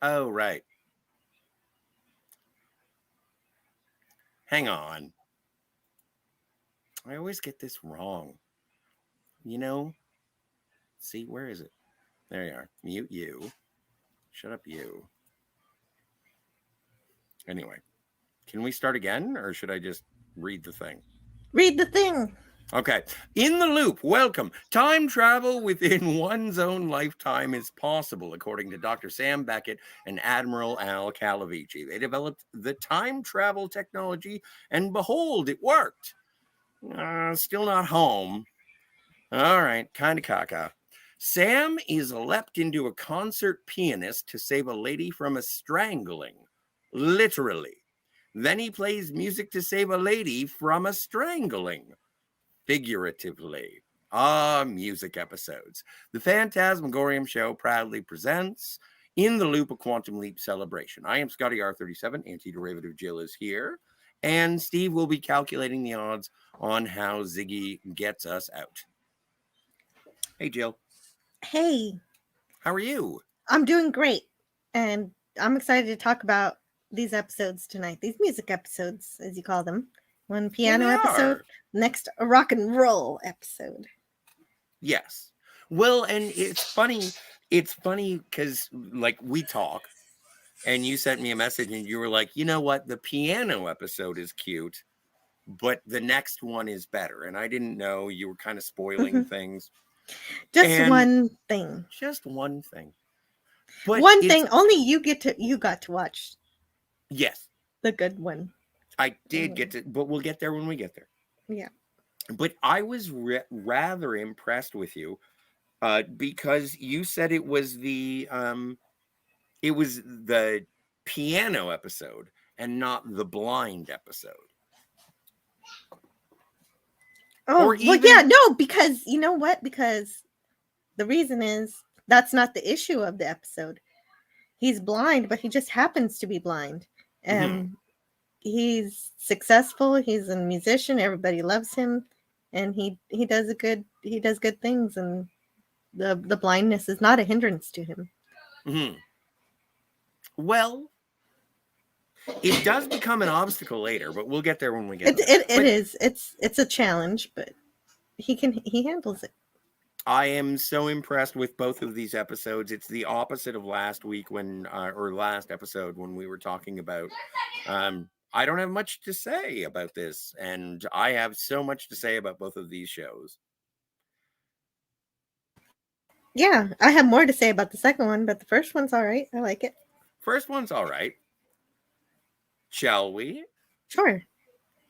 Oh, right. Hang on. I always get this wrong. You know? See, where is it? There you are. Mute you. Shut up, you. Anyway, can we start again or should I just read the thing? Read the thing. Okay. In the loop, welcome. Time travel within one's own lifetime is possible, according to Dr. Sam Becket and Admiral Al Calavicci. They developed the time travel technology, and behold, it worked. Still not home. All right, kind of caca. Sam is leapt into a concert pianist to save a lady from a strangling. Literally. Then he plays music to save a lady from a strangling. Figuratively. Music episodes. The Fantasmagorium show proudly presents In the Loop, a Quantum Leap celebration. I am Scotty R37, Antiderivative Jill is here, and Steve will be calculating the odds on how Ziggy gets us out. Hey, Jill. Hey, How are you? I'm doing great. And I'm excited to talk about these episodes tonight. These music episodes, as you call them. One Well, piano they episode, are. next a rock and roll episode. Yes. Well, and it's funny. It's funny because, like, we talk, and you sent me a message, and you were like, you know what? The piano episode is cute, but the next one is better. And I didn't know you were kind of spoiling Mhm. things. Just And one thing. just one thing. But One it's, thing only you got to watch yes, the good one. I did get to, but we'll get there when we get there. Yeah. But I was rather impressed with you because you said it was the piano episode and not the blind episode. Or Oh, well, yeah, even no, because you know what? Because the reason is that's not the issue of the episode. He's blind, but he just happens to be blind. mhm. He's successful. He's a musician. Everybody loves him, and he does good things. And the blindness is not a hindrance to him. Mhm. Well, it does become an obstacle later, but we'll get there when we get It there. it, it But is it's a challenge, but he handles it. I am so impressed with both of these episodes. It's the opposite of last week or last episode when we were talking about. I don't have much to say about this, and I have so much to say about both of these shows. Yeah, I have more to say about the second one, but the first one's all right. I like it. First one's all right. Shall we? Sure,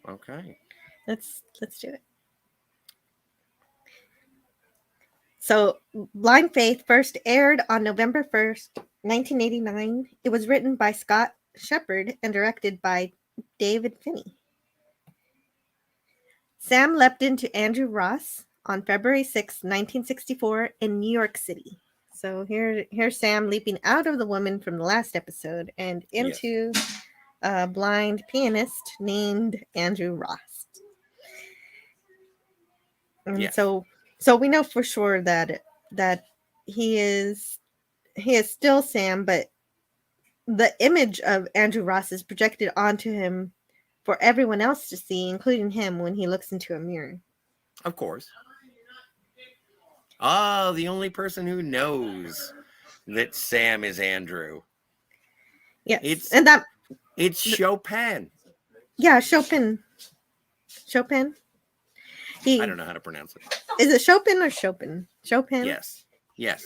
Okay. let's do it. So, Blind Faith first aired on November 1st, 1989. It was written by Scott Shepard and directed by David Finney. Sam leapt into Andrew Ross on February 6, 1964, in New York City. So here's Sam leaping out of the woman from the last episode and Yes. into a blind pianist named Andrew Ross. And Yes. so we know for sure that he is still Sam, but the image of Andrew Ross is projected onto him for everyone else to see, including him when he looks into a mirror. Of course. The only person who knows that Sam is Andrew. Yes, It's and that it's Chopin. yeah, Chopin. Chopin. I He don't know how to pronounce it. is it Chopin or Chopin? Chopin. Yes. Yes.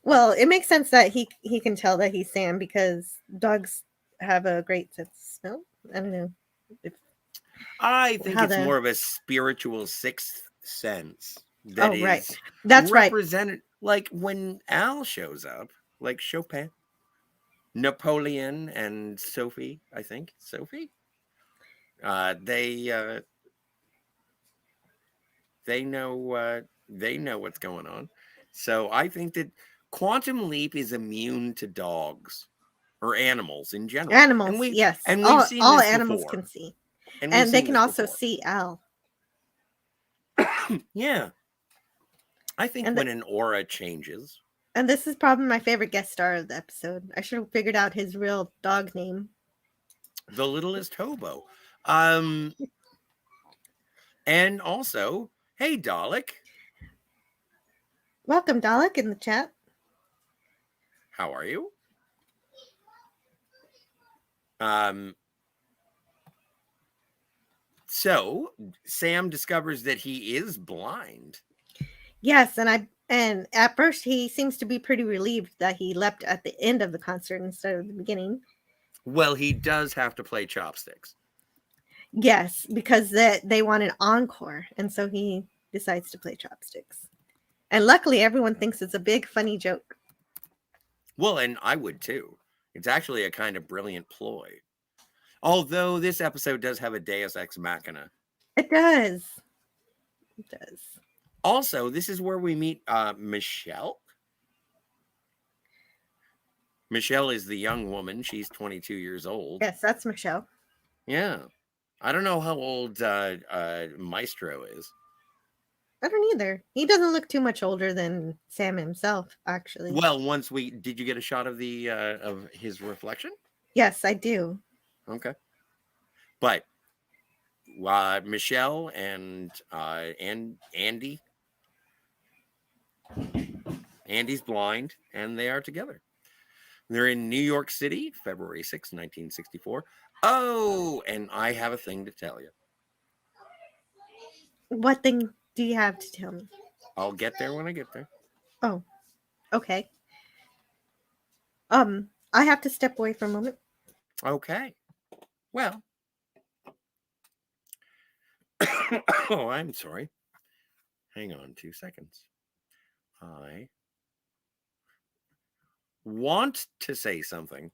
Well, it makes sense that he can tell that he's Sam because dogs have a great sense of smell. I don't know I think how it's the more of a spiritual sixth sense that oh right, is that's right. represented, like when Al shows up, like Chopin, Napoleon, and Sophie. I think Sophie. Uh, they uh, they know what's going on. So I think that Quantum Leap is immune to dogs or animals in general, Animals, yes, we've seen all this animals can before, see, and we've and they seen can this also before. see Al. Yeah, I think And when an aura changes. And this is probably my favorite guest star of the episode. I should have figured out his real dog name. The littlest hobo. And also, hey, Dalek. Welcome, Dalek, in the chat. How are you? So Sam discovers that he is blind. Yes, and at first he seems to be pretty relieved that he leapt at the end of the concert instead of the beginning. Well, he does have to play chopsticks. Yes, because they want an encore, and so he decides to play chopsticks. And luckily, everyone thinks it's a big, funny joke. Well, and I would too. It's actually a kind of brilliant ploy. Although this episode does have a Deus Ex Machina. It does. It does. Also, this is where we meet Michelle. Michelle is the young woman. She's 22 years old. Yes, that's Michelle. Yeah. I don't know how old Maestro is. I don't either. He doesn't look too much older than Sam himself, actually. Well, did you get a shot of of his reflection? Yes, I do. Okay. But Michelle and Andy. Andy's blind, and they are together. They're in New York City, February 6, 1964. Oh, and I have a thing to tell you. What thing do you have to tell me? I'll get there when I get there. Oh, okay. I have to step away for a moment. Okay. Well. Oh, I'm sorry. Hang on 2 seconds. I want to say something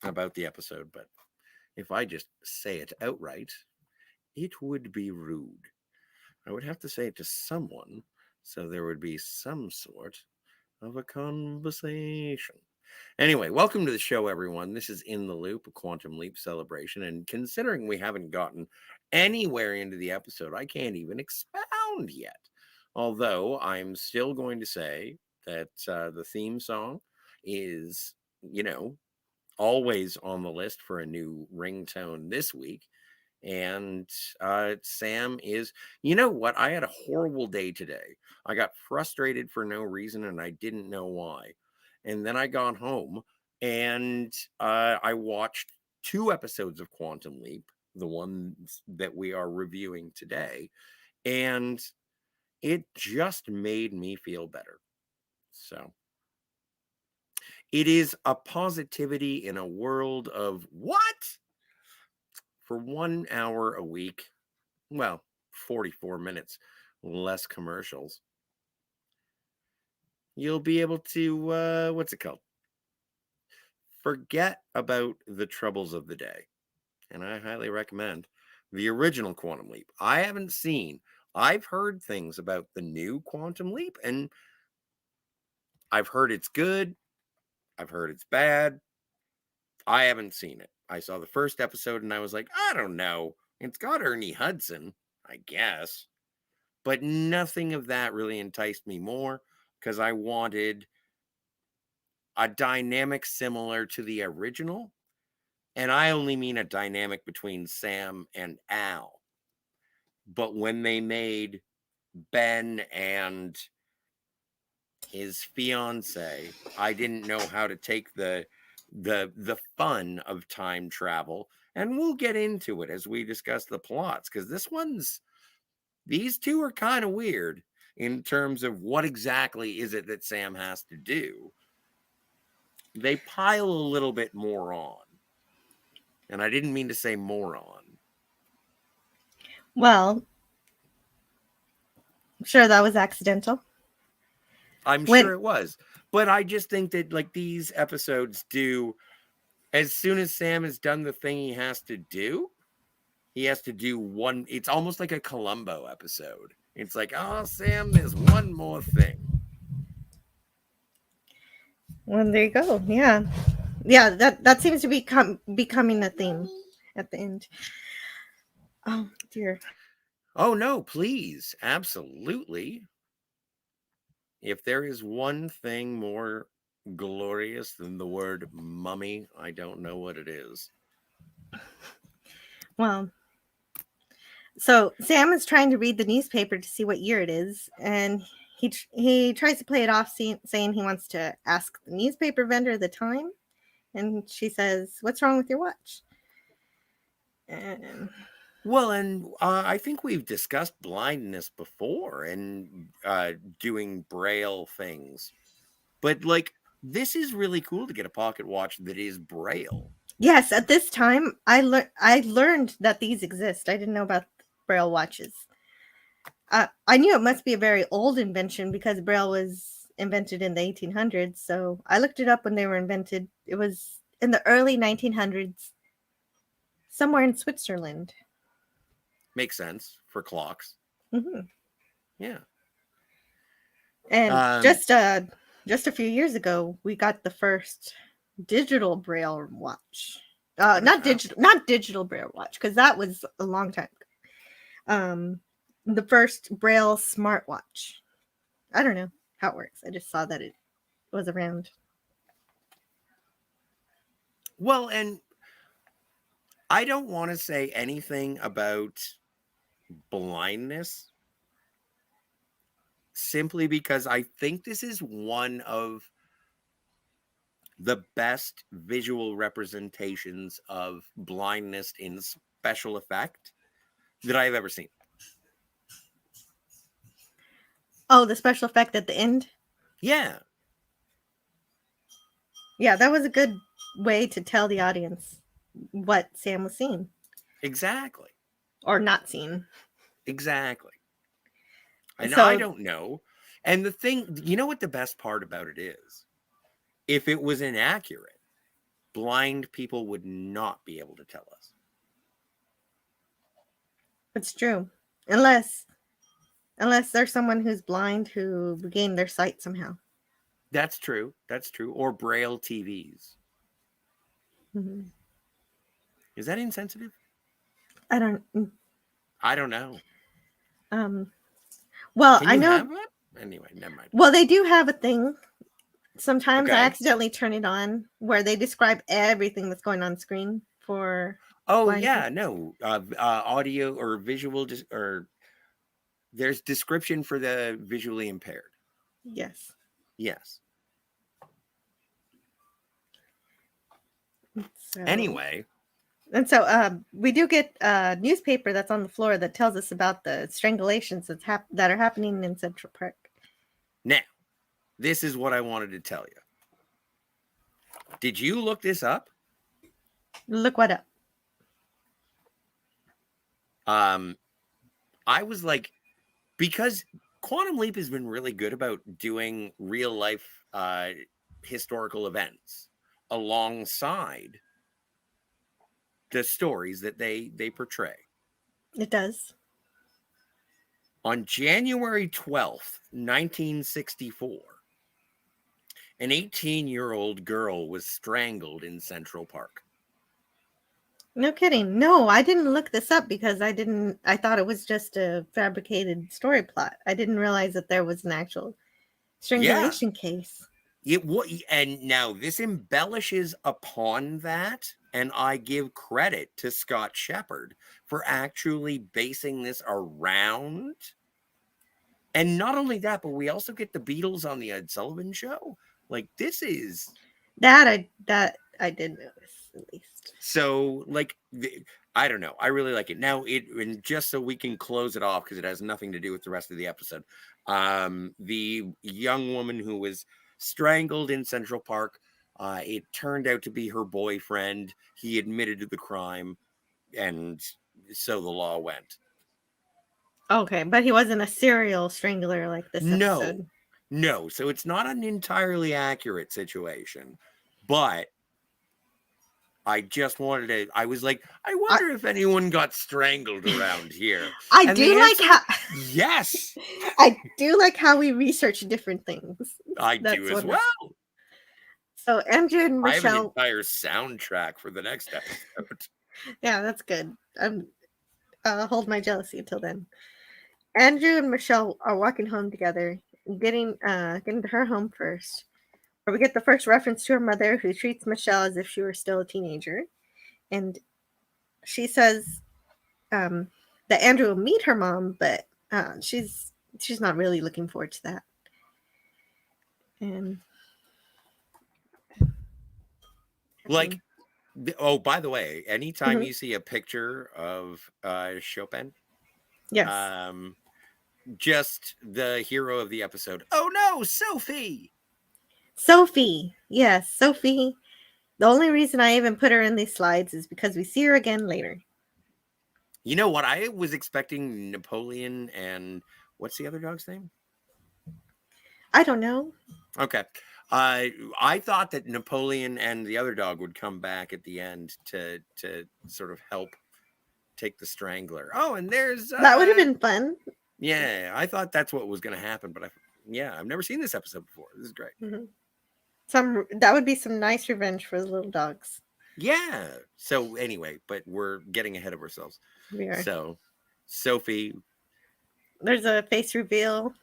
about the episode, but if I just say it outright, it would be rude. I would have to say it to someone, so there would be some sort of a conversation. Anyway, welcome to the show, everyone. This is In the Loop, a Quantum Leap celebration. And considering we haven't gotten anywhere into the episode, I can't even expound yet. Although I'm still going to say that the theme song is, always on the list for a new ringtone this week. And Sam is, you know what? I had a horrible day today. I got frustrated for no reason and I didn't know why. And then I got home and I watched 2 episodes of Quantum Leap, the ones that we are reviewing today. And it just made me feel better. So it is a positivity in a world of what? For 1 hour a week, well, 44 minutes less commercials, you'll be able to, what's it called? Forget about the troubles of the day. And I highly recommend the original Quantum Leap. I've heard things about the new Quantum Leap, and I've heard it's good. I've heard it's bad. I haven't seen it. I saw the first episode and I was like, I don't know. It's got Ernie Hudson, I guess. But nothing of that really enticed me more because I wanted a dynamic similar to the original. And I only mean a dynamic between Sam and Al. But when they made Ben and his fiance, I didn't know how to take the fun of time travel. And we'll get into it as we discuss the plots, because these two are kind of weird in terms of what exactly is it that Sam has to do. They pile a little bit more on. And I didn't mean to say moron. Well, I'm sure that was accidental. I'm sure it was. But I just think that like these episodes do, as soon as Sam has done the thing he has to do one. It's almost like a Columbo episode. It's like, oh, Sam, there's one more thing. Well, there you go. Yeah. Yeah, that seems to be becoming a theme at the end. Oh, dear. Oh, no, please. Absolutely. If there is one thing more glorious than the word mummy, I don't know what it is. Well, so Sam is trying to read the newspaper to see what year it is, and he tries to play it off, saying he wants to ask the newspaper vendor the time, and she says, "What's wrong with your watch?" And Well, and I think we've discussed blindness before and doing braille things. But like, this is really cool to get a pocket watch that is braille. yes, at this time, I learned that these exist. I didn't know about Braille watches. I knew it must be a very old invention because Braille was invented in the 1800s. So I looked it up when they were invented. It was in the early 1900s, somewhere in Switzerland. Makes sense for clocks. Hmm. Yeah. And Um, just a few years ago, we got the first digital Braille watch. what is that? Not digital Braille watch, because that was a long time ago. The first Braille smartwatch. I don't know how it works. I just saw that it was around. Well, and I don't want to say anything about blindness simply because I think this is one of the best visual representations of blindness in special effect that I've ever seen. Oh, the special effect at the end. Yeah, Yeah, that was a good way to tell the audience what Sam was seeing exactly. or not seeing. Exactly. And I So don't know. And the thing, you know what the best part about it is? If it was inaccurate, blind people would not be able to tell us. it's true, unless there's someone who's blind who regained their sight somehow. That's true. That's true. Or braille TVs. Mhm. Is that insensitive? I don't. I don't know. Um. Well, Can I you know. have that? Anyway, never mind. Well, they do have a thing. Sometimes I Okay. accidentally turn it on where they describe everything that's going on screen for Oh blind yeah, people. no. Audio or visual or there's description for the visually impaired. Yes. Yes. So Anyway, we do get a newspaper that's on the floor that tells us about the strangulations that are happening in Central Park. now this is what I wanted to tell you. Did you look this up? Look what up. I was like, because Quantum Leap has been really good about doing real life historical events alongside the stories that they portray. It does. On January 12th, 1964, an 18-year-old girl was strangled in Central Park. No kidding. No, I didn't look this up because I thought it was just a fabricated story plot. I didn't realize that there was an actual Yeah, strangulation case. it was, and now this embellishes upon that, and I give credit to Scott Shepherd for actually basing this around. And not only that, but we also get the Beatles on the Ed Sullivan Show. Like, this is That I did notice at least. so like I don't know. I really like it. Now and just so we can close it off because it has nothing to do with the rest of the episode. The young woman who was strangled in Central Park, it turned out to be her boyfriend. He admitted to the crime, and so the law went. Okay, but he wasn't a serial strangler like this No, episode. no. So it's not an entirely accurate situation, but I just wanted to. I was like, I I, wonder if anyone got strangled around here. I And do the like answer, how yes, I do like how we research different things. I That's do as wonderful. well. So Andrew and I have an Michelle, entire soundtrack for the next episode. yeah, that's good. I'll hold my jealousy until then. Andrew and Michelle are walking home together, getting to her home first, where we get the first reference to her mother, who treats Michelle as if she were still a teenager, and she says that Andrew will meet her mom, but she's not really looking forward to that. And Like, oh, by the way, anytime Mhm. you see a picture of Chopin, Yes, just the hero of the episode. Oh no, Sophie! Sophie. Yes, Sophie. The only reason I even put her in these slides is because we see her again later. You know what? I was expecting Napoleon and what's the other dog's name? I don't know. Okay. I thought that Napoleon and the other dog would come back at the end to sort of help take the strangler. Oh, and there's That would have been fun. yeah, I thought that's what was going to happen, but I've never seen this episode before. This is great. Mm-hmm. That would be some nice revenge for the little dogs. Yeah. So anyway, but we're getting ahead of ourselves. We are. So Sophie. There's a face reveal.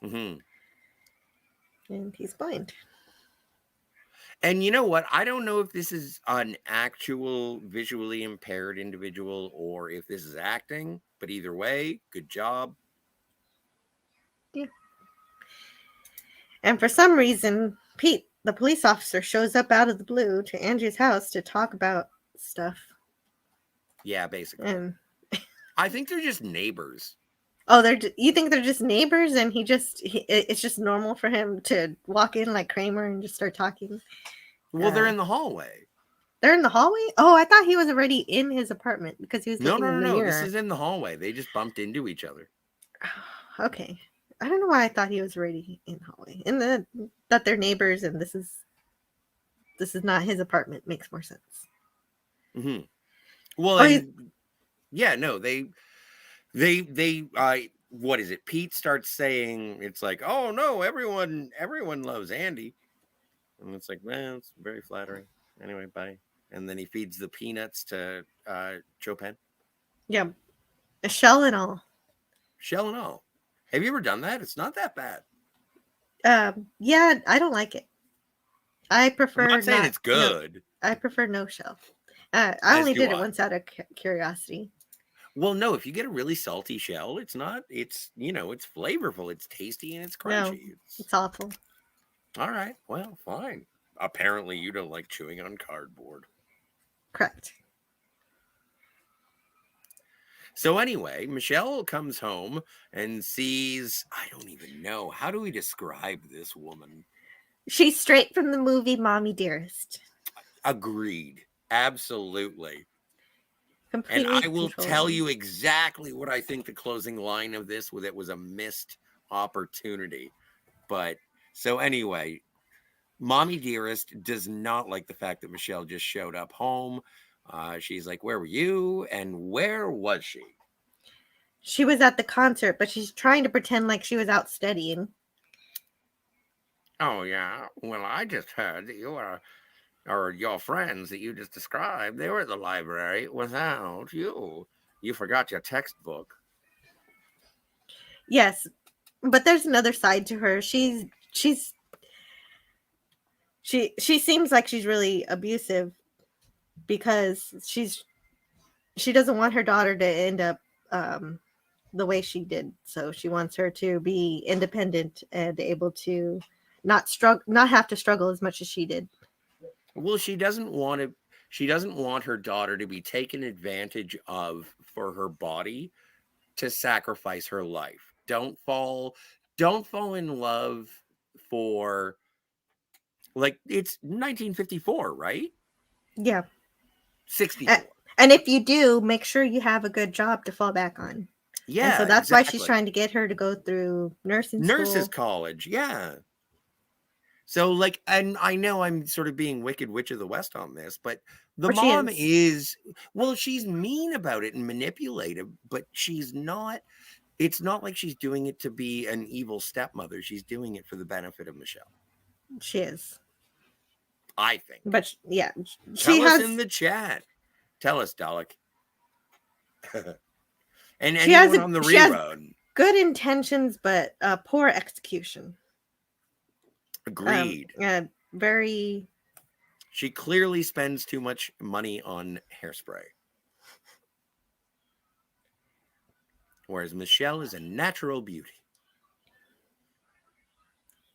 Mm-hmm. And he's blind. And you know what? I don't know if this is an actual visually impaired individual or if this is acting, but either way, good job. Yeah. And for some reason, Pete, the police officer, shows up out of the blue to Angie's house to talk about stuff. Yeah, basically. And I think they're just neighbors. oh, you think they're just neighbors, and it's just normal for him to walk in like Kramer and just start talking. Well, they're in the hallway. They're in the hallway? Oh, I thought he was already in his apartment because he was looking in the mirror. This is in the hallway. They just bumped into each other. Okay. I don't know why I thought he was already in the hallway. And that they're neighbors and this is not his apartment makes more sense. Mm-hmm. Well, yeah, no, they what is it? Pete starts saying it's like, oh no, everyone loves Andy. And it's like, well, it's very flattering. Anyway, bye. And then he feeds the peanuts to Chopin. Yeah. A shell and all. Shell and all. Have you ever done that? It's not that bad. Yeah, I don't like it. I prefer I'm not saying it's good. No, I prefer no shell. I only did it once out of curiosity. Well, no, if you get a really salty shell, it's flavorful, it's tasty, and it's crunchy. No, it's awful. All right, well, fine. Apparently, you don't like chewing on cardboard. Correct. So anyway, Michelle comes home and sees, I don't even know, how do we describe this woman? She's straight from the movie Mommy Dearest. Agreed. Absolutely. Completely and I will tell you exactly what I think the closing line of this was. It was a missed opportunity. But so anyway, Mommy Dearest does not like the fact that Michelle just showed up home. She's like, where were you? And where was she? She was at the concert, but she's trying to pretend like she was out studying. Oh, yeah. Well, I just heard that or your friends that you just described, they were at the library without you. You forgot your textbook. Yes, but there's another side to her. She seems like she's really abusive because she doesn't want her daughter to end up the way she did. So she wants her to be independent and able to not have to struggle as much as she did. Well, she doesn't want her daughter to be taken advantage of for her body to sacrifice her life. Don't fall in love for, like, it's 1954, right? Yeah. 64. And if you do, make sure you have a good job to fall back on. Yeah. And so that's why she's trying to get her to go through nurses college. Yeah. So, like, and I know I'm sort of being Wicked Witch of the West on this, but the mom is, well, she's mean about it and manipulative, but she's not, it's not like she's doing it to be an evil stepmother. She's doing it for the benefit of Michelle. She is. I think. But, yeah. Tell us in the chat. Tell us, Dalek. And anyone on the rerun. Good intentions, but poor execution. Agreed. Very. She clearly spends too much money on hairspray. Whereas Michelle is a natural beauty.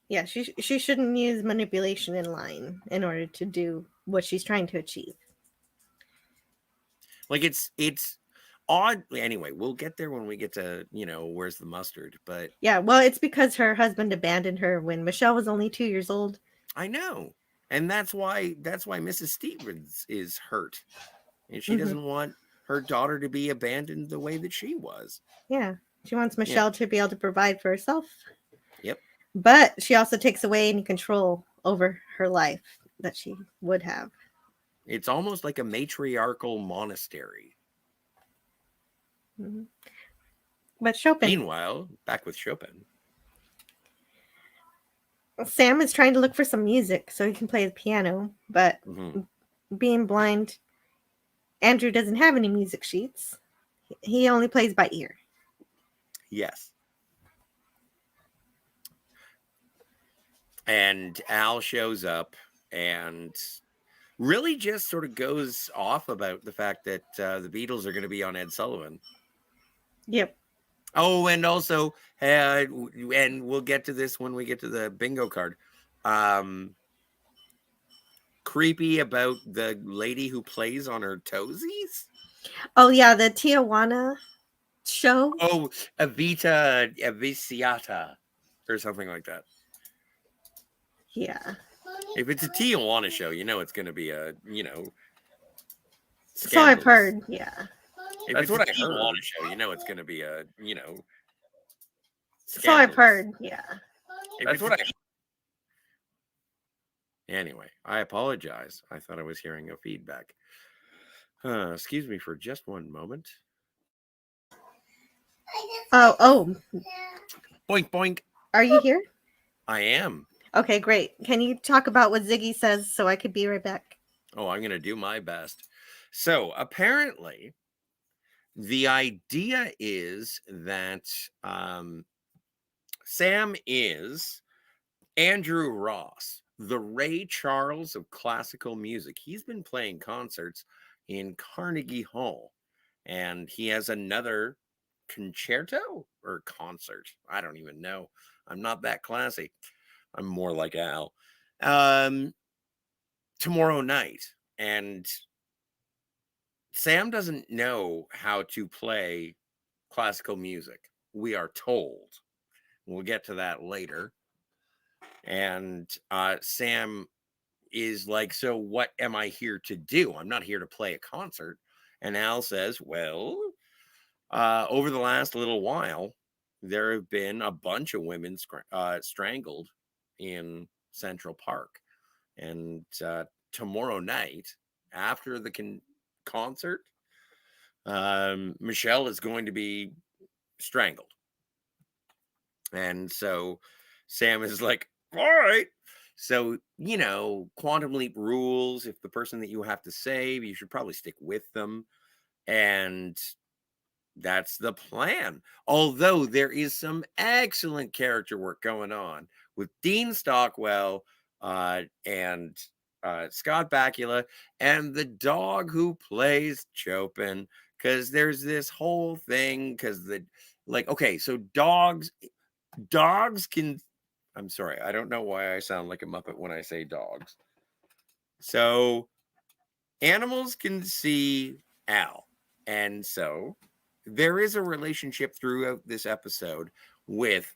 Yeah, she shouldn't use manipulation in line in order to do what she's trying to achieve. Like it's odd. Anyway, we'll get there when we get to, where's the mustard. But Yeah, well, it's because her husband abandoned her when Michelle was only 2 years old. I know. And that's why Mrs. Stevens is hurt. And she Mm-hmm. doesn't want her daughter to be abandoned the way that she was. Yeah, she wants Michelle to be able to provide for herself. Yep. But she also takes away any control over her life that she would have. It's almost like a matriarchal monastery. Mm-hmm. But Chopin. Meanwhile, back with Chopin. Sam is trying to look for some music so he can play the piano, but being blind, Andrew doesn't have any music sheets. He only plays by ear. Yes. And Al shows up and really just sort of goes off about the fact that the Beatles are going to be on Ed Sullivan. Yep. Oh, and also, and we'll get to this when we get to the bingo card. Creepy about the lady who plays on her toesies. Oh yeah, the Tijuana show. Oh, Evita Eviciata or something like that. Yeah. If it's a Tijuana show, it's going to be a, So scandalous. I've heard, yeah. If that's what I heard. Tijuana show, it's going to be a, scandalous. So I've heard, yeah. That's what I heard. Anyway, I apologize. I thought I was hearing a feedback. Excuse me for just one moment. Oh. Boink, boink. Are you here? I am. Okay, great. Can you talk about what Ziggy says so I could be right back? Oh, I'm going to do my best. So apparently, the idea is that Sam is Andrew Ross, the Ray Charles of classical music. He's been playing concerts in Carnegie Hall, and he has another concerto or concert. I don't even know. I'm not that classy. I'm more like Al. Tomorrow night. And Sam doesn't know how to play classical music. We are told. We'll get to that later. And Sam is like, so what am I here to do? I'm not here to play a concert. And Al says, well, over the last little while, there have been a bunch of women strangled in Central Park. And tomorrow night, after the concert, Michelle is going to be strangled. And so Sam is like, all right. So, Quantum Leap rules. If the person that you have to save, you should probably stick with them. And that's the plan. Although there is some excellent character work going on with Dean Stockwell and Scott Bakula and the dog who plays Chopin. Because there's this whole thing. Because so dogs can. I'm sorry, I don't know why I sound like a Muppet when I say dogs. So animals can see Al. And so there is a relationship throughout this episode with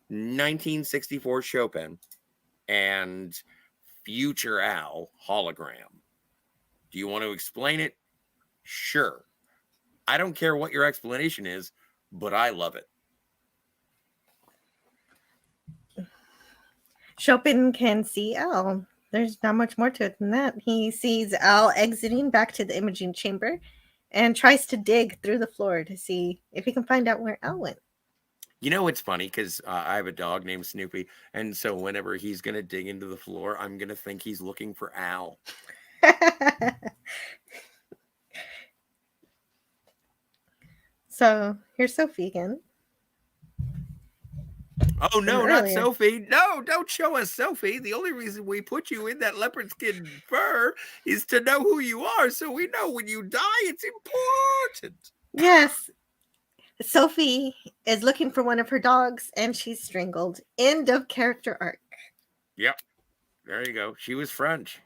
1964 Chopin and future Al hologram. Do you want to explain it? Sure. I don't care what your explanation is, but I love it. Chopin can see Al. There's not much more to it than that. He sees Al exiting back to the imaging chamber and tries to dig through the floor to see if he can find out where Al went. It's funny because I have a dog named Snoopy. And so whenever he's going to dig into the floor, I'm going to think he's looking for Al. So here's Sophie again. Oh, from no, not earlier. Sophie. No, don't show us Sophie. The only reason we put you in that leopard skin fur is to know who you are, so we know when you die, it's important. Yes, Sophie is looking for one of her dogs and she's strangled. End of character arc. Yep. There you go. She was French.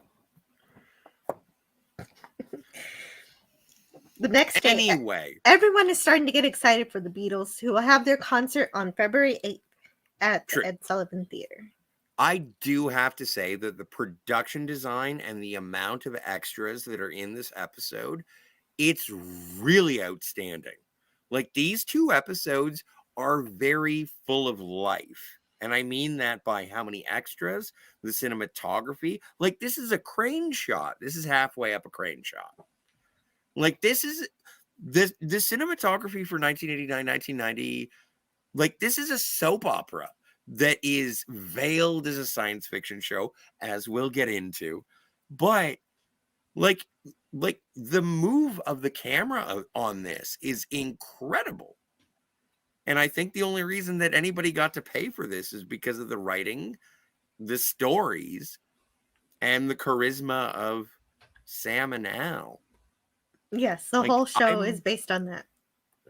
The next day, Anyway. everyone is starting to get excited for the Beatles, who will have their concert on February 8th at the True. Ed Sullivan Theater. I do have to say that the production design and the amount of extras that are in this episode, it's really outstanding. Like, these 2 episodes are very full of life. And I mean that by how many extras, the cinematography. Like, this is a crane shot. This is halfway up a crane shot. Like, this is the cinematography for 1989, 1990. Like, this is a soap opera that is veiled as a science fiction show, as we'll get into. But like the move of the camera on this is incredible. And I think the only reason that anybody got to pay for this is because of the writing, the stories, and the charisma of Sam and Al. Yes, the Like, whole show is based on that,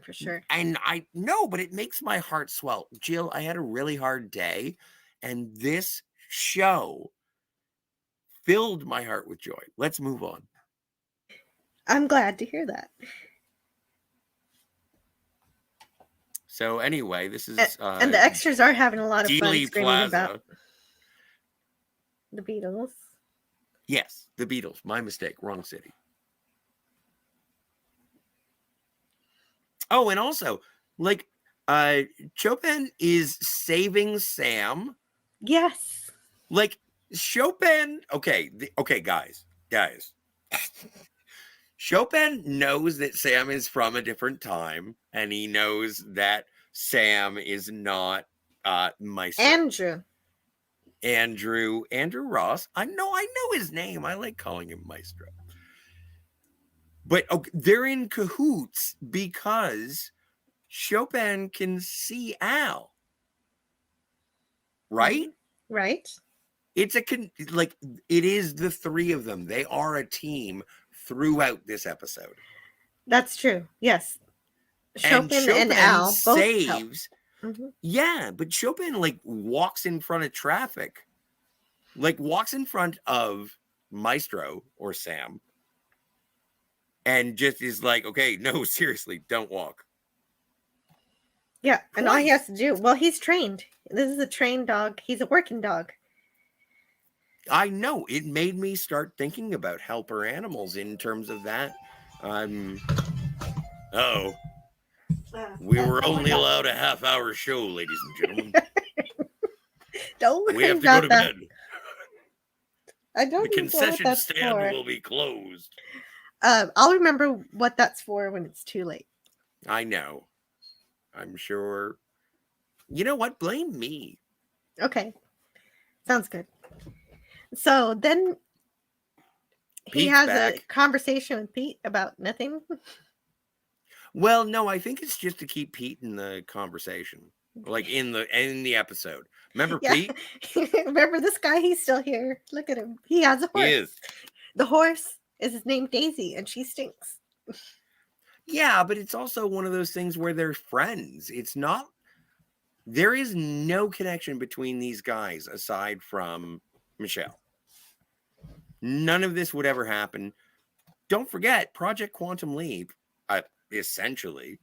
for sure. And I know, but it makes my heart swell. Jill, I had a really hard day, and this show filled my heart with joy. Let's move on. I'm glad to hear that. So anyway, this is and the extras are having a lot of fun Dealey screaming Plaza. about the Beatles. Yes, the Beatles. My mistake. Wrong city. Oh, and also, like, Chopin is saving Sam. Yes. Like, Chopin. Okay, guys. Chopin knows that Sam is from a different time, and he knows that Sam is not Maestro. Andrew Ross. I know his name. I like calling him Maestro. But they're in cahoots because Chopin can see Al. Right? Right. It's it is the 3 of them. They are a team throughout this episode. That's true. Yes. Chopin and Al saves. both help. Yeah, but Chopin walks in front of traffic. Walks in front of Maestro or Sam. And just is like, okay, no, seriously, don't walk. Yeah, and all he has to do, well, he's trained. This is a trained dog. He's a working dog. I know. It made me start thinking about helper animals in terms of that. We were only allowed a half-hour show, ladies and gentlemen. Don't worry we have to about go to that. bed. I don't The concession stand for. will be closed. I'll remember what that's for when it's too late. I know. I'm sure. You know what? Blame me. Okay. Sounds good. So then he has a conversation with Pete about nothing. Well, no, I think it's just to keep Pete in the conversation. In the episode. Remember Pete? Remember this guy? He's still here. Look at him. He has a horse. He is. The horse is named Daisy, and she stinks. Yeah, but it's also one of those things where they're friends. It's not. There is no connection between these guys aside from Michelle. None of this would ever happen. Don't forget, Project Quantum Leap, essentially,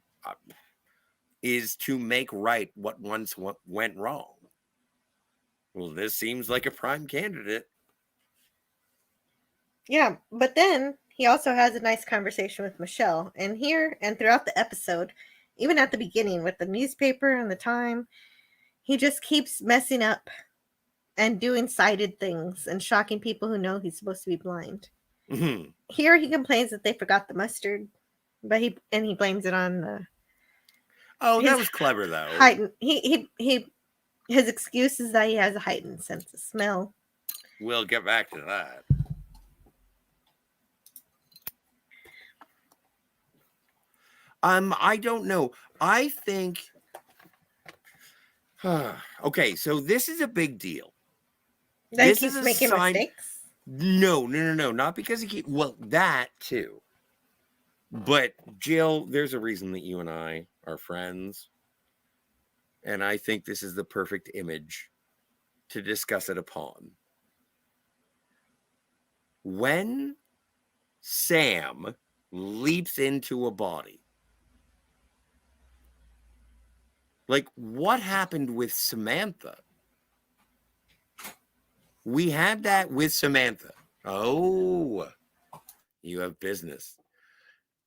is to make right what once went wrong. Well, this seems like a prime candidate. Yeah, but then he also has a nice conversation with Michelle. And here and throughout the episode, even at the beginning with the newspaper and the time, he just keeps messing up and doing sighted things and shocking people who know he's supposed to be blind. Mm-hmm. Here he complains that they forgot the mustard, but he blames it on the. Oh, that was clever though. His excuse is that he has a heightened sense of smell. We'll get back to that. I don't know. I think Okay, so this is a big deal. That he This is keeps a making sign. mistakes. No, not because he keep. Well, that too. But Jill, there's a reason that you and I are friends, and I think this is the perfect image to discuss it upon. When Sam leaps into a body, like what happened with Samantha? We had that with Samantha. Oh, you have business.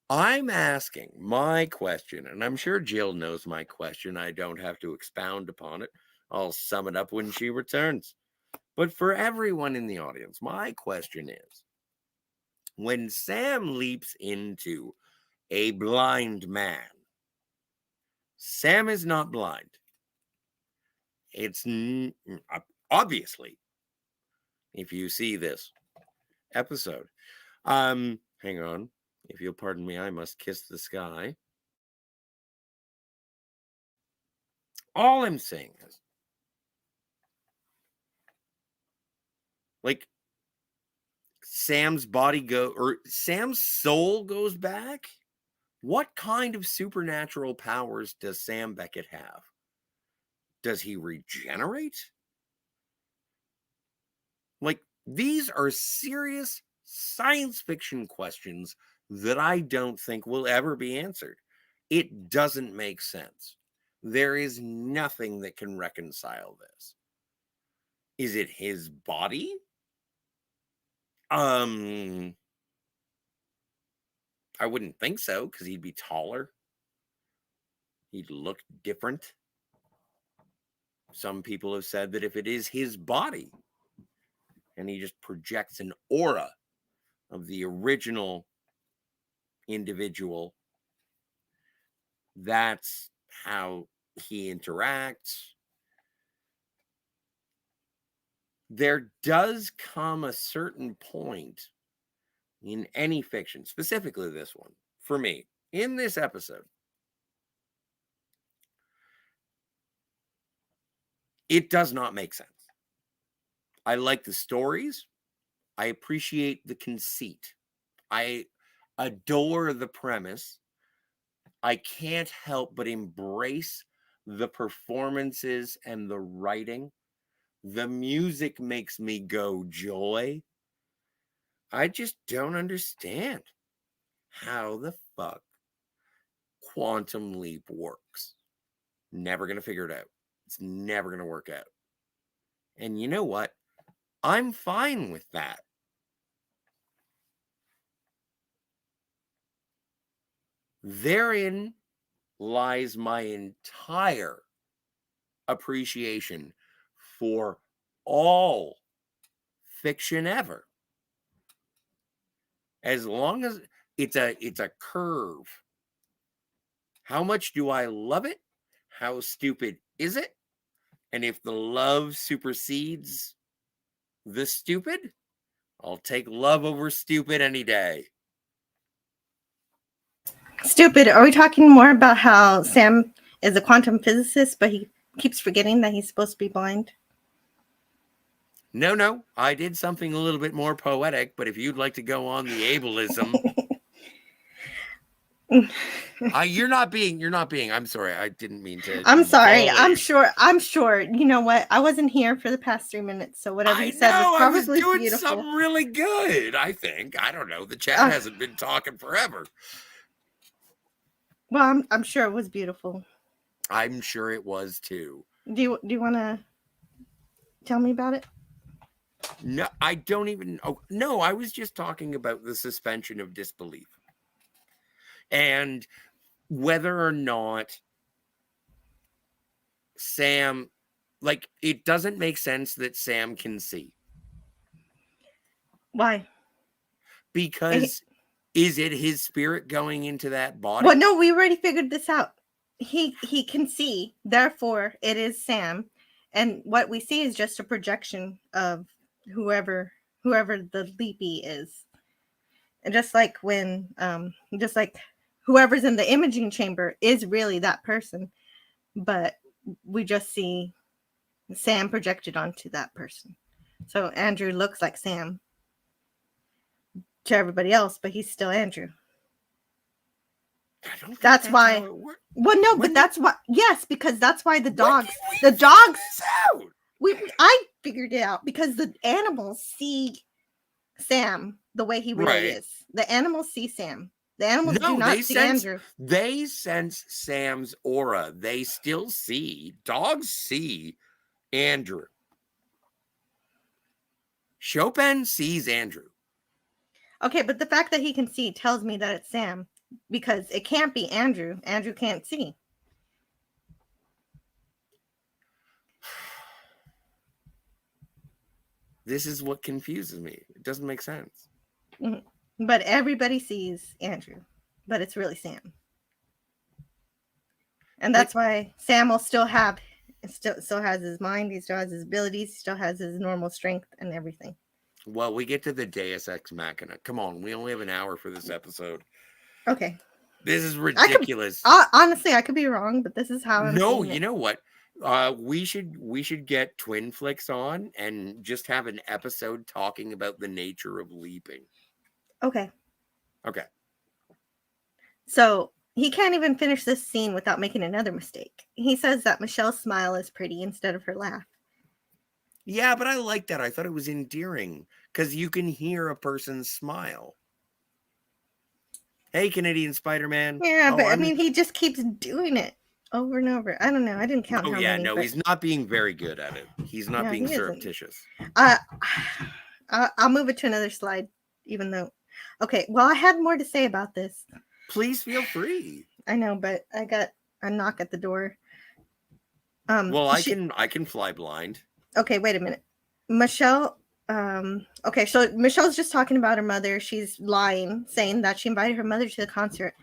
I'm asking my question, and I'm sure Jill knows my question. I don't have to expound upon it. I'll sum it up when she returns. But for everyone in the audience, my question is when Sam leaps into a blind man, Sam is not blind. It's obviously, if you see this episode. Hang on. If you'll pardon me, I must kiss the sky. All I'm saying is, like, Sam's Sam's soul goes back. What kind of supernatural powers does Sam Becket have? Does he regenerate? Like, these are serious science fiction questions that I don't think will ever be answered. It doesn't make sense. There is nothing that can reconcile this. Is it his body? I wouldn't think so, because he'd be taller. He'd look different. Some people have said that if it is his body and he just projects an aura of the original individual, that's how he interacts. There does come a certain point in any fiction, specifically this one, for me, in this episode, it does not make sense. I like the stories. I appreciate the conceit. I adore the premise. I can't help but embrace the performances and the writing. The music makes me go joy. I just don't understand how the fuck Quantum Leap works. Never going to figure it out. It's never going to work out. And you know what? I'm fine with that. Therein lies my entire appreciation for all fiction ever. As long as it's a curve. How much do I love it? How stupid is it? And if the love supersedes the stupid, I'll take love over stupid any day. Stupid. Are we talking more about how Sam is a quantum physicist, but he keeps forgetting that he's supposed to be blind? No, I did something a little bit more poetic, but if you'd like to go on the ableism. You're not being. I'm sorry. I didn't mean to. I'm sorry. Foley. I'm sure. You know what? I wasn't here for the past 3 minutes, so whatever you said was I was probably doing beautiful. something really good, I think. I don't know. The chat hasn't been talking forever. Well, I'm sure it was beautiful. I'm sure it was too. Do you want to tell me about it? No, I don't even. Oh, no, I was just talking about the suspension of disbelief and whether or not Sam, like, it doesn't make sense that Sam can see. Why? Because is it his spirit going into that body? Well, no, we already figured this out. He can see, therefore it is Sam, and what we see is just a projection of whoever the leapy is. And just like whoever's in the imaging chamber is really that person, but we just see Sam projected onto that person. So Andrew looks like Sam to everybody else, but he's still Andrew. I don't think That's why. How it works. Well, no, When but did- that's why. Yes, because that's why the When dogs. did we The figure dogs. this out? I figured it out because the animals see Sam the way he really Right. is. The animals see Sam. The animals do No, not see Andrew. they sense Sam's aura. They still see. Dogs see Andrew. Chopin sees Andrew. Okay, but the fact that he can see tells me that it's Sam because it can't be Andrew. Andrew can't see. This is what confuses me. It doesn't make sense. But everybody sees Andrew, but it's really Sam. And that's why Sam will still has his mind, he still has his abilities, he still has his normal strength and everything. Well, we get to the Deus Ex Machina. Come on, we only have an hour for this episode. Okay. This is ridiculous. Honestly, I could be wrong, but this is how I'm No, seeing you it. know what? We should get Twin Flicks on and just have an episode talking about the nature of leaping. Okay. Okay. So he can't even finish this scene without making another mistake. He says that Michelle's smile is pretty instead of her laugh. Yeah, but I like that. I thought it was endearing because you can hear a person's smile. Hey, Canadian Spider-Man. Yeah, but I mean, he just keeps doing it over and over. I don't know. I didn't count how many. No, he's not being very good at it. He's not being surreptitious. I'll move it to another slide, even though. Okay, well, I had more to say about this. Please feel free. I know, but I got a knock at the door. Well, I can fly blind. Okay, wait a minute. Michelle. Okay, so Michelle's just talking about her mother. She's lying, saying that she invited her mother to the concert,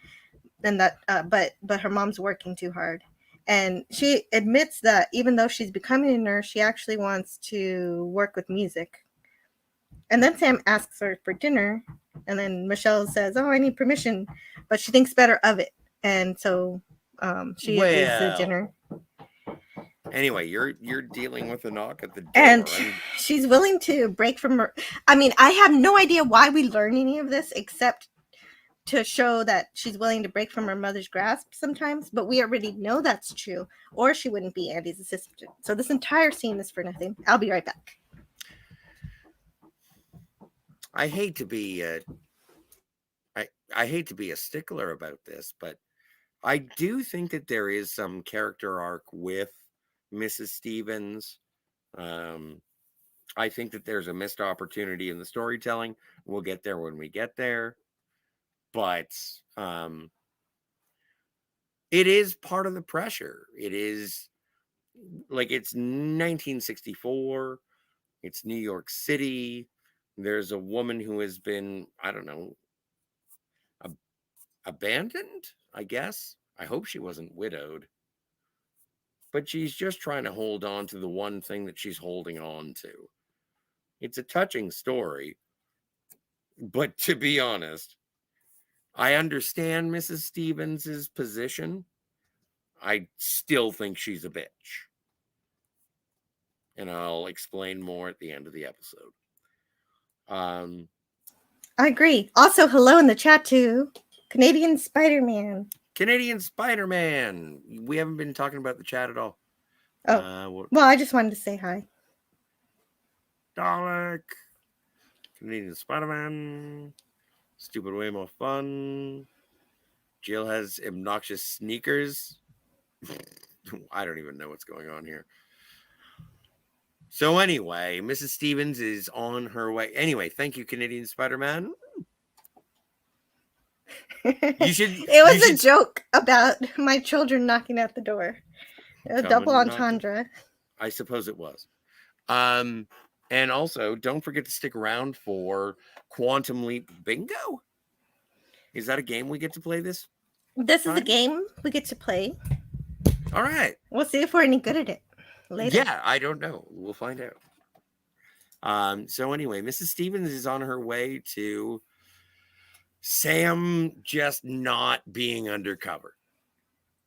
and that but her mom's working too hard. And she admits that even though she's becoming a nurse, she actually wants to work with music. And then Sam asks her for dinner, and then Michelle says, "Oh, I need permission," but she thinks better of it, and so she agrees to dinner. Anyway, you're dealing with a knock at the door. And she's willing to break from her. I mean, I have no idea why we learn any of this except to show that she's willing to break from her mother's grasp sometimes, but we already know that's true, or she wouldn't be Andy's assistant. So this entire scene is for nothing. I'll be right back. I hate to be I hate to be a stickler about this, but I do think that there is some character arc with Mrs. Stevens. I think that there's a missed opportunity in the storytelling. We'll get there when we get there. But it is part of the pressure. It is like it's 1964. It's New York City. There's a woman who has been, I don't know, abandoned, I guess. I hope she wasn't widowed. But she's just trying to hold on to the one thing that she's holding on to. It's a touching story. But to be honest, I understand Mrs. Stevens' position. I still think she's a bitch. And I'll explain more at the end of the episode. I agree. Also, hello in the chat to Canadian Spider-Man. Canadian Spider-Man. We haven't been talking about the chat at all. Oh, well, I just wanted to say hi. Dalek. Canadian Spider-Man. Stupid way more fun. Jill has obnoxious sneakers. I don't even know what's going on here. So anyway, Mrs. Stevens is on her way. Anyway, thank you, Canadian Spider-Man. It was a joke about my children knocking at the door. A double entendre. I suppose it was. And also, don't forget to stick around for Quantum Leap Bingo. Is that a game we get to play this? This is a game we get to play. All right. We'll see if we're any good at it later. Yeah, I don't know. We'll find out. So anyway, Mrs. Stevens is on her way to Sam just not being undercover.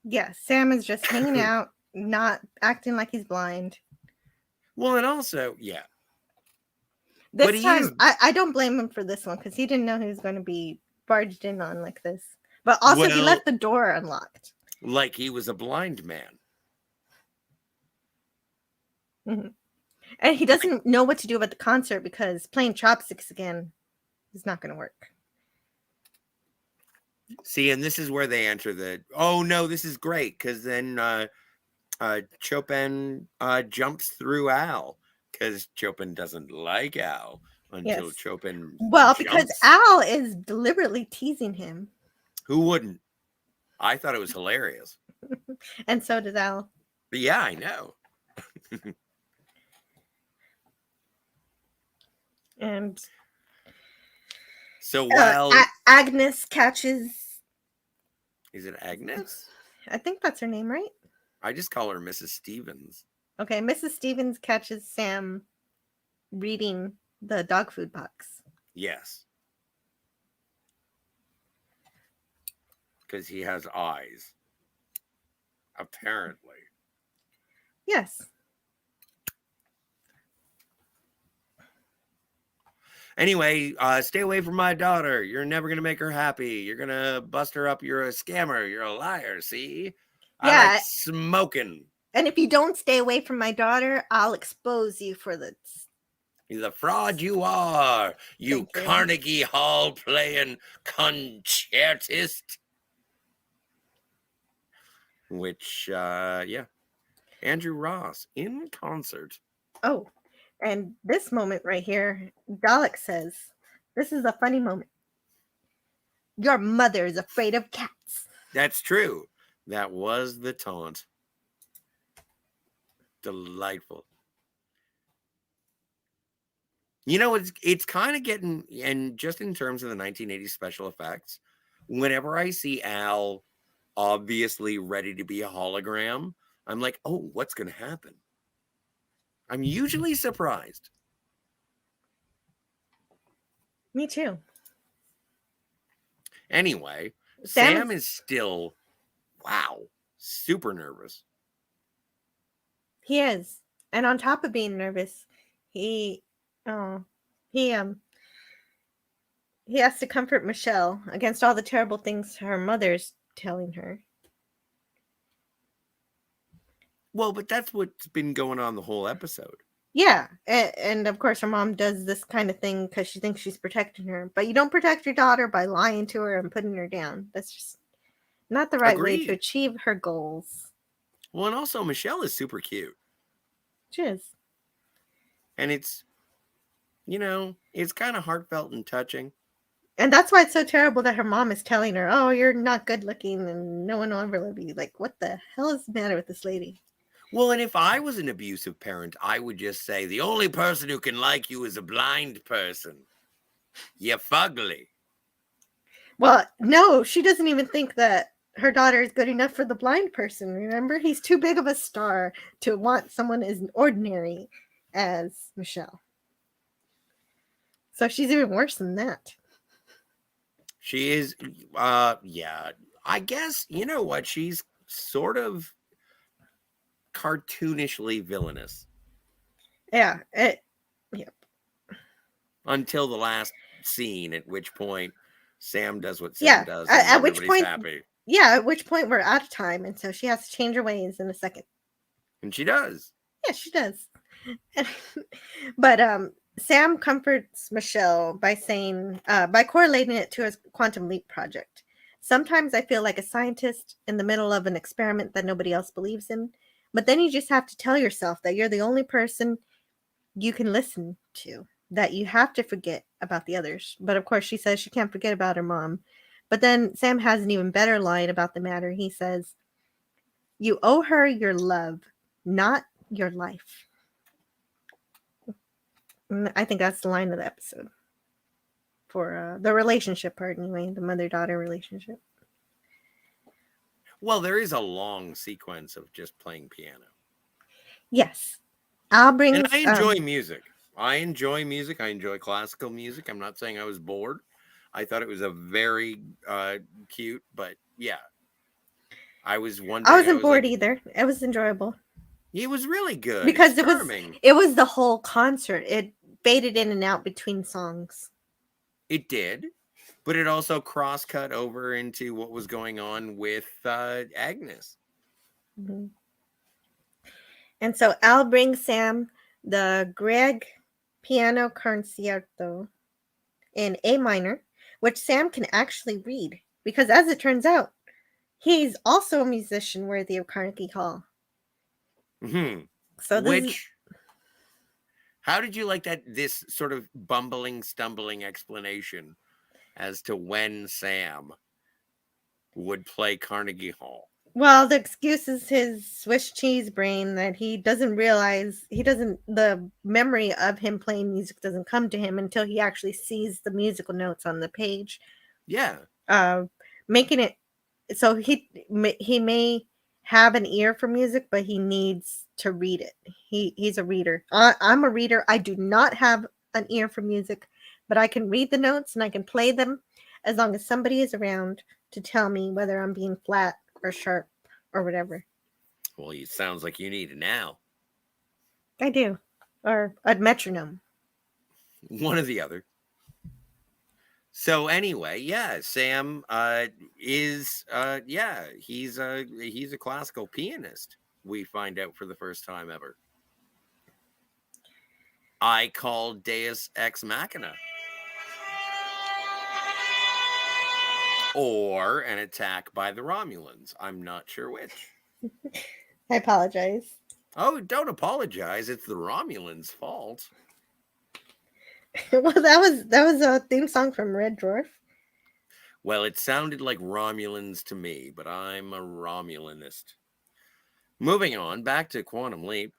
Yeah, Sam is just hanging out, not acting like he's blind. Well, and also, yeah. But This he is, time, I don't blame him for this one because he didn't know he was going to be barged in on like this. But also, he well, left the door unlocked. like he was a blind man. Mhm. And he doesn't know what to do about the concert because playing chopsticks again is not going to work. See, and this is where they enter the, oh no, this is great, because then Chopin jumps through Al, because Chopin doesn't like Al until Yes. Chopin Well, because jumps. Al is deliberately teasing him. Who wouldn't? I thought it was hilarious. And so does Al. But yeah, I know. And So while Agnes catches. is it Agnes? I think that's her name, right? I just call her Mrs. Stevens. Okay, Mrs. Stevens catches Sam reading the dog food box. Yes. Because he has eyes. Apparently. Yes. Anyway, stay away from my daughter. You're never going to make her happy. You're going to bust her up. You're a scammer. You're a liar. See? I Yeah. like smoking. And if you don't stay away from my daughter, I'll expose you for the... The fraud you are. You Thank you. Carnegie Hall playing concertist. Which, yeah. Andrew Ross in concert. Oh, and this moment right here, Dalek says, this is a funny moment. Your mother is afraid of cats. That's true. That was the taunt. Delightful. You know, it's kind of getting, and just in terms of the 1980s special effects, whenever I see Al obviously ready to be a hologram, I'm like, oh, what's going to happen? I'm usually surprised. Me too. Anyway, Sam is still, wow, super nervous. He is. And on top of being nervous, he has to comfort Michelle against all the terrible things her mother's telling her. Well, but that's what's been going on the whole episode. Yeah, and of course her mom does this kind of thing because she thinks she's protecting her. But you don't protect your daughter by lying to her and putting her down. That's just not the right way to achieve her goals. Well, and also Michelle is super cute. She is. And it's, you know, it's kind of heartfelt and touching. And that's why it's so terrible that her mom is telling her, oh, you're not good looking and no one will ever love you. Like, what the hell is the matter with this lady? Well, and if I was an abusive parent, I would just say, the only person who can like you is a blind person. You fugly. Well, no, she doesn't even think that her daughter is good enough for the blind person, remember? He's too big of a star to want someone as ordinary as Michelle. So she's even worse than that. She is, yeah. I guess, you know what? She's sort of cartoonishly villainous. Yeah. Yep. Until the last scene, at which point Sam does what Sam does. And at which point, happy. Yeah, at which point we're out of time, and so she has to change her ways in a second. And she does. Yeah, she does. But Sam comforts Michelle by saying, by correlating it to a quantum leap project. Sometimes I feel like a scientist in the middle of an experiment that nobody else believes in, but then you just have to tell yourself that you're the only person you can listen to, that you have to forget about the others. But of course, she says she can't forget about her mom. But then Sam has an even better line about the matter. He says, you owe her your love, not your life. And I think that's the line of the episode. For the relationship part, anyway, the mother-daughter relationship. Well, there is a long sequence of just playing piano. Yes. Al brings... And I enjoy music. I enjoy music. I enjoy classical music. I'm not saying I was bored. I thought it was a very cute, but yeah. I was I wondering. wasn't bored like, either. It was enjoyable he was really good. because It's charming. it was the whole concert. It faded in and out between songs. It did, but it also cross-cut over into what was going on with Agnes. Mhm. And so Al brings Sam the Grieg piano concerto in A minor, which Sam can actually read because, as it turns out, he's also a musician worthy of Carnegie Hall. Hmm. So this is, Which, how did you like that? This sort of bumbling, stumbling explanation as to when Sam would play Carnegie Hall. well, the excuse is his Swiss cheese brain that he doesn't realize the memory of him playing music doesn't come to him until he actually sees the musical notes on the page. Yeah. Making it so he may have an ear for music, but he needs to read it. He's a reader. I'm a reader. I do not have an ear for music, but I can read the notes and I can play them as long as somebody is around to tell me whether I'm being flat or sharp or whatever. Well, it sounds like you need it now. I do. Or a metronome. One or the other. So anyway, yeah, Sam is he's a classical pianist. We find out for the first time ever. I call Deus Ex Machina. Or an attack by the Romulans. I'm not sure which. I apologize. Oh, don't apologize. It's the Romulans' fault. Well, that was a theme song from Red Dwarf. Well, it sounded like Romulans to me, but I'm a Romulanist. Moving on, back to Quantum Leap.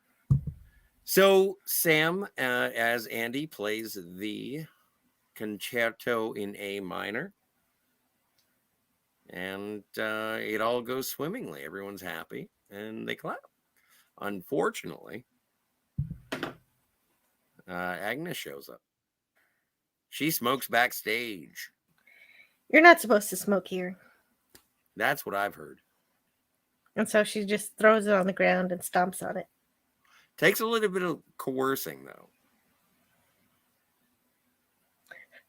So Sam, as Andy, plays the concerto in A minor. And it all goes swimmingly. Everyone's happy, and they clap. Unfortunately, Agnes shows up. She smokes backstage. You're not supposed to smoke here. That's what I've heard. And so she just throws it on the ground and stomps on it. Takes a little bit of coercing, though.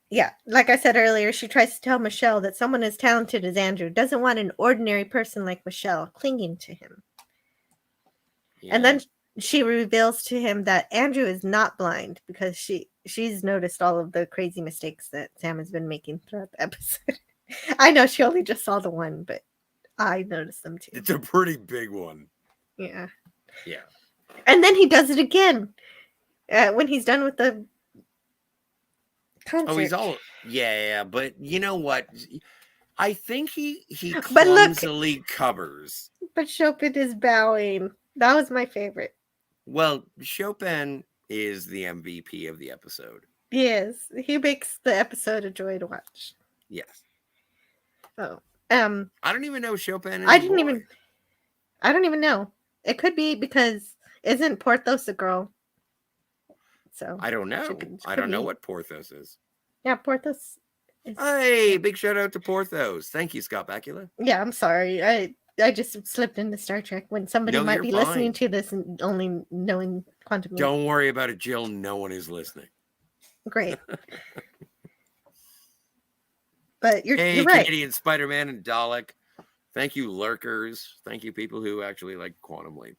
Yeah, like I said earlier, she tries to tell Michelle that someone as talented as Andrew doesn't want an ordinary person like Michelle clinging to him. Yeah. And then she reveals to him that Andrew is not blind because she's noticed all of the crazy mistakes that Sam has been making throughout the episode. I know she only just saw the one, but I noticed them too. It's a pretty big one. Yeah. Yeah. And then he does it again when he's done with the concert. Oh, he's all but you know what? I think he But look- clumsily covers. But Chopin is bowing. That was my favorite. Well, Chopin is the MVP of the episode. Yes, he makes the episode a joy to watch. Yes. Oh, I don't even know Chopin is I a don't boy. even know. It could be because isn't Porthos a girl? So I don't know. I don't know what Porthos is. Yeah, Porthos. Hey, big shout out to Porthos. Thank you, Scott Bakula. Yeah, I'm sorry. I just slipped into Star Trek when somebody might be listening to this and only knowing Quantum Leap. Don't worry about it, Jill. No one is listening. Great. But you're right. Canadian Spider-Man and Dalek. Thank you, lurkers. Thank you, people who actually like Quantum Leap.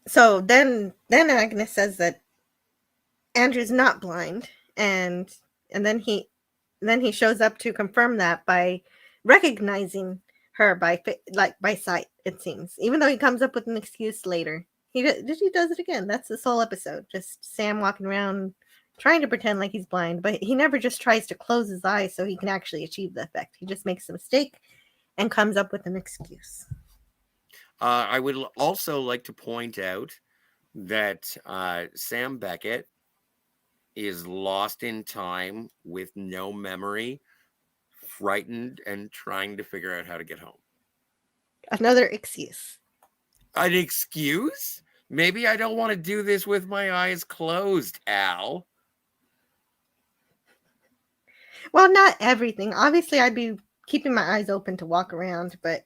So then Agnes says that Andrew's not blind, and then he shows up to confirm that by recognizing her by sight. It seems, even though he comes up with an excuse later, he does it again. That's this whole episode, just Sam walking around trying to pretend like he's blind, but he never just tries to close his eyes so he can actually achieve the effect. He just makes a mistake and comes up with an excuse. I would also like to point out that Sam Becket is lost in time with no memory, frightened, and trying to figure out how to get home. Another excuse. An excuse? Maybe I don't want to do this with my eyes closed, Al. Well, not everything. Obviously, I'd be keeping my eyes open to walk around, but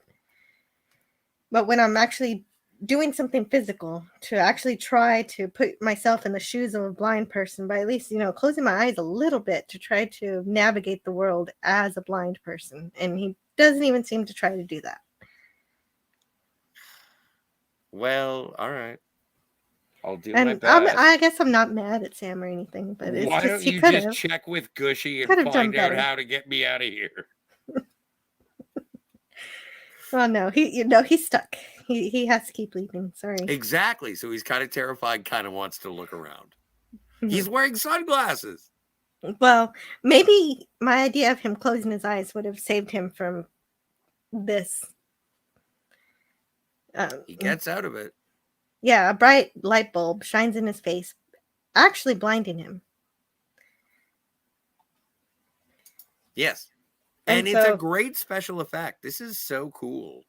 when I'm actually doing something physical, to actually try to put myself in the shoes of a blind person, by at least, closing my eyes a little bit to try to navigate the world as a blind person. And he doesn't even seem to try to do that. Well, all right. I'll do my And best. I guess I'm not mad at Sam or anything, but it's Why just don't he you could just have check with Gushy and done find out better. how to get me out of here? Well, no, he's stuck. He has to keep leaving. Sorry. Exactly. So he's kind of terrified, kind of wants to look around. Mhm. He's wearing sunglasses. Well, maybe my idea of him closing his eyes would have saved him from this. He gets out of it. Yeah, a bright light bulb shines in his face, actually blinding him. Yes. And it's a so, great special effect. This is so cool.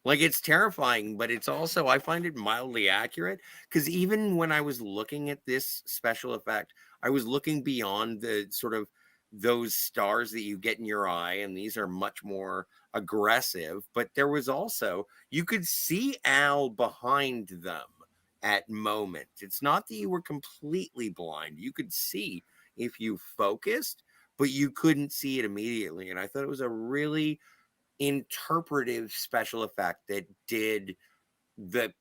Like, it's terrifying, but it's also, I find it mildly accurate, because even when I was looking at this special effect, I was looking beyond the sort of those stars that you get in your eye, and these are much more aggressive. But there was also, you could see Al behind them at moments. It's not that you were completely blind. You could see if you focused, but you couldn't see it immediately. And I thought it was a really interpretive special effect that did the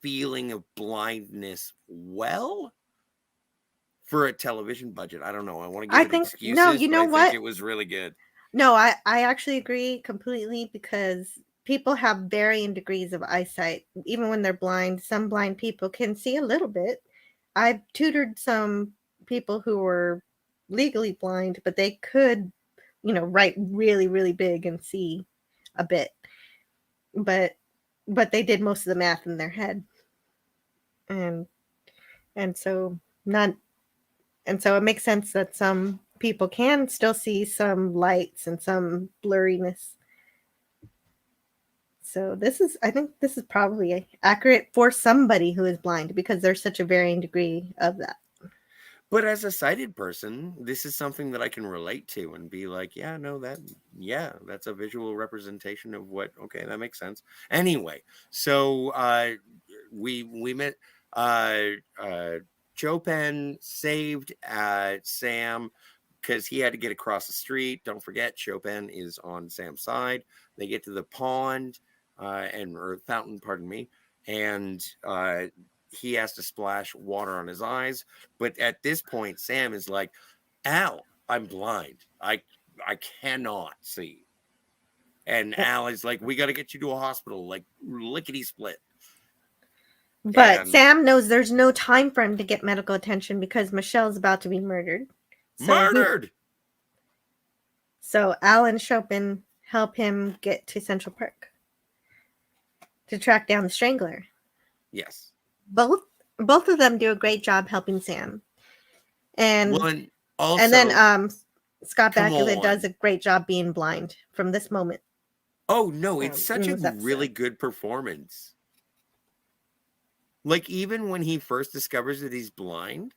feeling of blindness well for a television budget. I don't know. I want to give it excuses, no, you but know I what? think it was really good. No, I actually agree completely, because people have varying degrees of eyesight. Even when they're blind, some blind people can see a little bit. I've tutored some people who were legally blind, but they could, write really, really big and see a bit. But they did most of the math in their head. And so not and so it makes sense that some people can still see some lights and some blurriness. So I think this is probably accurate for somebody who is blind, because there's such a varying degree of that. But as a sighted person, this is something that I can relate to and be like, that's a visual representation of what, okay, that makes sense. Anyway, so we met Chopin saved Sam because he had to get across the street. Don't forget, Chopin is on Sam's side. They get to the pond or fountain, pardon me, and he has to splash water on his eyes. But at this point, Sam is like, Al, I'm blind. I cannot see. And Al is like, we got to get you to a hospital, like lickety split. But Sam knows there's no time for him to get medical attention because Michelle's about to be murdered. So Al and Chopin help him get to Central Park to track down the Strangler. Yes. Both of them do a great job helping Sam. And also, and then Scott Bakula does a great job being blind from this moment. Oh no, it's such a really good performance. Like, even when he first discovers that he's blind,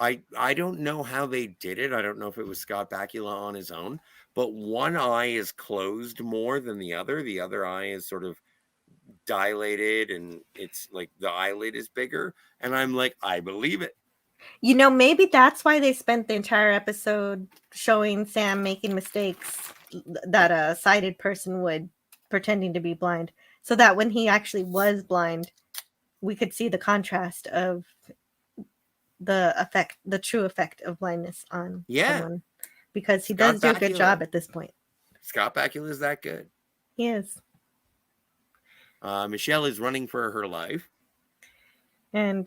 I don't know how they did it. I don't know if it was Scott Bakula on his own, but one eye is closed more than the other. The other eye is sort of dilated, and it's like the eyelid is bigger. And I'm like, I believe it. Maybe that's why they spent the entire episode showing Sam making mistakes that a sighted person would, pretending to be blind, so that when he actually was blind, we could see the contrast of the true effect of blindness on someone, because he does do a good job at this point. Scott Bakula is that good. He is. Michelle is running for her life. And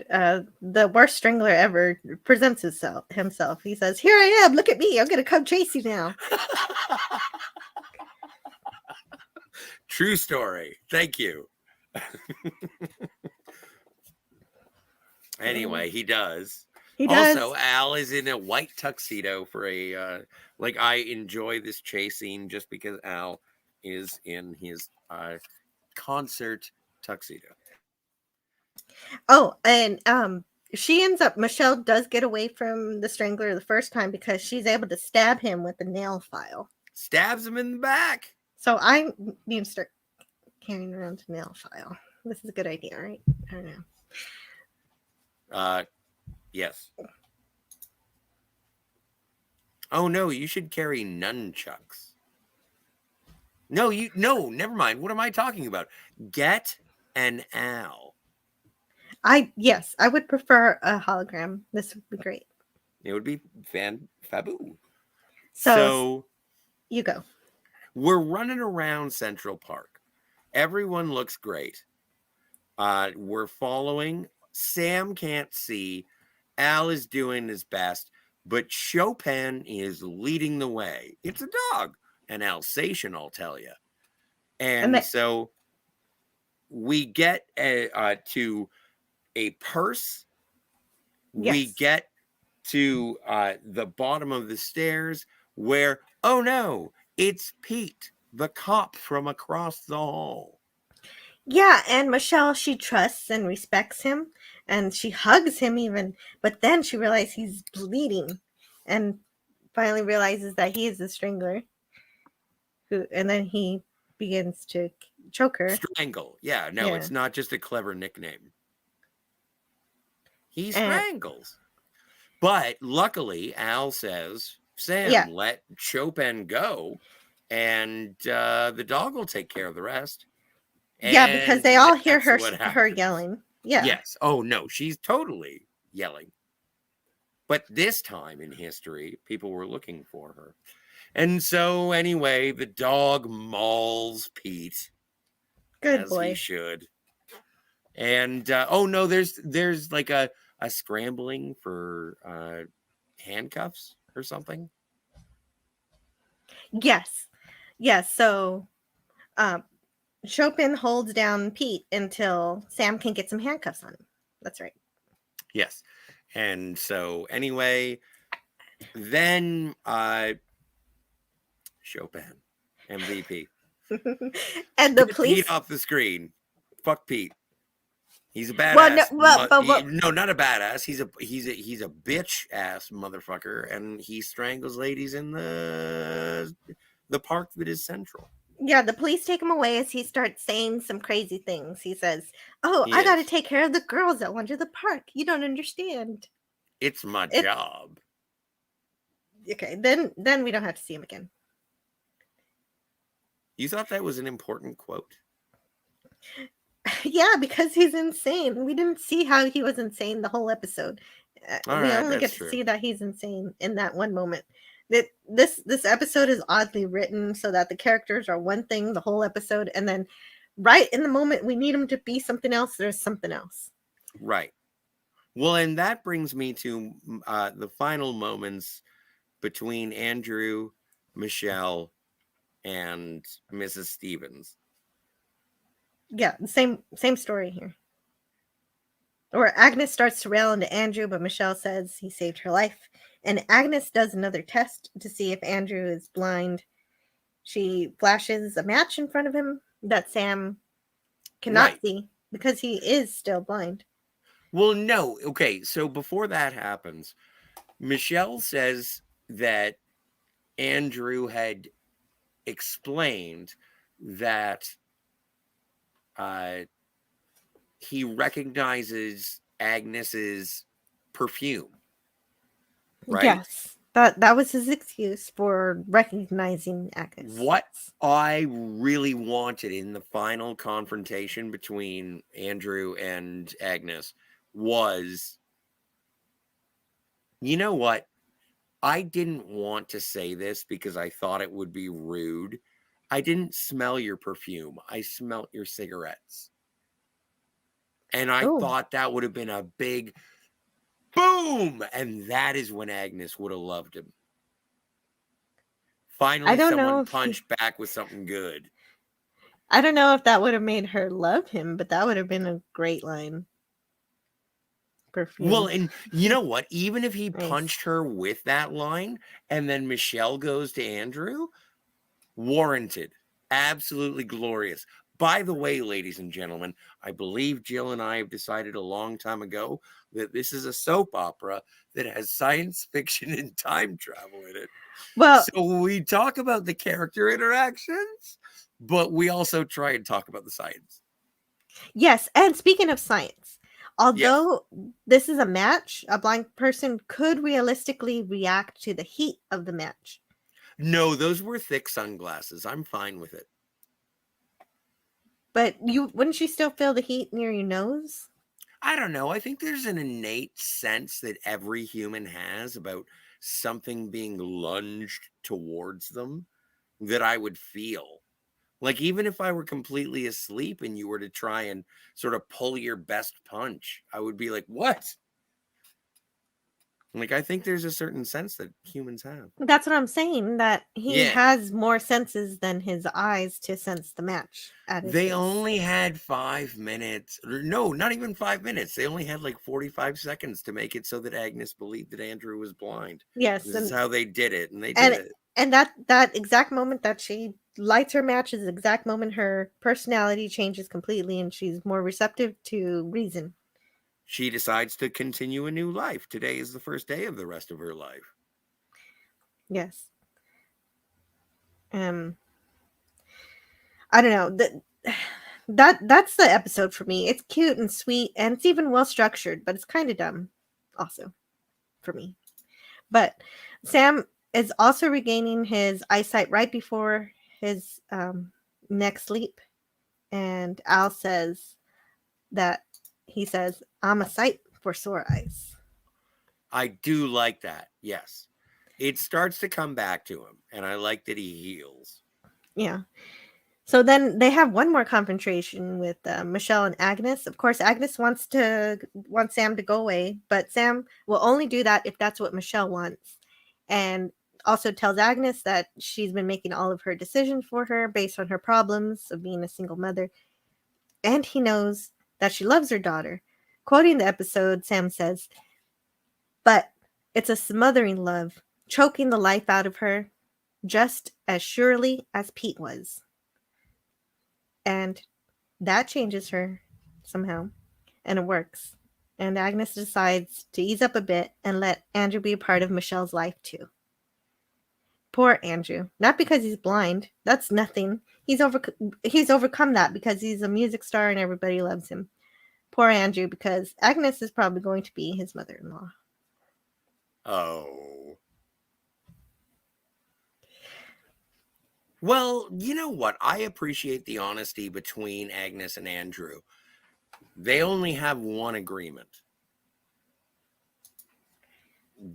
the worst strangler ever presents himself. He says, "Here I am. Look at me. I'm going to come chase you now." True story. Thank you. Anyway, he does. Also, Al is in a white tuxedo for a I enjoy this chase scene just because Al is in his concert tuxedo. Oh, and Michelle does get away from the Strangler the first time because she's able to stab him with a nail file. stabs him in the back. So I need to start carrying around a nail file. This is a good idea, right? I don't know. Yes. Oh no, you should carry nunchucks. No, never mind. What am I talking about? Get an owl. Yes, I would prefer a hologram. This would be great. It would be faboo. So you go. We're running around Central Park. Everyone looks great. We're following. Sam can't see. Al is doing his best, but Chopin is leading the way. It's a dog, an Alsatian, I'll tell you. And so we get to a purse. Yes. We get to the bottom of the stairs where, oh no, it's Pete, the cop from across the hall. Yeah, and Michelle, she trusts and respects him, and she hugs him even, but then she realizes he's bleeding, and finally realizes that he is the strangler. And then he begins to choke her. Strangle. Yeah, no, it's not just a clever nickname. He strangles. But luckily, Al says, Sam, let Chopin go, and the dog will take care of the rest. Yeah, because they all hear her yelling. Yeah. Yes. Oh, no, she's totally yelling. But this time in history, people were looking for her. And so, anyway, the dog mauls Pete. Good boy. As he should. And, oh, no, there's like a scrambling for handcuffs or something. Yes. So, Chopin holds down Pete until Sam can get some handcuffs on him. That's right. Yes. And so anyway, then Chopin, MVP. And the police Pete off the screen. Fuck Pete. He's a badass. No, not a badass. He's a bitch ass motherfucker, and he strangles ladies in the park that is Central. Yeah, the police take him away as he starts saying some crazy things. He says, I got to take care of the girls that wander the park. You don't understand. It's my job. Okay, then we don't have to see him again. You thought that was an important quote? Yeah, because he's insane. We didn't see how he was insane the whole episode. We only get to see that he's insane in that one moment. This episode is oddly written so that the characters are one thing the whole episode, and then right in the moment we need them to be something else, there's something else. Right. Well, and that brings me to the final moments between Andrew, Michelle, and Mrs. Stevens. Yeah, same story here. Where Agnes starts to rail into Andrew, but Michelle says he saved her life. And Agnes does another test to see if Andrew is blind. She flashes a match in front of him that Sam cannot see because he is still blind. Well, no. Okay, so before that happens, Michelle says that Andrew had explained that he recognizes Agnes's perfume. Right? Yes. That was his excuse for recognizing Agnes. What I really wanted in the final confrontation between Andrew and Agnes was, you know what? I didn't want to say this because I thought it would be rude. I didn't smell your perfume. I smelt your cigarettes. And I thought that would have been a big boom. And that is when Agnes would have loved him. Finally, someone punched back with something good. I don't know if that would have made her love him, but that would have been a great line. Perfume. Well, and you know what? Even if he punched her with that line and then Michelle goes to Andrew, warranted. Absolutely glorious. By the way, ladies and gentlemen, I believe Jill and I have decided a long time ago that this is a soap opera that has science fiction and time travel in it. Well, So we talk about the character interactions, but we also try and talk about the science. yes, and speaking of science, Yes. although this is a match, a blind person could realistically react to the heat of the match. No, those were thick sunglasses. I'm fine with it. But you wouldn't you still feel the heat near your nose? I don't know. I think there's an innate sense that every human has about something being lunged towards them that I would feel. Like, even if I were completely asleep and you were to try and sort of pull your best punch, I would be like, what? Like, I think there's a certain sense that humans have. That's what I'm saying, that he Yeah. has more senses than his eyes to sense the match at his They face. only had 5 minutes. No, not even 5 minutes. They only had like 45 seconds to make it so that Agnes believed that Andrew was blind. Yes, This is how they did it, and they and did it. and that exact moment that she lights her match is the exact moment her personality changes completely and she's more receptive to reason. She decides to continue a new life. Today is the first day of the rest of her life. Yes. I don't know. That's the episode for me. It's cute and sweet and it's even well structured, but it's kind of dumb also for me. But Sam is also regaining his eyesight right before his next leap. And Al says that he says, I'm a sight for sore eyes. I do like that. Yes. It starts to come back to him, and I like that he heals. Yeah. So then they have one more confrontation with Michelle and Agnes. Of course, Agnes wants Sam to go away, but Sam will only do that if that's what Michelle wants. And also tells Agnes that she's been making all of her decisions for her based on her problems of being a single mother. And he knows that she loves her daughter. Quoting the episode, Sam says, but it's a smothering love, choking the life out of her, just as surely as Pete was. And that changes her somehow, and it works. And Agnes decides to ease up a bit and let Andrew be a part of Michelle's life too. Poor Andrew. Not because he's blind. That's nothing. He's overcome that because he's a music star and everybody loves him. Poor Andrew, because Agnes is probably going to be his mother-in-law. Oh. Well, you know what? I appreciate the honesty between Agnes and Andrew. They only have one agreement.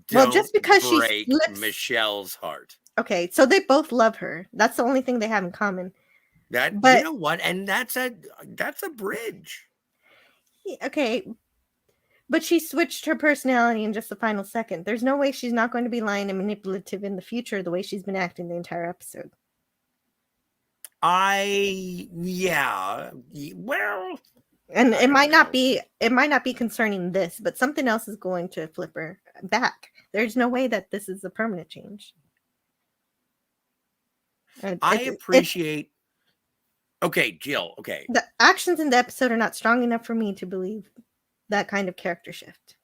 Don't just because she break slips... Michelle's heart. Okay, so they both love her. That's the only thing they have in common. But you know what? And that's a bridge. Okay, but she switched her personality in just the final second. There's no way she's not going to be lying and manipulative in the future the way she's been acting the entire episode. Yeah. Well, and it might not be concerning this, but something else is going to flip her back. There's no way that this is a permanent change. I appreciate. Okay, Jill. Okay. The actions in the episode are not strong enough for me to believe that kind of character shift.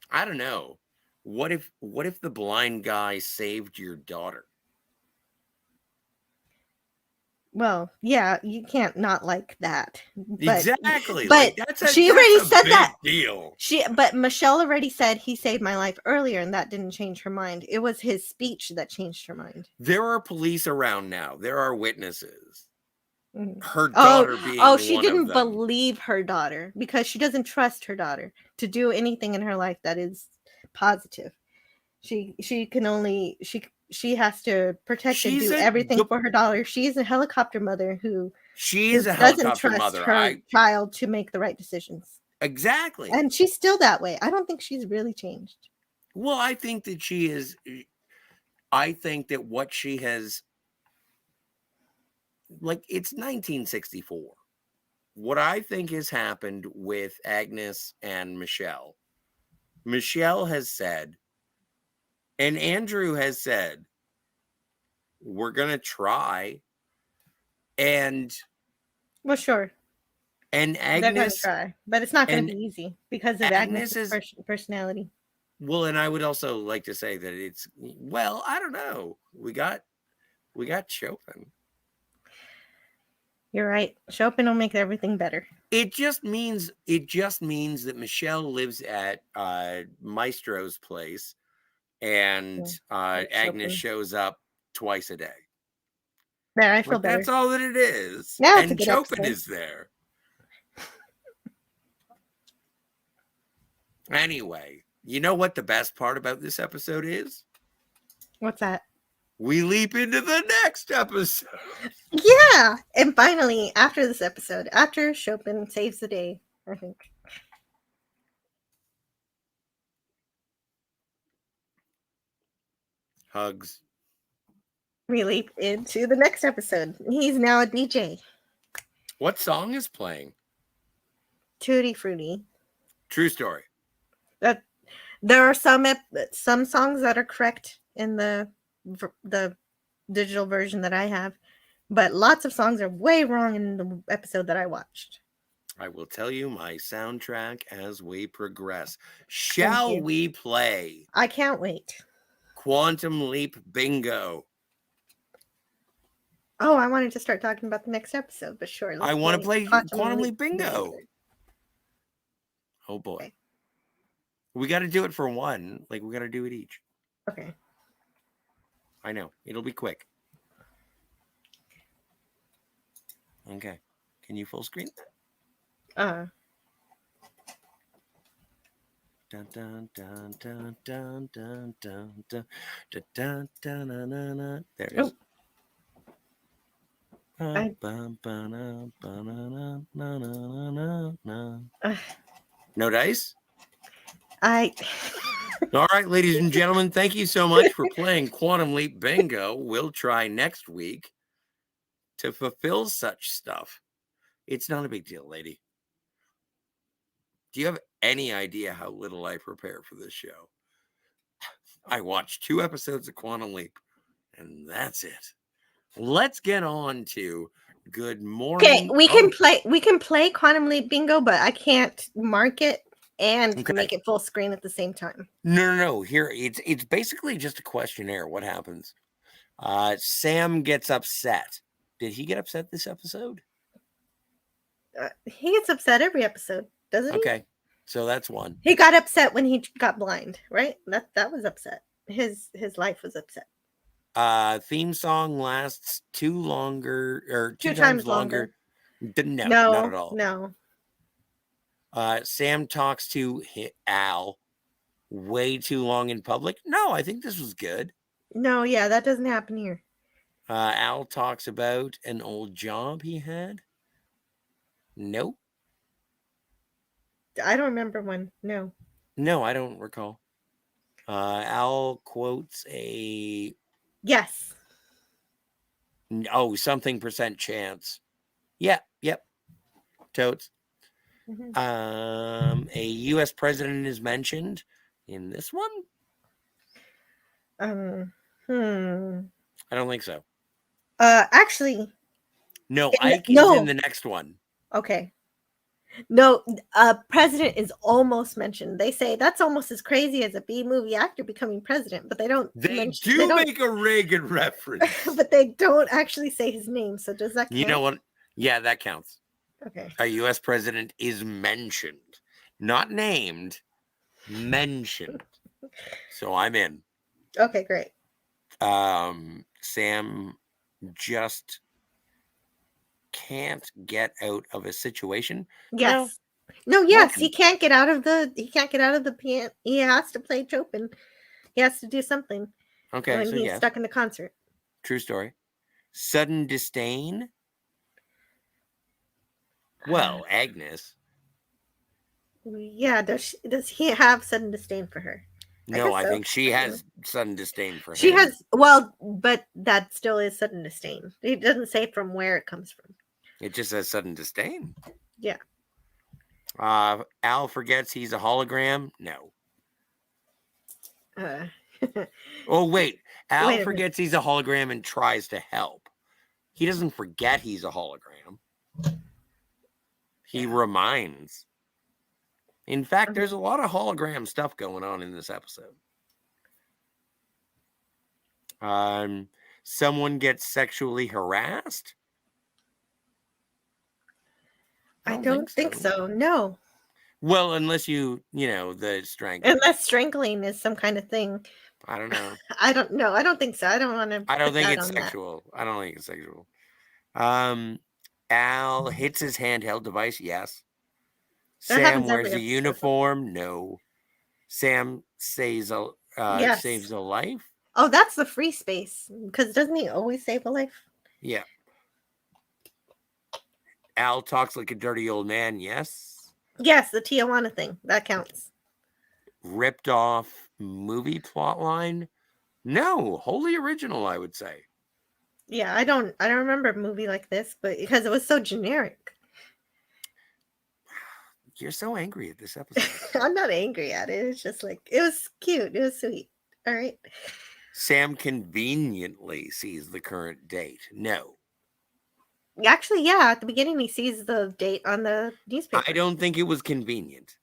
I don't know. What if the blind guy saved your daughter? Well, yeah, you can't not like that. But, exactly. But like, she already said that. Deal. But Michelle already said he saved my life earlier, and that didn't change her mind. It was his speech that changed her mind. There are police around now. There are witnesses. Mm-hmm. Her daughter being she one didn't of them. believe her daughter because she doesn't trust her daughter to do anything in her life that is positive. She can only she has to protect and do everything for her daughter. She is a helicopter mother who doesn't trust her child to make the right decisions. Exactly. And she's still that way. I don't think she's really changed. Well, I think that she is. I think that what she has, like, it's 1964. What I think has happened with Agnes and Michelle has said, and Andrew has said, we're going to try And Well, sure. and They're going to Agnes try, but it's not going to and be easy because of Agnes Agnes's is personality. well, and I would also like to say that it's well, I don't know. We got Chopin. You're right. Chopin will make everything better. It just means that Michelle lives at Maestro's place, and With Agnes Chopin. shows up twice a day. There, I feel Like better. that's all that it is. Now it's a And good Chopin episode. is there. Anyway, you know what the best part about this episode is? What's that? We leap into the next episode. Yeah! And finally, after this episode, after Chopin saves the day, I think. Hugs. We leap into the next episode. He's now a DJ. What song is playing? Tutti Frutti. True story. That there are some songs that are correct in the digital version that I have, but lots of songs are way wrong in the episode that I watched. I will tell you my soundtrack as we progress. Shall we play? I can't wait. Quantum Leap Bingo. Oh, I wanted to start talking about the next episode, but sure. I want to play Quantum Leap Bingo. Oh boy. Okay. We got to do it for one. Like, we got to do it each. Okay. I know. It'll be quick. Okay. Can you full screen that? Dun dun dun dun dun dun dun dun dun dun dun dun. There it is. No dice? All right, ladies and gentlemen, thank you so much for playing Quantum Leap Bingo. We'll try next week to fulfill such stuff. It's not a big deal, lady. Do you have any idea how little I prepare for this show? I watched 2 episodes of Quantum Leap, and that's it. Let's get on to Good Morning. Okay, we can play Quantum Leap Bingo, but I can't mark it and make it full screen at the same time. No. Here, it's basically just a questionnaire. What happens? Sam gets upset. Did he get upset this episode? He gets upset every episode, doesn't he? Okay, so that's one. He got upset when he got blind, right? That was upset. His life was upset. Theme song lasts two times longer. No, not at all. No. Sam talks to Al way too long in public. No, I think this was good. No, yeah, that doesn't happen here. Al talks about an old job he had. Nope. I don't remember one. No. No, I don't recall. Al quotes a... Yes. Oh, something % chance. Yep. Totes. Mm-hmm. A U.S. president is mentioned in this one? I don't think so. Actually. No, Ike is in the next one. Okay. No, president is almost mentioned. They say that's almost as crazy as a B-movie actor becoming president, but they don't. They do make a Reagan reference, but they don't actually say his name. So does that count? You know what? Yeah, that counts. Okay. A U.S. president is mentioned, not named, mentioned. So I'm in. Okay, great. Sam just can't get out of a situation. Yes. He can't get out of the piano. He has to play Chopin. He has to do something. Okay. When he's stuck in the concert. True story. Sudden disdain. Well, Agnes. Yeah, does he have sudden disdain for her? No, I think she has sudden disdain for him. She has, but that still is sudden disdain. It doesn't say from where it comes from. It just says sudden disdain. Yeah. Al forgets he's a hologram. No. Uh, oh, wait. Al forgets he's a hologram and tries to help. He doesn't forget he's a hologram. He Yeah. reminds. In fact, Mhm. there's a lot of hologram stuff going on in this episode. Someone gets sexually harassed. I don't think so. No. Well, unless the strangling. Unless strangling is some kind of thing. I don't know. I don't know. I don't think so. I don't want to I don't put think that it's on that. sexual. I don't think it's sexual. Al hits his handheld device. Yes. That Sam happens wears every a episode. uniform. No. Sam saves Yes. saves a life. Oh, that's the free space. Because doesn't he always save a life? Yeah. Al talks like a dirty old man. Yes. Yes, the Tijuana thing. That counts. Ripped off movie plot line. No, wholly original, I would say. Yeah, I don't remember a movie like this, but because it was so generic. You're so angry at this episode. I'm not angry at it. It's just like it was cute. It was sweet. All right. Sam conveniently sees the current date. No. Actually, yeah, at the beginning he sees the date on the newspaper. I don't think it was convenient.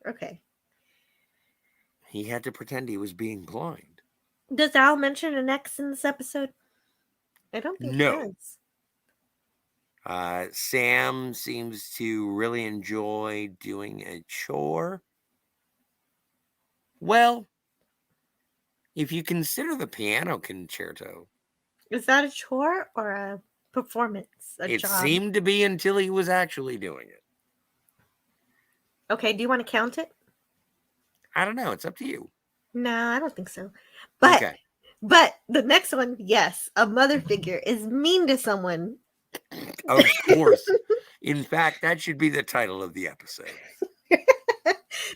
Okay. He had to pretend he was being blind. Does Al mention an X in this episode? I don't think No. he does. Sam seems to really enjoy doing a chore. Well, if you consider the piano concerto, Is that a chore or a performance? It job? seemed to be until he was actually doing it. Okay, do you want to count it? I don't know. It's up to you. No, I don't think so. But Okay. But the next one, yes, a mother figure is mean to someone. Of course. In fact, that should be the title of the episode.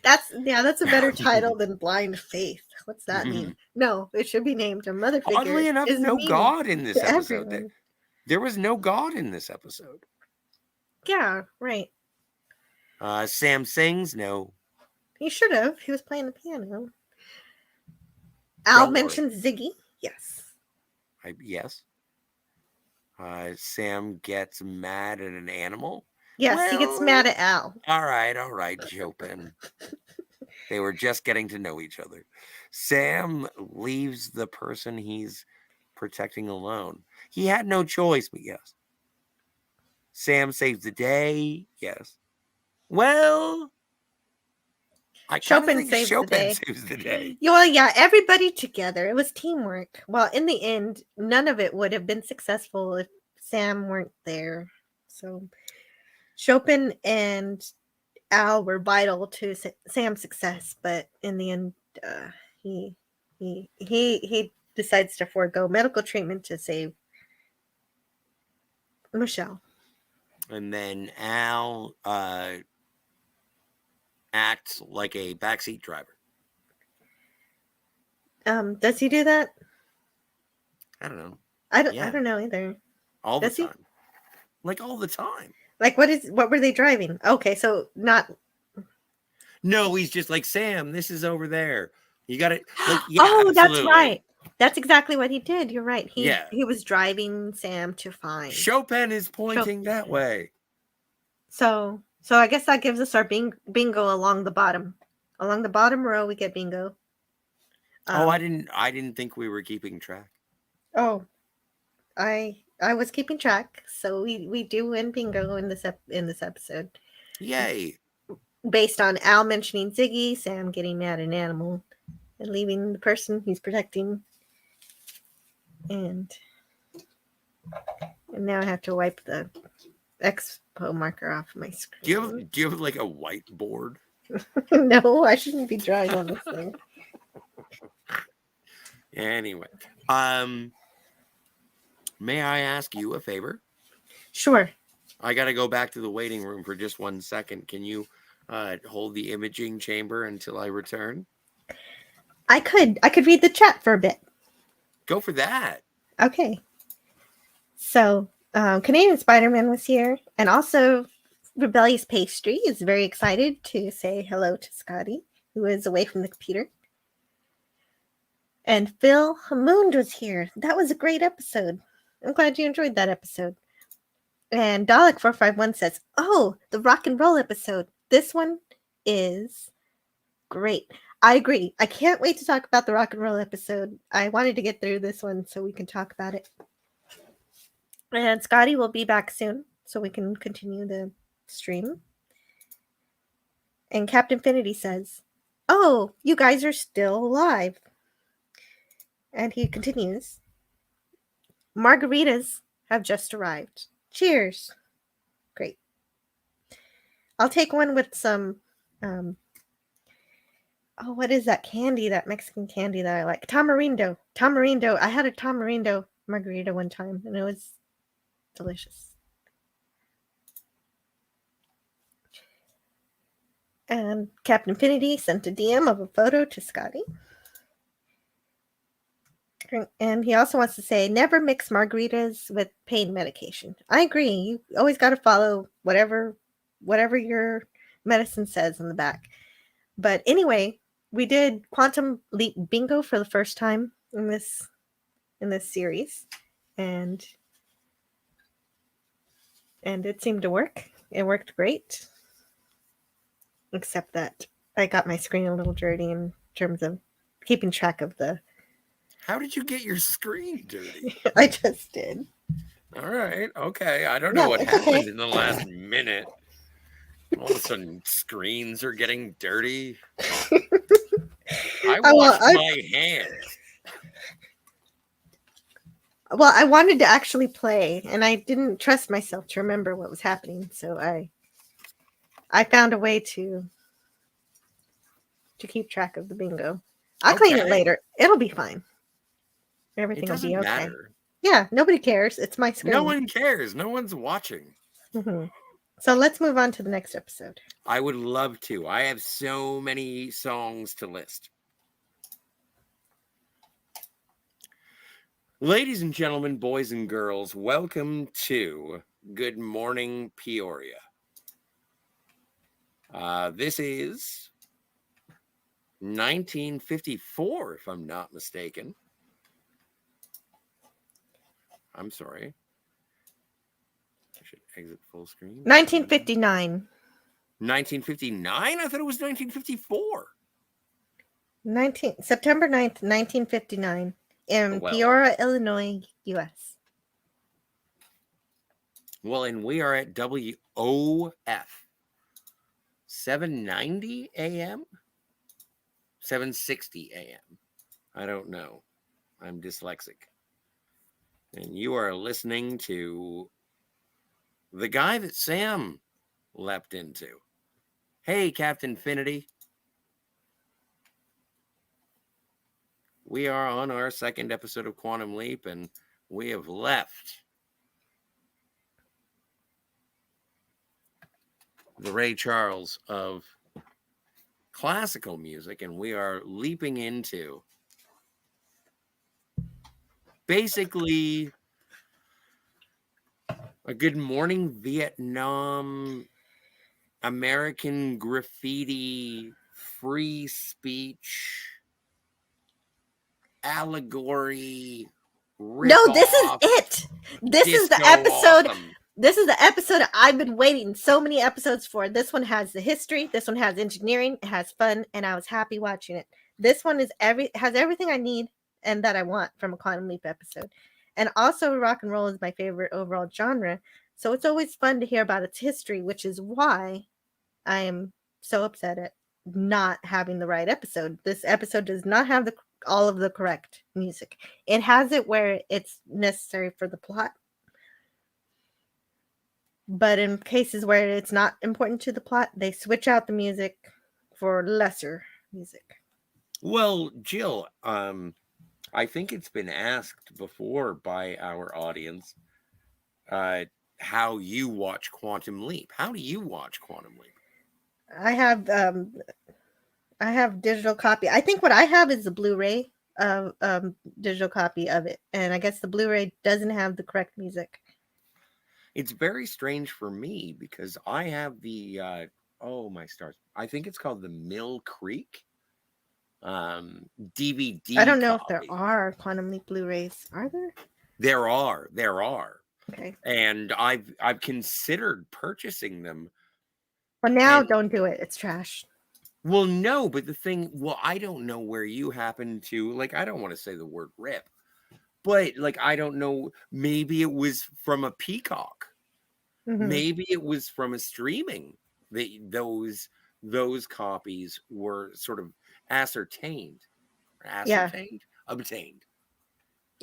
That's a better title than Blind Faith. What's that mean? No, it should be named a mother figure. Oddly enough, is no mean God in this to episode. everyone. There was no God in this episode. Yeah, right. Sam sings. No. He should have. He was playing the piano. Al mentions Ziggy. Yes. Yes. Sam gets mad at an animal. Yes, he gets mad at Al. All right, Chopin. They were just getting to know each other. Sam leaves the person he's protecting alone. He had no choice, but yes. Sam saves the day. Yes. Well, I Chopin think Chopin saves the day. Well, yeah, everybody together. It was teamwork. Well, in the end, none of it would have been successful if Sam weren't there. So Chopin and Al were vital to Sam's success, but in the end, he decides to forego medical treatment to save Michelle. And then Al acts like a backseat driver. Does he do that? I don't know. I don't know either. All the time. Like all the time. Like what were they driving? Okay, so not. No, he's just like, Sam, this is over there. You got it. Like, yeah, oh, absolutely. That's right. That's exactly what he did. You're right. He was driving Sam to find. Chopin is pointing that way. So I guess that gives us our bingo along the bottom. Along the bottom row, we get bingo. I didn't think we were keeping track. Oh, I was keeping track. So we do win bingo in this episode. Yay! Based on Al mentioning Ziggy, Sam getting mad at an animal, and leaving the person he's protecting. And now I have to wipe the expo marker off my screen. Do you have like a whiteboard? No, I shouldn't be drawing on this thing. Anyway, may I ask you a favor? Sure. I got to go back to the waiting room for just 1 second. Can you hold the imaging chamber until I return? I could read the chat for a bit. Go for that. Okay. So, Canadian Spider-Man was here, and also Rebellious Pastry is very excited to say hello to Scotty, who is away from the computer. And Phil Hammond was here. That was a great episode. I'm glad you enjoyed that episode. And Dalek451 says, "Oh, the rock and roll episode. This one is great." I agree. I can't wait to talk about the rock and roll episode. I wanted to get through this one so we can talk about it. And Scotty will be back soon so we can continue the stream. And Captain Finity says, "Oh, you guys are still alive." And he continues, "Margaritas have just arrived. Cheers." Great. I'll take one with some, what is that candy, that Mexican candy that I like? Tamarindo. Tamarindo. I had a tamarindo margarita one time, and it was delicious. And Captain Infinity sent a DM of a photo to Scotty. And he also wants to say, never mix margaritas with pain medication. I agree. You always got to follow whatever your medicine says on the back. But anyway, we did Quantum Leap Bingo for the first time in this series, and it seemed to work. It worked great, except that I got my screen a little dirty in terms of keeping track of the. How did you get your screen dirty? I just did. All right. Okay. I don't know what happened in the last minute. All of a sudden, screens are getting dirty. I washed my hands. Well, I wanted to actually play, and I didn't trust myself to remember what was happening, so I found a way to keep track of the bingo. I'll clean it later. It'll be fine. Everything will be okay. Matter. Yeah, nobody cares. It's my screen. No one cares. No one's watching. Mm-hmm. So let's move on to the next episode. I would love to. I have so many songs to list. Ladies and gentlemen, boys and girls, welcome to Good Morning Peoria. This is 1954, if I'm not mistaken. I'm sorry. I should exit full screen. 1959. 1959? I thought it was 1954. September 9th, 1959. In Peoria, Illinois, U.S. Well, and we are at WOF. 790 a.m.? 760 a.m. I don't know. I'm dyslexic. And you are listening to the guy that Sam leapt into. Hey, Captain Finity. We are on our second episode of Quantum Leap, and we have left the Ray Charles of classical music, and we are leaping into basically a Good Morning Vietnam, American graffiti, free speech, allegory. No, this is it. This is the episode. Awesome. This is the episode I've been waiting so many episodes for. This one has the history. This one has engineering. It has fun, and I was happy watching it. This one has everything I need and that I want from a Quantum Leap episode. And also, rock and roll is my favorite overall genre. So it's always fun to hear about its history, which is why I am so upset at not having the right episode. This episode does not have all of the correct music. It has it where it's necessary for the plot. But in cases where it's not important to the plot, they switch out the music for lesser music. Well, Jill, I think it's been asked before by our audience how you watch Quantum Leap. How do you watch Quantum Leap? I have digital copy. I think what I have is the Blu-ray digital copy of it, and I guess the Blu-ray doesn't have the correct music. It's very strange for me because I have the oh my stars, I think it's called the Mill Creek DVD. I don't know if there are Quantum Leap Blu-rays. Are there? There are. Okay. And I've considered purchasing them. Well, now And don't do it. It's trash. well, no, but the thing, well, I don't know where you happen to, like, I don't want to say the word rip, but like, I don't know, maybe it was from a Peacock. Hmm. Maybe it was from a streaming that those copies were sort of ascertained, Yeah. obtained.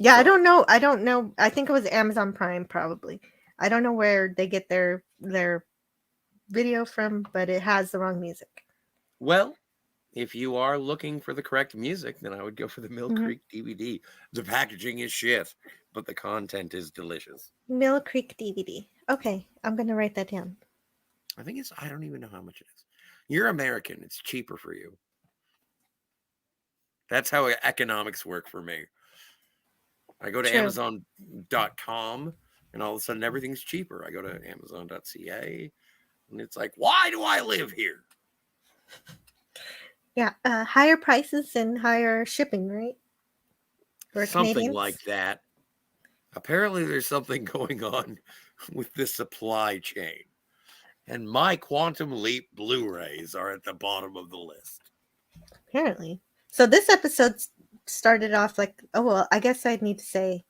Yeah, I Sorry. don't know. I don't know. I think it was Amazon Prime, probably. I don't know where they get their video from, but it has the wrong music. Well, if you are looking for the correct music, then I would go for the Mill Hmm. Creek DVD. The packaging is shit, but the content is delicious. Mill Creek DVD. Okay, I'm gonna write that down. I think it's, I don't even know how much it is. You're American, it's cheaper for you. That's how economics work for me. I go to True. Amazon.com and all of a sudden everything's cheaper. I go to Amazon.ca and it's like, why do I live here? Yeah, higher prices and higher shipping, right? For Something Canadians. like that. Apparently, there's something going on with the supply chain. And my Quantum Leap Blu rays are at the bottom of the list. Apparently. So this episode started off like, oh, well, I guess I'd need to say,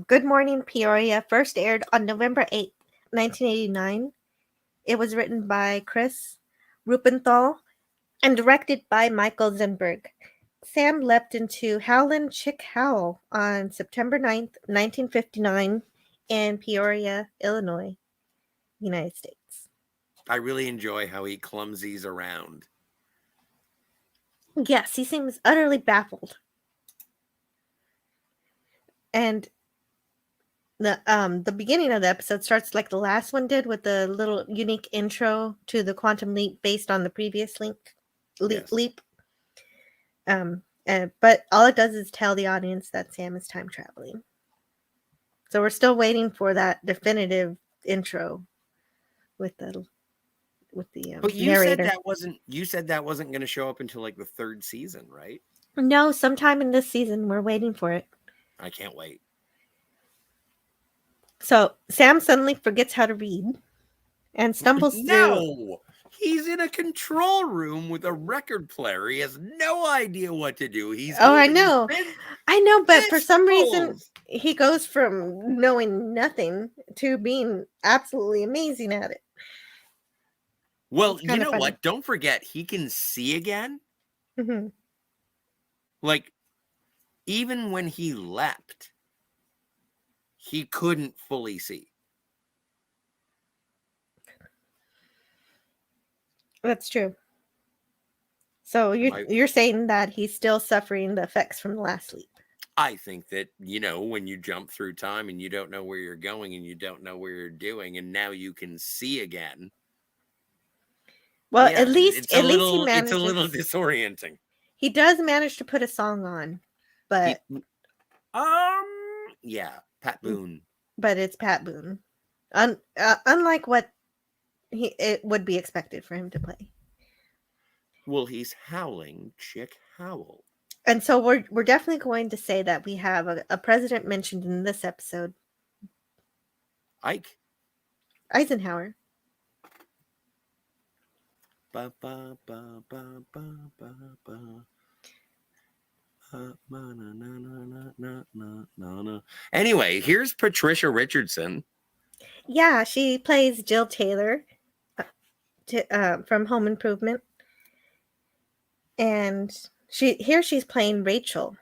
Good Morning Peoria first aired on November 8th, 1989. It was written by Chris Rupenthal and directed by Michael Zenberg. Sam leapt into Howlin' Chick Howl on September 9th, 1959 in Peoria, Illinois, United States. I really enjoy how he clumsies around. Yes, he seems utterly baffled. And the beginning of the episode starts like the last one did with the little unique intro to the quantum leap based on the previous Yes. leap. But all it does is tell the audience that Sam is time traveling. So we're still waiting for that definitive intro with the But narrator. you said that wasn't going to show up until like the third season, right? No, sometime in this season we're waiting for it. I can't wait. So Sam suddenly forgets how to read and stumbles through. No, he's in a control room with a record player. He has no idea what to do. He's Oh, holding I know, but for some reason fistfuls. he goes from knowing nothing to being absolutely amazing at it. Well, It's you kind of know funny. what? Don't forget, he can see again. Hmm. Like, even when he leapt, he couldn't fully see. That's true. So I, you're saying that he's still suffering the effects from the last sleep. I think that, when you jump through time and you don't know where you're going and you don't know where you're doing, and now you can see again. Well, Yeah, at least he it's a little manages. disorienting. He does manage to put a song on, He, but yeah, Pat Boone. it's Pat Boone. Unlike what it would be expected for him to play. Well, he's howling Chick Howl. And so we're definitely going to say that we have a president mentioned in this episode, Ike. Eisenhower. Ba, ba, ba, ba, ba, ba, ba. Anyway, here's Patricia Richardson. Yeah, she plays Jill Taylor from Home Improvement. And she's playing Rachel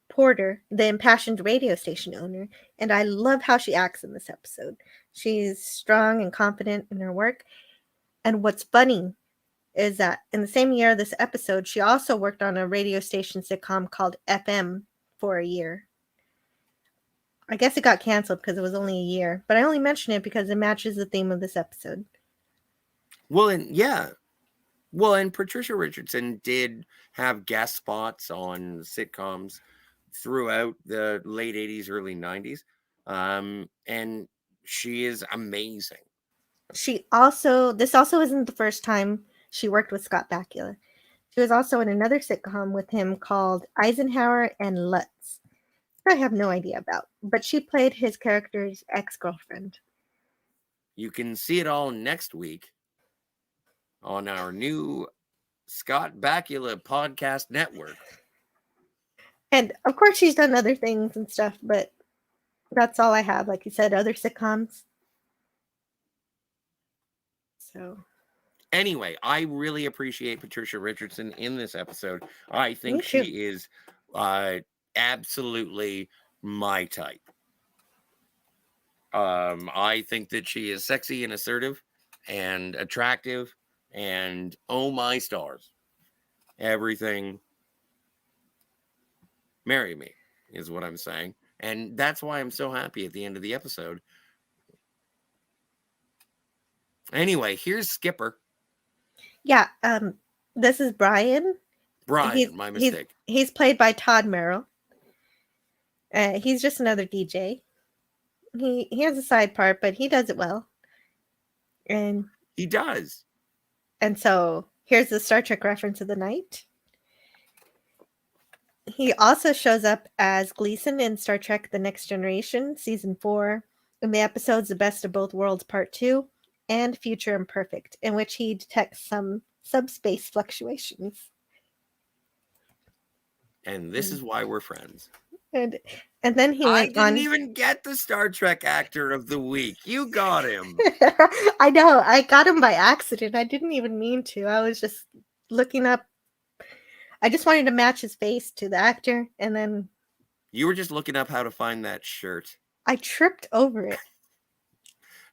Porter, the impassioned radio station owner, and I love how she acts in this episode. She's strong and confident in her work. And what's funny is that in the same year of this episode, she also worked on a radio station sitcom called FM for a year. I guess it got canceled because it was only a year, but I only mention it because it matches the theme of this episode. Well, and Patricia Richardson did have guest spots on sitcoms throughout the late 80s, early 90s. And she is amazing. This also isn't the first time she worked with Scott Bakula. She was also in another sitcom with him called Eisenhower and Lutz. I have no idea about, but she played his character's ex-girlfriend. You can see it all next week on our new Scott Bakula podcast network. And of course, she's done other things and stuff, but that's all I have. Like you said, other sitcoms. So Anyway, I really appreciate Patricia Richardson in this episode. I think me too. she is absolutely my type. I think that she is sexy and assertive and attractive and oh my stars. Everything. Marry me is what I'm saying. And that's why I'm so happy at the end of the episode. Anyway, here's Skipper. Yeah. This is Brian. Brian, my mistake. He's played by Todd Merrill. He's just another DJ. He has a side part, but he does it well. And he does. And so here's the Star Trek reference of the night. He also shows up as Gleason in Star Trek The Next Generation, Season 4, in the episodes The Best of Both Worlds Part 2 and Future Imperfect, in which he detects some subspace fluctuations. And this is why we're friends. And then he went on... I didn't even get the Star Trek Actor of the Week. You got him. I know. I got him by accident. I didn't even mean to. I was just looking up. I just wanted to match his face to the actor, and then... You were just looking up how to find that shirt. I tripped over it.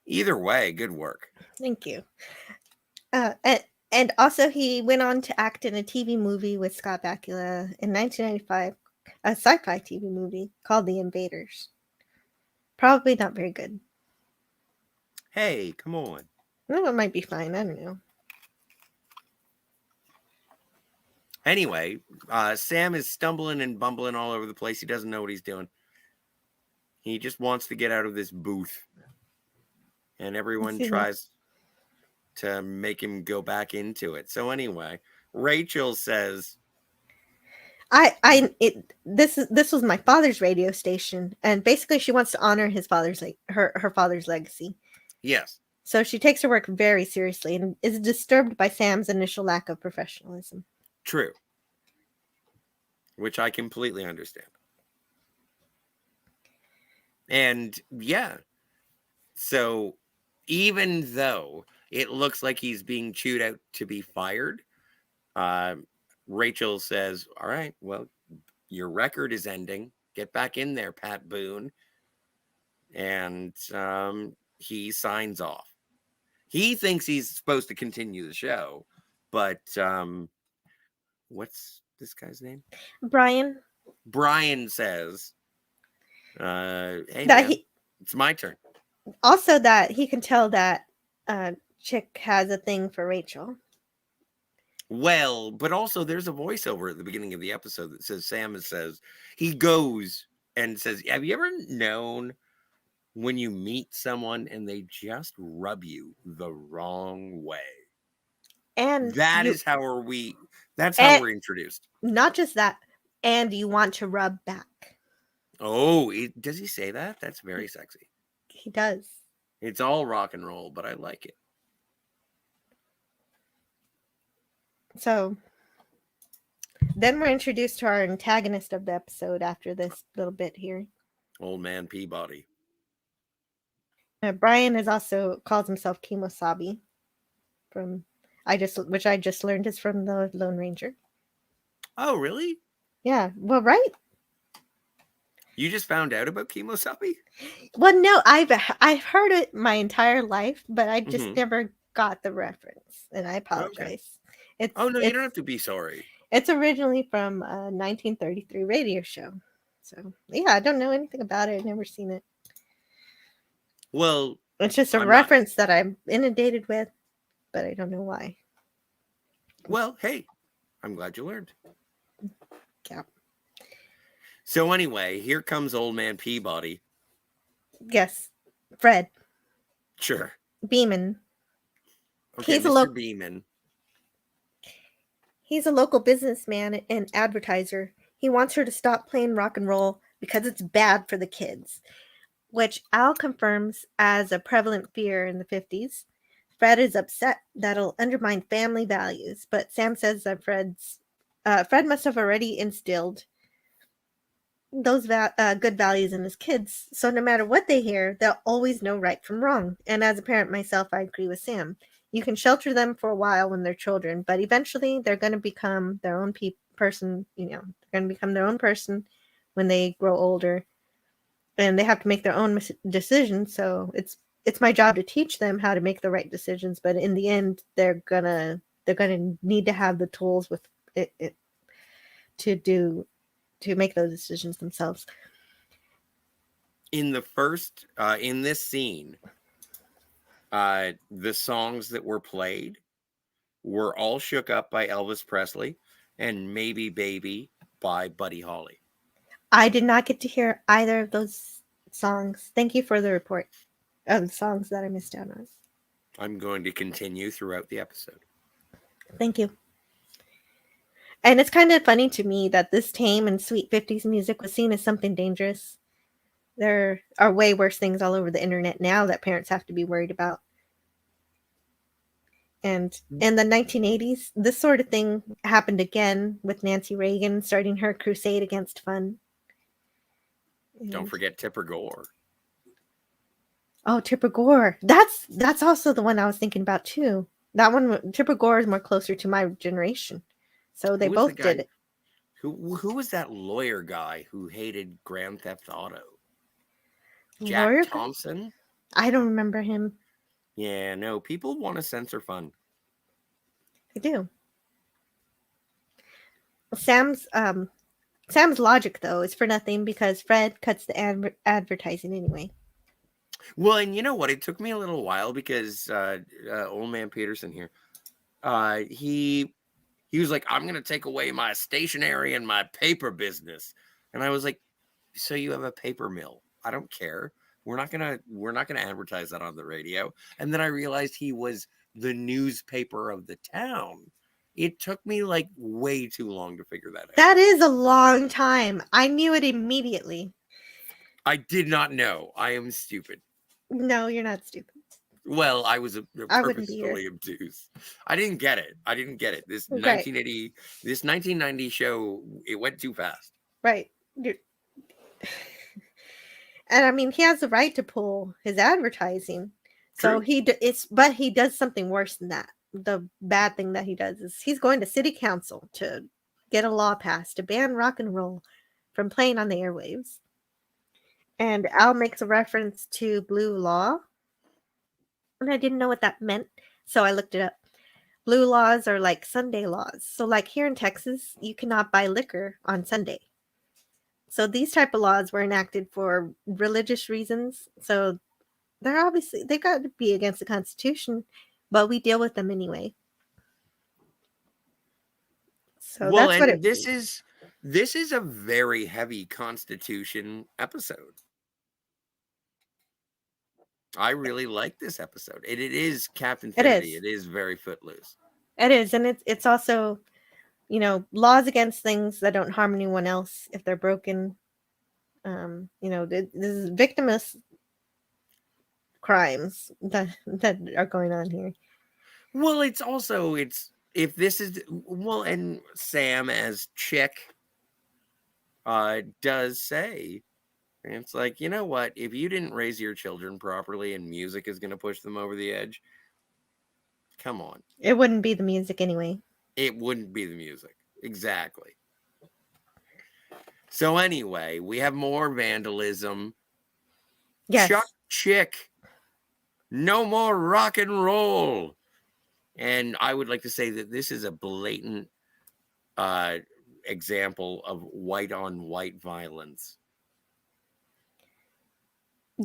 Either way, good work. Thank you. And also he went on to act in a TV movie with Scott Bakula in 1995, a sci-fi TV movie called The Invaders. Probably not very good. Hey, come on. No, it might be fine. I don't know. Anyway, Sam is stumbling and bumbling all over the place. He doesn't know what he's doing. He just wants to get out of this booth. And everyone tries to make him go back into it. So anyway, Rachel says, this was my father's radio station, and basically she wants to honor his father's her father's legacy. Yes. So she takes her work very seriously and is disturbed by Sam's initial lack of professionalism. True. Which I completely understand. And yeah. So even though it looks like he's being chewed out to be fired, Rachel says, all right, well, your record is ending. Get back in there, Pat Boone. And he signs off. He thinks he's supposed to continue the show, but what's this guy's name? Brian. Brian says, hey, man, it's my turn. Also that he can tell that Chick has a thing for Rachel. Well, but also there's a voiceover at the beginning of the episode that says, Sam says, he goes and says, have you ever known when you meet someone and they just rub you the wrong way? And that's how we're introduced. Not just that, and you want to rub back. Oh, does he say that? That's very sexy. He does. It's all rock and roll, but I like it. So then we're introduced to our antagonist of the episode after this little bit here. Old Man Peabody. Brian is also calls himself Kemosabe, which I just learned is from the Lone Ranger. Oh, really? Yeah. Well, right. You just found out about Kemosabe? Well, no, I've heard it my entire life, but I just never got the reference, and I apologize. Okay. No, you don't have to be sorry. It's originally from a 1933 radio show. So, yeah, I don't know anything about it. I've never seen it. Well, it's just a reference that I'm inundated with, but I don't know why. Well, hey, I'm glad you learned. Yeah. So anyway, here comes Old Man Peabody. Yes. Fred. Sure. Beeman. Okay, he's Mr. Beeman. He's a local businessman and advertiser. He wants her to stop playing rock and roll, because it's bad for the kids, which Al confirms as a prevalent fear in the 50s. Fred is upset that it'll undermine family values, but Sam says that Fred must have already instilled those good values in his kids. So no matter what they hear, they'll always know right from wrong. And as a parent myself, I agree with Sam. You can shelter them for a while when they're children, but eventually they're going to become their own person. They're going to become their own person when they grow older, and they have to make their own decisions. So it's my job to teach them how to make the right decisions. But in the end, they're gonna need to have the tools with it to make those decisions themselves. In this scene, the songs that were played were All Shook Up by Elvis Presley and Maybe Baby by Buddy Holly. I did not get to hear either of those songs. Thank you for the report of the songs that I missed out on. I'm going to continue throughout the episode. Thank you. And it's kind of funny to me that this tame and sweet 50s music was seen as something dangerous. There are way worse things all over the internet now that parents have to be worried about. And in the 1980s, this sort of thing happened again with Nancy Reagan starting her crusade against fun. Don't forget Tipper Gore. Oh, Tipper Gore. That's also the one I was thinking about too. That one, Tipper Gore, is more closer to my generation. So they both did it. Who was that lawyer guy who hated Grand Theft Auto? Jack Thompson? I don't remember him. Yeah, no, people want to censor fun. They do. Sam's logic, though, is for nothing because Fred cuts the advertising anyway. Well, and you know what? It took me a little while because old man Peterson here, he was like, I'm going to take away my stationery and my paper business. And I was like, so you have a paper mill? I don't care. We're not gonna advertise that on the radio. And then I realized he was the newspaper of the town. It took me like way too long to figure that out. That is a long time. I knew it immediately. I did not know. I am stupid. No, you're not stupid. Well, I was purposefully obtuse. I didn't get it. This 1990 show, it went too fast. Right. And I mean, he has the right to pull his advertising. So but he does something worse than that. The bad thing that he does is he's going to city council to get a law passed to ban rock and roll from playing on the airwaves. And Al makes a reference to blue law. And I didn't know what that meant, so I looked it up. Blue laws are like Sunday laws. So like here in Texas, you cannot buy liquor on Sunday. So these type of laws were enacted for religious reasons. So they've got to be against the Constitution, but we deal with them anyway. So that's what this is a very heavy Constitution episode. I really like this episode. It is Captain Finity. It is very footloose. It is, and it's also, laws against things that don't harm anyone else if they're broken. This is victimless crimes that are going on here. Well, and Sam as Chick does say, it's like, you know what? If you didn't raise your children properly and music is going to push them over the edge, come on. It wouldn't be the music anyway. It wouldn't be the music. Exactly. So anyway, we have more vandalism. Yes. Chuck Chick. No more rock and roll. And I would like to say that this is a blatant example of white on white violence.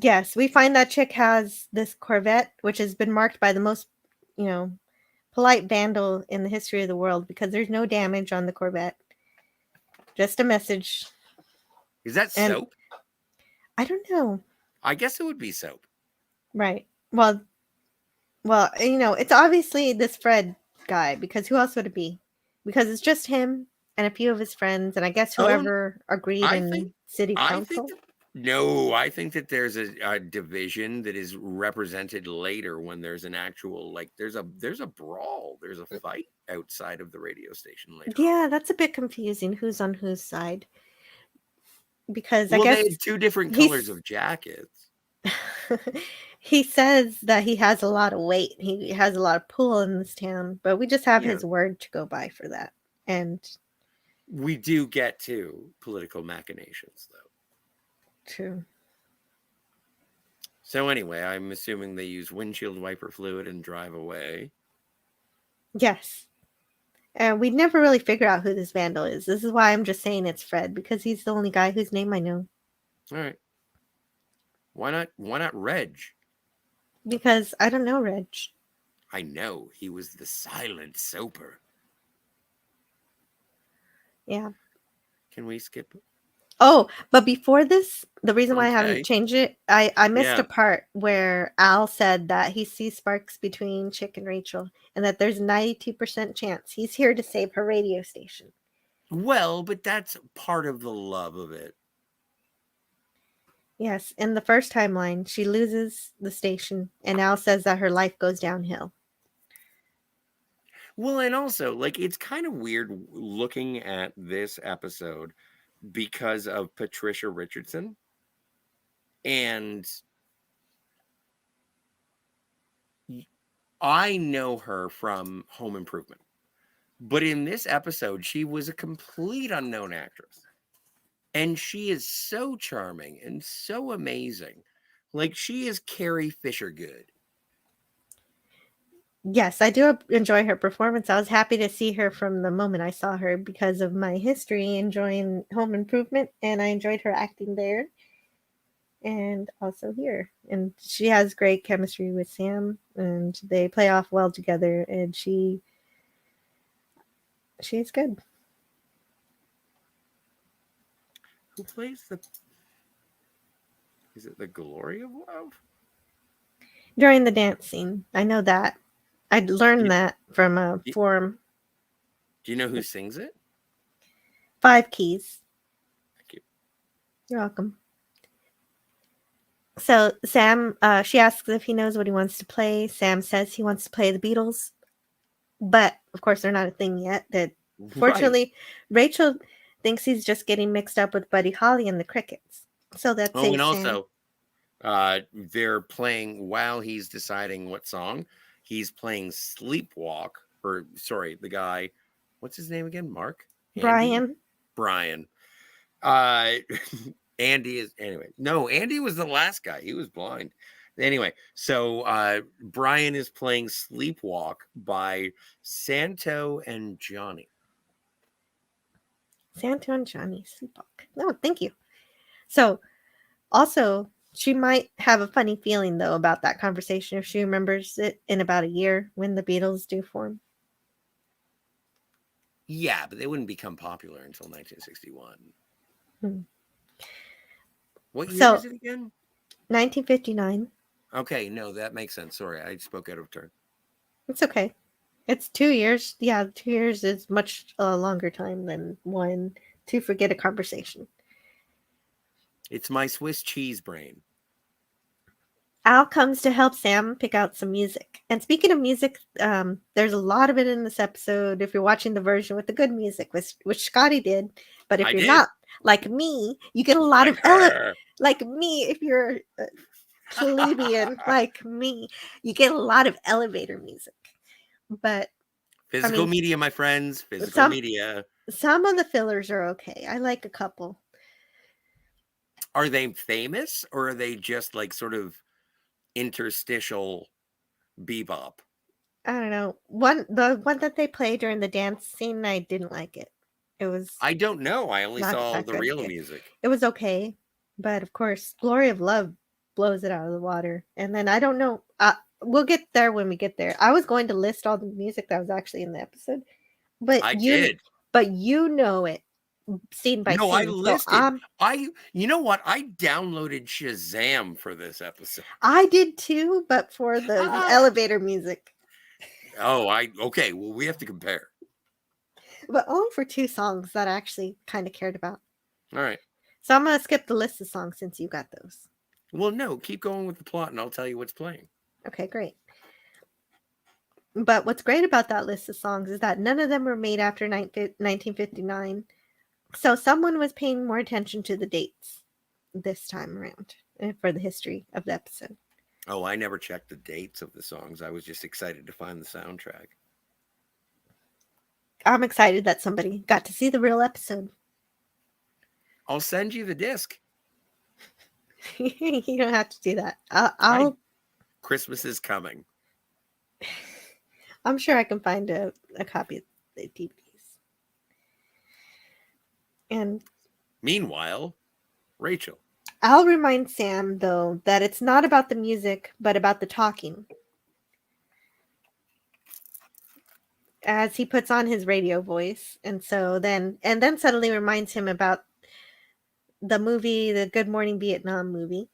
Yes, we find that Chick has this Corvette, which has been marked by the most, polite vandal in the history of the world because there's no damage on the Corvette. Just a message. Is that soap? I don't know. I guess it would be soap. Right. Well, it's obviously this Fred guy because who else would it be? Because it's just him and a few of his friends, and I guess Oh, whoever agreed I think in city I think council. that, no, I think that there's a division that is represented later when there's an actual, like, there's a brawl, there's a fight outside of the radio station later on. Yeah, that's a bit confusing. Who's on whose side? Because I Well, they guess had two different colors he's of jackets. he says that he has a lot of weight. He has a lot of pull in this town, but we just have Yeah, his word to go by for that. And we do get to political machinations, though. true. So anyway, I'm assuming they use windshield wiper fluid and drive away. Yes. And we never really figure out who this vandal is. This is why I'm just saying it's Fred, because he's the only guy whose name I know. All right. Why not Reg? Because I don't know Reg. I know, he was the silent soaper. Yeah. Can we skip? Oh, but before this, the reason why I haven't Okay. changed it, I missed Yeah. a part where Al said that he sees sparks between Chick and Rachel, and that there's a 92% chance he's here to save her radio station. Well, but that's part of the love of it. Yes, in the first timeline, she loses the station, and Al says that her life goes downhill. Well, and also, like, it's kind of weird looking at this episode because of Patricia Richardson. And I know her from Home Improvement. But in this episode, she was a complete unknown actress. And she is so charming and so amazing. Like, she is Carrie Fisher good. Yes, I do enjoy her performance. I was happy to see her from the moment I saw her because of my history enjoying Home Improvement, and I enjoyed her acting there and also here. And she has great chemistry with Sam, and they play off well together, and she's good. Who plays the... Is it the Glory of Love? During the dance scene, I know that. I learned Do, that from a do, forum. do you know who sings it? 5 Keys. Thank you. You're welcome. So Sam, she asks if he knows what he wants to play. Sam says he wants to play the Beatles, but of course they're not a thing yet. That Right. fortunately, Rachel thinks he's just getting mixed up with Buddy Holly and the Crickets. So that Oh, saves and Sam. also, they're playing while he's deciding what song. He's playing Sleepwalk, or sorry, the guy, what's his name again? Mark? Andy? Brian. Andy is, anyway. No, Andy was the last guy. He was blind. Anyway, so Brian is playing Sleepwalk by Santo and Johnny. Santo and Johnny Sleepwalk. No, thank you. So also, she might have a funny feeling though about that conversation if she remembers it in about a year when the Beatles do form. Yeah, but they wouldn't become popular until 1961. What year So is it again? 1959. Okay, no, that makes sense. Sorry, I spoke out of turn. It's okay. It's 2 years. Yeah, 2 years is much longer time than one to forget a conversation. It's my Swiss cheese brain. Al comes to help Sam pick out some music. And speaking of music, there's a lot of it in this episode. If you're watching the version with the good music, which Scotty did, but if I you're did. not like me, you get a lot Like of her. like me. If you're plebeian like me, you get a lot of elevator music. But Physical media, my friends. Physical some media. some of the fillers are okay. I like a couple. Are they famous or are they just like sort of interstitial bebop? I don't know. The one that they play during the dance scene, I didn't like it. It was I don't know. I only not saw that the good. real music. It was okay, but of course, Glory of Love blows it out of the water. And then I don't know. We'll get there when we get there. I was going to list all the music that was actually in the episode, but I you did. know it scene by No, I scene. So listed. You know what? I downloaded Shazam for this episode. I did too, but for the elevator music. Oh, okay. Well, we have to compare. but only for 2 songs that I actually kind of cared about. All right. So I'm gonna skip the list of songs since you got those. Well, no, keep going with the plot and I'll tell you what's playing. Okay, great. But what's great about that list of songs is that none of them were made after 1959. So someone was paying more attention to the dates this time around for the history of the episode. Oh, I never checked the dates of the songs. I was just excited to find the soundtrack. I'm excited that somebody got to see the real episode. I'll send you the disc. You don't have to do that. I'll Christmas is coming. I'm sure I can find a copy of the DVDs. And meanwhile, Rachel. I'll remind Sam, though, that it's not about the music, but about the talking. As he puts on his radio voice, and then suddenly reminds him about the movie, the Good Morning Vietnam movie.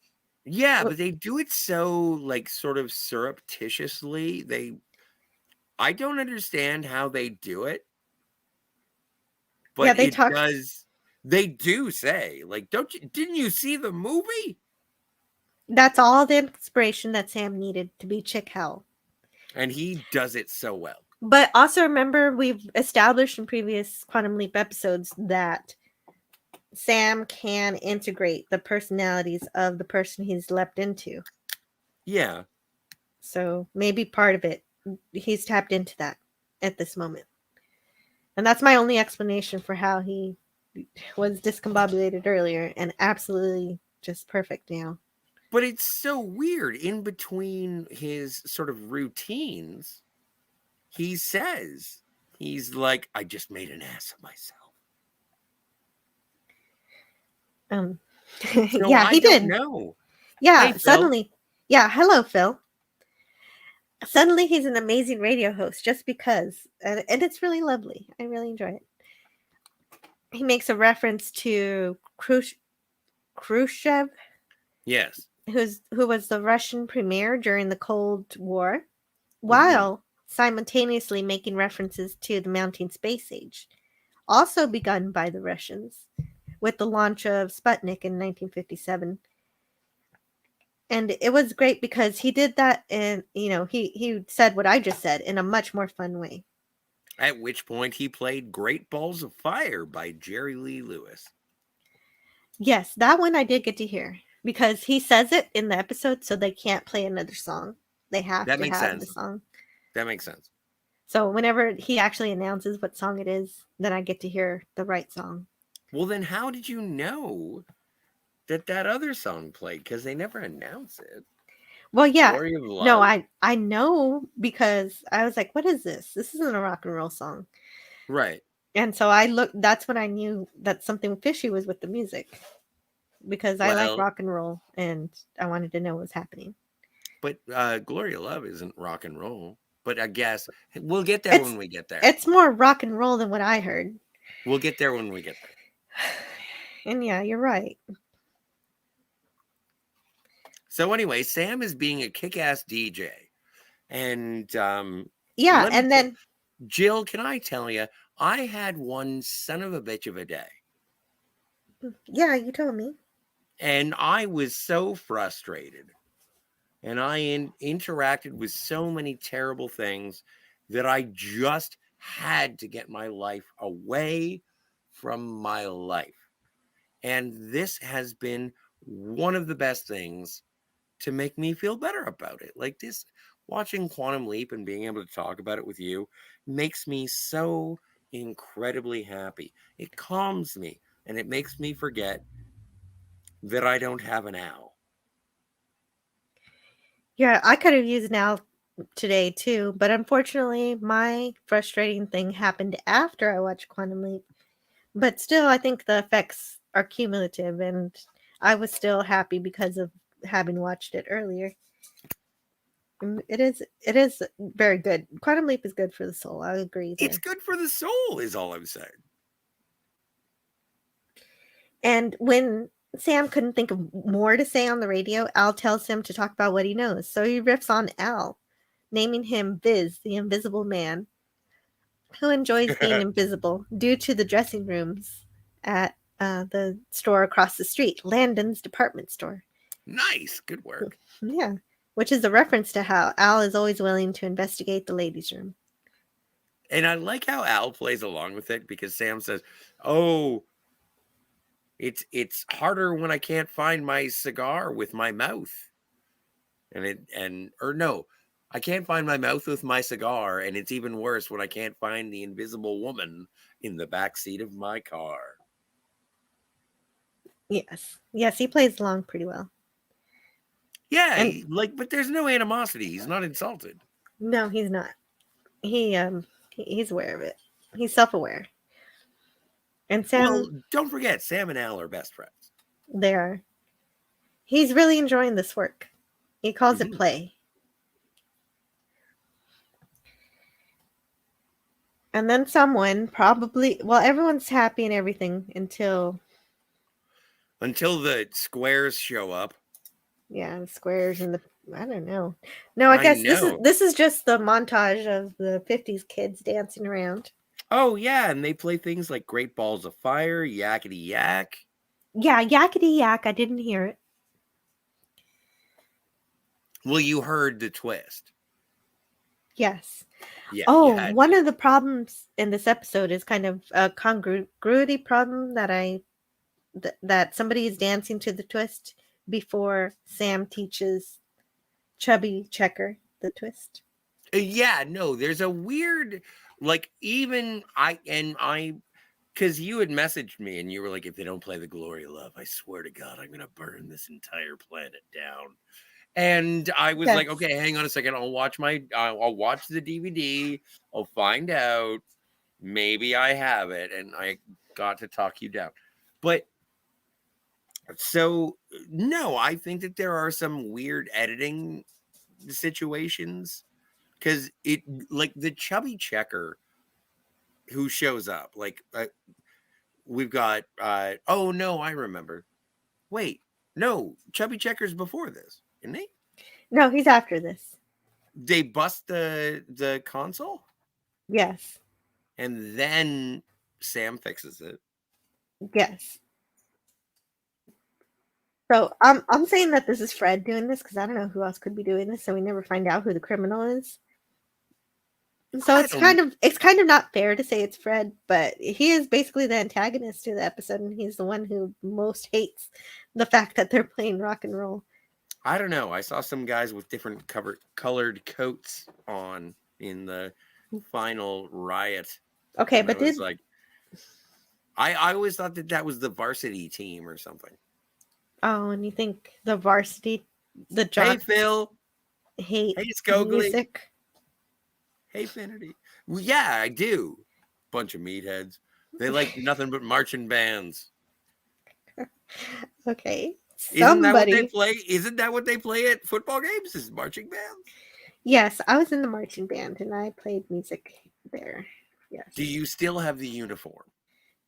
Yeah, but they do it so like sort of surreptitiously. I don't understand how they do it. But yeah, they do say, like, didn't you see the movie? That's all the inspiration that Sam needed to be Chick Hell. And he does it so well. But also remember, we've established in previous Quantum Leap episodes that Sam can integrate the personalities of the person he's leapt into. Yeah. So maybe part of it, he's tapped into that at this moment. And that's my only explanation for how he was discombobulated earlier and absolutely just perfect now. But it's so weird. In between his sort of routines, he says, he's like, I just made an ass of myself. So yeah, he did. Know. Yeah, Hi, suddenly. Phil. Yeah, hello, Phil. Suddenly he's an amazing radio host just because. And it's really lovely. I really enjoy it. He makes a reference to Khrushchev. Yes. Who was the Russian premier during the Cold War, while simultaneously making references to the mounting space age, also begun by the Russians with the launch of Sputnik in 1957. And it was great because he did that, and he said what I just said in a much more fun way. At which point he played Great Balls of Fire by Jerry Lee Lewis. Yes, that one I did get to hear because he says it in the episode, so they can't play another song. They have to have the song. That makes sense. So whenever he actually announces what song it is, then I get to hear the right song. Well, then how did you know that other song played? Because they never announce it. Well, yeah. No, I know because I was like, what is this? This isn't a rock and roll song. Right. And so I looked, that's when I knew that something fishy was with the music. Because I like rock and roll and I wanted to know what was happening. But Gloria Love isn't rock and roll. But I guess we'll get there when we get there. It's more rock and roll than what I heard. We'll get there when we get there. And yeah, you're right. So anyway, Sam is being a kick-ass DJ. And yeah, and then Jill, can I tell you, I had one son of a bitch of a day. Yeah, you told me. And I was so frustrated. And I interacted with so many terrible things that I just had to get my life away from my life. And this has been one of the best things to make me feel better about it. Like this, watching Quantum Leap and being able to talk about it with you makes me so incredibly happy. It calms me and it makes me forget that I don't have an owl. Yeah, I could have used an owl today too, but unfortunately my frustrating thing happened after I watched Quantum Leap. But still, I think the effects are cumulative, and I was still happy because of having watched it earlier. It is very good. Quantum Leap is good for the soul. I agree there. It's good for the soul is all I'm saying. And when Sam couldn't think of more to say on the radio, Al tells him to talk about what he knows. So he riffs on Al, naming him Viz, the Invisible Man. who enjoys being invisible due to the dressing rooms at the store across the street, Landon's department store. Nice. Good work. Yeah, which is a reference to how Al is always willing to investigate the ladies' room. And I like how Al plays along with it because Sam says, "Oh, it's harder when I can't find my cigar with my mouth." Or no, I can't find my mouth with my cigar, and it's even worse when I can't find the invisible woman in the back seat of my car. Yes, he plays along pretty well. Yeah, And but there's no animosity. He's not insulted. no, he's not. He's aware of it. He's self-aware. And Sam, Well, don't forget, Sam and Al are best friends. they are. He's really enjoying this work. He calls it Mhm. play. And then someone probably, well, everyone's happy and everything until Until the squares show up. the squares and the I don't know. No, I I guess know. this is just the montage of the 50s kids dancing around. Oh yeah, and they play things like Great Balls of Fire, Yakety Yak. Yeah, yakety yak. I didn't hear it. Well, you heard the twist. Yes. Yeah, you Oh, had one to. of the problems in this episode is kind of a congruity problem that somebody is dancing to the twist before Sam teaches Chubby Checker the twist. Yeah, no, there's a weird, even because you had messaged me and you were like, if they don't play the Glory of Love, I swear to God, I'm gonna burn this entire planet down. And I was like, Yes. okay, hang on a second, I'll watch the DVD, I'll find out, maybe I have it, and I got to talk you down. But so no, I think that there are some weird editing situations because it like the Chubby Checker who shows up we've got oh no, I remember. Wait, no, Chubby Checker's before this, isn't he? No, he's after this. They bust the console Yes. and then Sam fixes it. Yes. So I'm saying that this is Fred doing this because I don't know who else could be doing this, so we never find out who the criminal is. So I don't it's kind of not fair to say it's Fred, but he is basically the antagonist to the episode, and he's the one who most hates the fact that they're playing rock and roll. I don't know. I saw some guys with different colored coats on in the final riot. Okay, And I but was like, I always thought that was the varsity team or something. and you think the varsity, the Hey, John Phil. hate Hey, Scogli. music? Hey, Finity. Well, yeah, I do. Bunch of meatheads. They like nothing but marching bands. Okay, Isn't that what they somebody. play? Isn't that what they play at football games? Is marching bands? Yes, I was in the marching band and I played music there. Yes. Do you still have the uniform?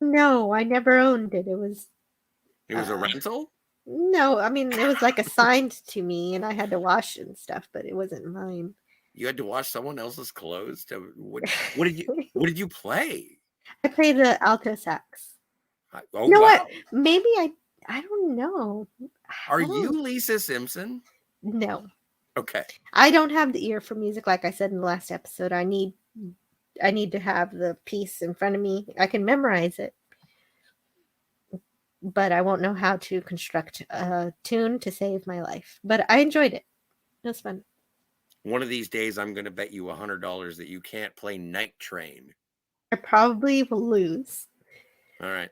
No, I never owned it. It was A rental? no, I mean it was like assigned to me and I had to wash it and stuff, but it wasn't mine. You had to wash someone else's clothes to what did you play? I played the alto sax. Oh You know wow. what? Maybe I don't know. Are I don't you Lisa Simpson? No. Okay. I don't have the ear for music like I said in the last episode. I need to have the piece in front of me. I can memorize it, but I won't know how to construct a tune to save my life. But I enjoyed it. It was fun. One of these days I'm gonna bet you $100 that you can't play Night Train. I probably will lose. All right.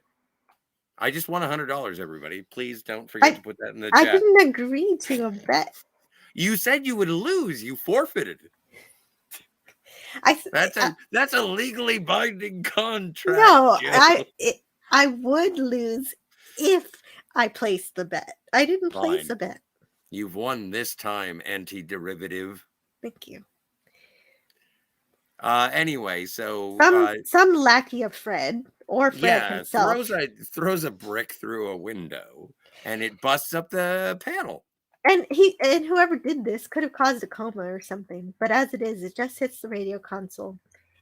I just won $100, everybody. Please don't forget to put that in the I chat. didn't agree to a bet. You said you would lose. You forfeited. That's a legally binding contract. No, Jill. I would lose if I placed the bet. I didn't place Fine. the bet. You've won this time, Antiderivative. Thank you. Anyway, so Some lackey of Fred or Fred himself throws a brick through a window and it busts up the panel. and whoever did this could have caused a coma or something, but as it is, it just hits the radio console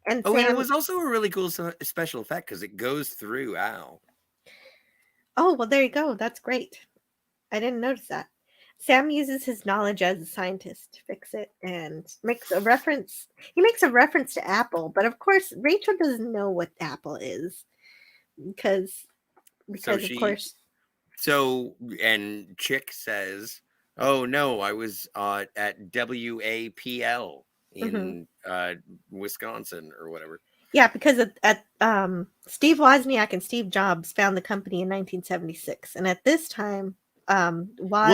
And Oh, and it Sam, was also a really cool special effect because it goes through Al. oh, well, there you go. That's great. I didn't notice that. Sam uses his knowledge as a scientist to fix it and makes a reference. He makes a reference to Apple, but of course, Rachel doesn't know what Apple is because So of she, course. and Chick says, "Oh no, I was at WAPL Mhm. in Wisconsin or whatever." Yeah, because Steve Wozniak and Steve Jobs found the company in 1976, and at this time, Well,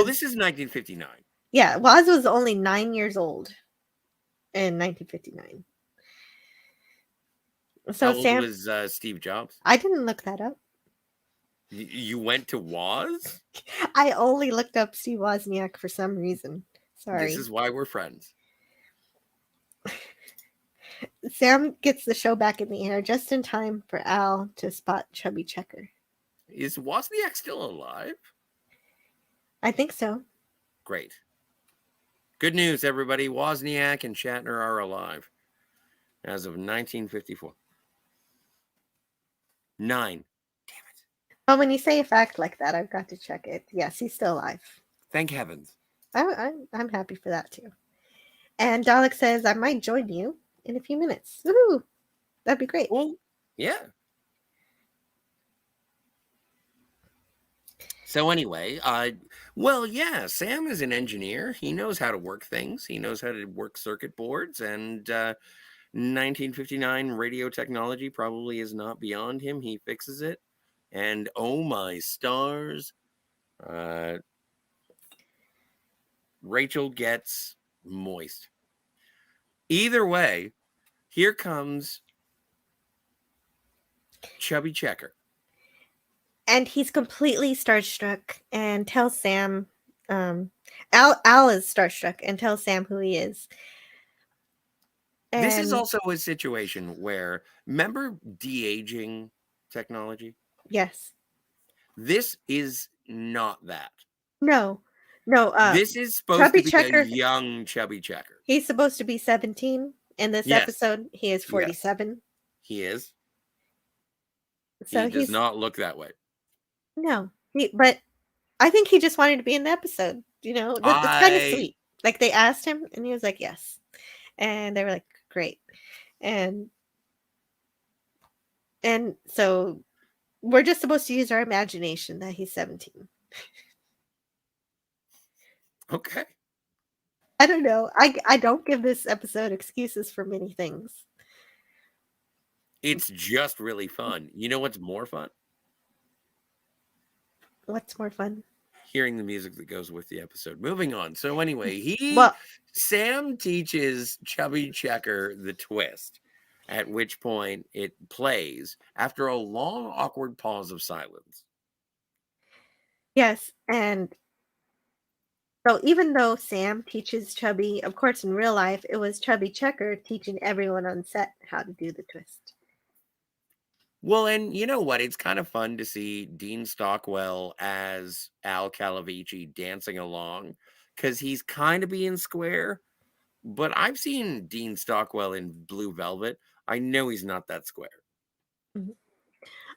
this Woz is 1959. yeah, Woz was only 9 years old in 1959. So How old Sam, was Steve Jobs? I didn't look that up. You went to Woz? I only looked up Steve Wozniak for some reason. This Sorry. is why we're friends. Sam gets the show back in the air just in time for Al to spot Chubby Checker. Is Wozniak still alive? I think so. Great. Good news, everybody. Wozniak and Shatner are alive as of 1954. 9. Damn it. Well, when you say a fact like that, I've got to check it. Yes, he's still alive. Thank heavens. I'm happy for that too. And Dalek says, I might join you in a few minutes. Woohoo! That'd be great. Well, yeah. So anyway, well, yeah, Sam is an engineer. He knows how to work things. He knows how to work circuit boards, and 1959 radio technology probably is not beyond him. He fixes it, and oh my stars, uh, Rachel gets moist. Either way, here comes Chubby Checker. And he's completely starstruck and tells Sam, Al is starstruck and tells Sam who he is. This is And also a situation where, remember de-aging technology? yes, This is not that. no, no, This is supposed to Chubby be a Checker, young Chubby Checker. he's supposed to be 17. In this Yes, episode, he is yes, 47. he is. He So does he's, not look that way. no, but I think he just wanted to be in the episode. It's kind of I sweet. Like they asked him and he was like, yes. And they were like, great. And so we're just supposed to use our imagination that he's 17. okay. I don't know. I don't give this episode excuses for many things. It's just really fun. You know what's more fun? What's more fun? Hearing the music that goes with the episode. Moving on. So anyway, Well, Sam teaches Chubby Checker the twist, at which point it plays after a long, awkward pause of silence. yes, and so even though Sam teaches Chubby, of course, in real life, it was Chubby Checker teaching everyone on set how to do the twist. Well, and you know what? It's kind of fun to see Dean Stockwell as Al Calavicci dancing along because he's kind of being square. But I've seen Dean Stockwell in Blue Velvet. I know he's not that square. Mhm.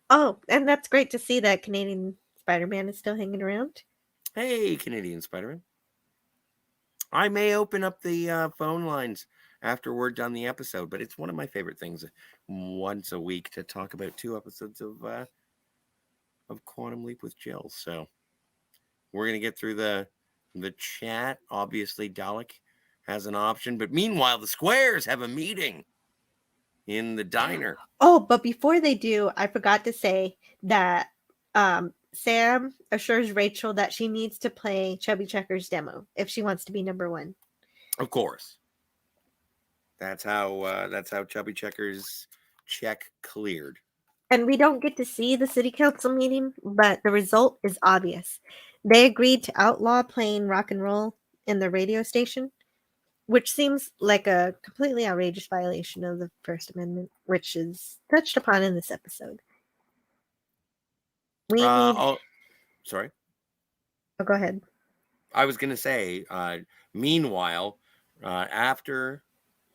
Oh, and that's great to see that Canadian Spider-Man is still hanging around. Hey, Canadian Spider-Man. I may open up the phone lines after we're done the episode, but it's one of my favorite things once a week to talk about 2 episodes of Quantum Leap with Jill. So we're gonna get through the chat. Obviously, Dalek has an option, but meanwhile, the squares have a meeting in the diner. Oh, but before they do, I forgot to say that Sam assures Rachel that she needs to play Chubby Checker's demo if she wants to be number 1. Of course, that's how Chubby Checker's check cleared. And we don't get to see the city council meeting, but the result is obvious. They agreed to outlaw playing rock and roll in the radio station, which seems like a completely outrageous violation of the First Amendment, which is touched upon in this episode. We need. Oh, sorry. Oh, go ahead. I was gonna say. Meanwhile, after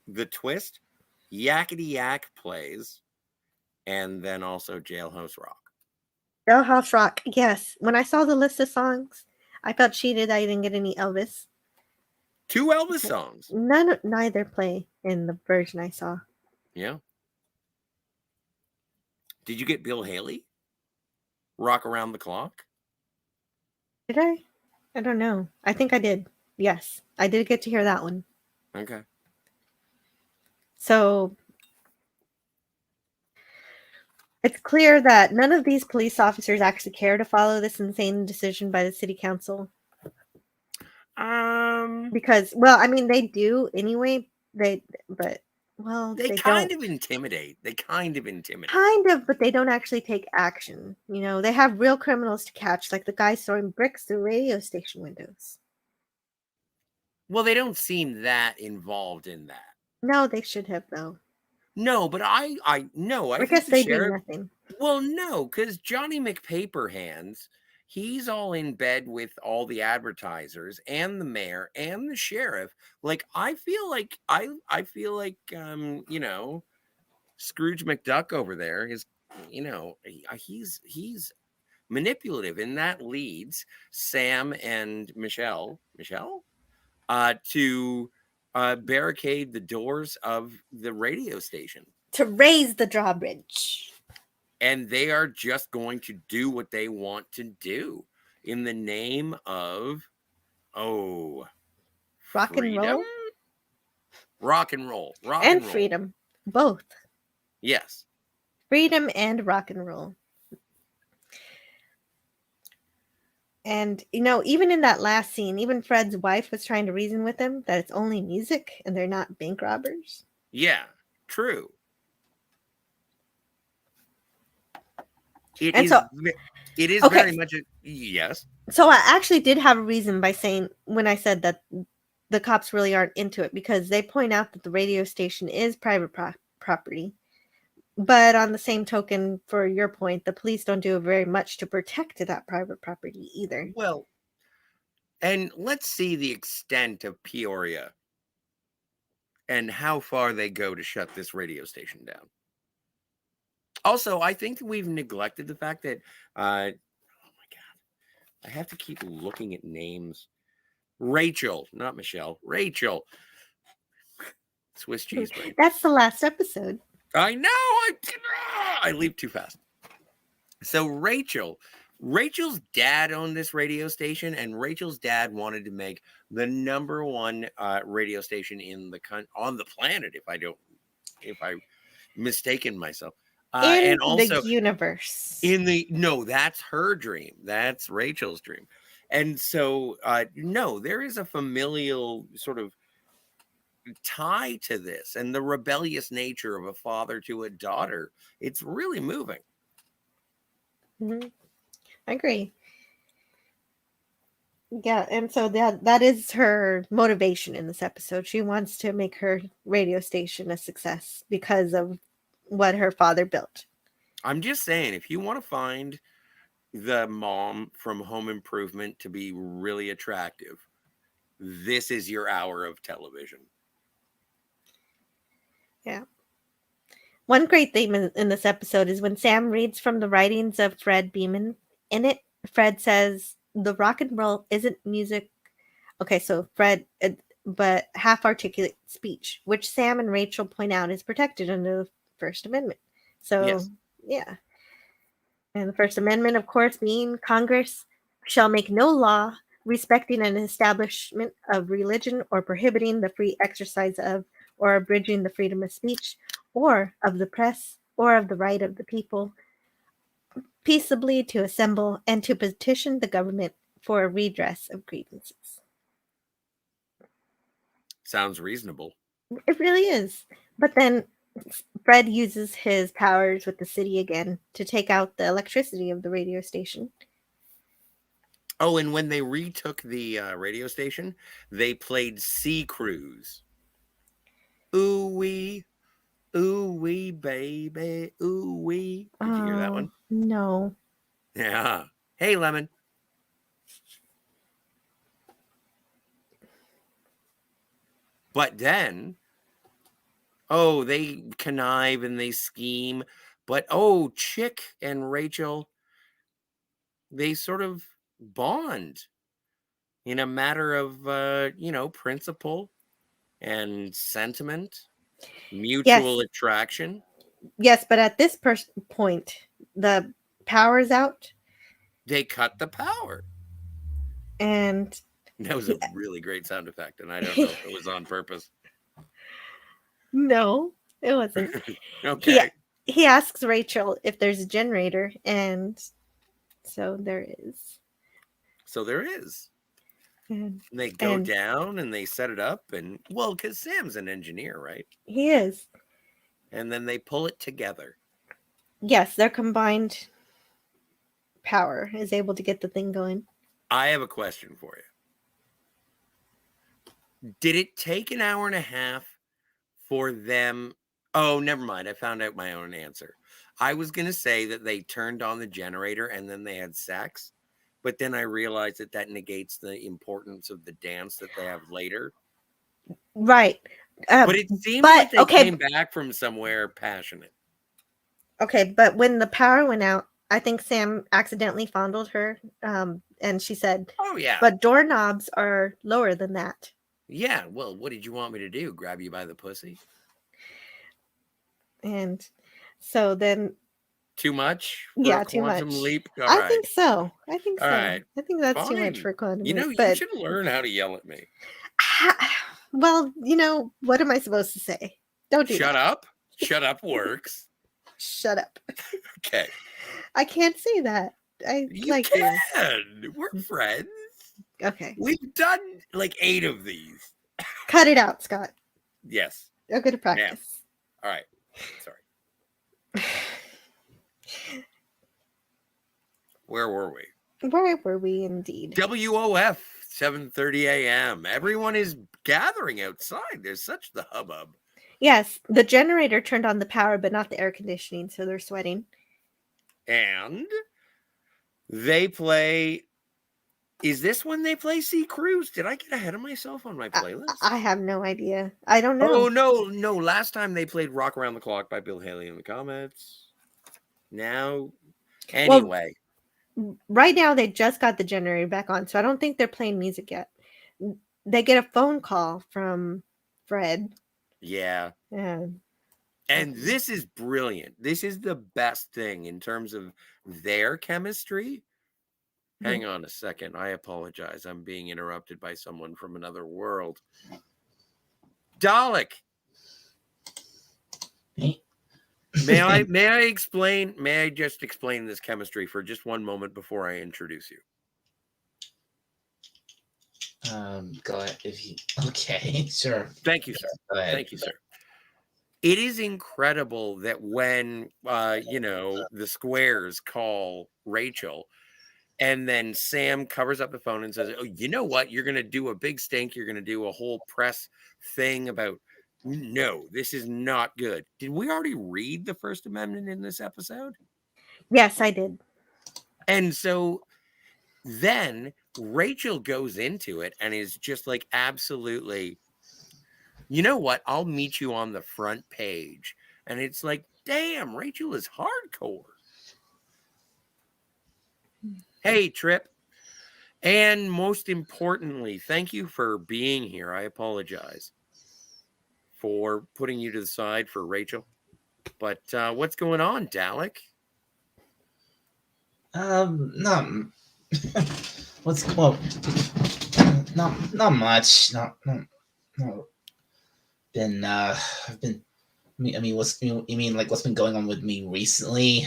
the twist, Yakety Yak plays, and then also Jailhouse Rock. Jailhouse Rock, yes. When I saw the list of songs, I felt cheated I didn't get any Elvis. 2 Elvis songs. Neither play in the version I saw. Yeah. Did you get Bill Haley? Rock Around the Clock? Did I? I don't know. I think I did. Yes, I did get to hear that one. Okay. So it's clear that none of these police officers actually care to follow this insane decision by the city council. Because, well, I mean, they do anyway. They kind don't. of intimidate. Kind of, but they don't actually take action. You know, they have real criminals to catch, like the guy throwing bricks through radio station windows. Well, they don't seem that involved in that. No, they should have though. No, but I I think guess the they do sheriff. nothing. Well, no, because Johnny McPaperhands, he's all in bed with all the advertisers and the mayor and the sheriff. Like I feel like you know, Scrooge McDuck over there is, you know, he's manipulative, and that leads Sam and Michelle to barricade the doors of the radio station. To raise the drawbridge. And they are just going to do what they want to do in the name of, rock and roll? Rock and roll. And freedom. Both. Yes. Freedom and rock and roll. And, you know, even in that last scene, even Fred's wife was trying to reason with him that it's only music and they're not bank robbers. Yeah, true. It is okay. Very much yes. So I actually did have a reason by saying when I said that the cops really aren't into it, because they point out that the radio station is private property. But on the same token, for your point, the police don't do very much to protect that private property either. Well, and let's see the extent of Peoria and how far they go to shut this radio station down. Also, I think that we've neglected the fact that, oh my God, I have to keep looking at names. Rachel, not Michelle. Rachel. Swiss cheese bread. That's the last episode. I know. I leap too fast. So Rachel's dad owned this radio station, and Rachel's dad wanted to make the #1 radio station on the planet. If I mistaken myself. And also the universe. That's her dream. That's Rachel's dream. And so, no, there is a familial sort of tie to this, and the rebellious nature of a father to a daughter. It's really moving. Mm-hmm. I agree. Yeah, and so that is her motivation in this episode. She wants to make her radio station a success because of what her father built. I'm just saying, if you want to find the mom from Home Improvement to be really attractive, this is your hour of television. Yeah. One great theme in this episode is when Sam reads from the writings of Fred Beeman. In it, Fred says, the rock and roll isn't music. Okay, so Fred, but half-articulate speech, which Sam and Rachel point out is protected under the First Amendment. So, yes. Yeah. And the First Amendment, of course, being Congress shall make no law respecting an establishment of religion or prohibiting the free exercise of or abridging the freedom of speech or of the press or of the right of the people peaceably to assemble and to petition the government for a redress of grievances. Sounds reasonable. It really is. But then Fred uses his powers with the city again to take out the electricity of the radio station. Oh, and when they retook the radio station, they played Sea Cruise. Ooh wee, baby, ooh wee. Did you hear that one? No. Yeah. Hey, Lemon. But then, Oh, they connive and they scheme, but Chick and Rachel, they sort of bond in a matter of principle and sentiment, mutual Yes, attraction. yes, but at this point, the power's out, They cut the power. and That was he, a really great sound effect, and I don't know if it was on purpose. no, it wasn't. He Okay, he asks Rachel if there's a generator, and so there is. so there is. And, And they go and down and they set it up, and well, because Sam's an engineer, right? he is. And then they pull it together. Yes, their combined power is able to get the thing going. I have a question for you. Did it take an hour and a half for them? Oh, never mind. I found out my own answer. I was going to say that they turned on the generator and then they had sex, but then I realized that that negates the importance of the dance that they have later. Right. But it seemed But like they came back from somewhere passionate. Okay, but when the power went out, I think Sam accidentally fondled her, and she said, Oh, yeah. "But doorknobs are lower than that." Yeah. Well, what did you want me to do? Grab you by the pussy? And so then, Too much for yeah, a too much. quantum leap? All I right. think so. I think All so. right. I think that's too much Fine. for a quantum You know, leap. you But should learn how to yell at me. well, what am I supposed to say? Don't do Shut that. up. Shut up works. Shut up. Okay. I can't say that. I You like you. can. We're friends. Okay. We've done like 8 of these. Cut it out, Scott. Yes. I'll go to practice. All right. Sorry. Where were we? Where were we indeed? WOF, 7:30 a.m. Everyone is gathering outside. There's such the hubbub. Yes, the generator turned on the power, but not the air conditioning, so they're sweating. And they play. Is this when they play Sea Cruise? Did I get ahead of myself on my playlist? I have no idea. I don't know. Oh, no. Last time they played Rock Around the Clock by Bill Haley and the Comets. Now, anyway. Well, right now they just got the generator back on, so I don't think they're playing music yet. They get a phone call from Fred. Yeah. And this is brilliant. This is the best thing in terms of their chemistry. Hang on a second. I apologize. I'm being interrupted by someone from another world. Dalek. May I just explain this chemistry for just one moment before I introduce you? Go ahead if you. Okay, sure. Thank you, sir. Go ahead. Thank you, sir. It is incredible that when the squares call Rachel, and then Sam covers up the phone and says, "Oh, you know what? You're going to do a big stink. You're going to do a whole press thing about." No, this is not good. Did we already read the First Amendment in this episode? Yes, I did. And so then Rachel goes into it and is just like, absolutely, you know what? I'll meet you on the front page. And it's like, damn, Rachel is hardcore. Hey, Trip. And most importantly, thank you for being here. I apologize for putting you to the side for Rachel. But what's going on, Dalek? Not not much. Not been I've been. I mean, what's you mean like what's been going on with me recently?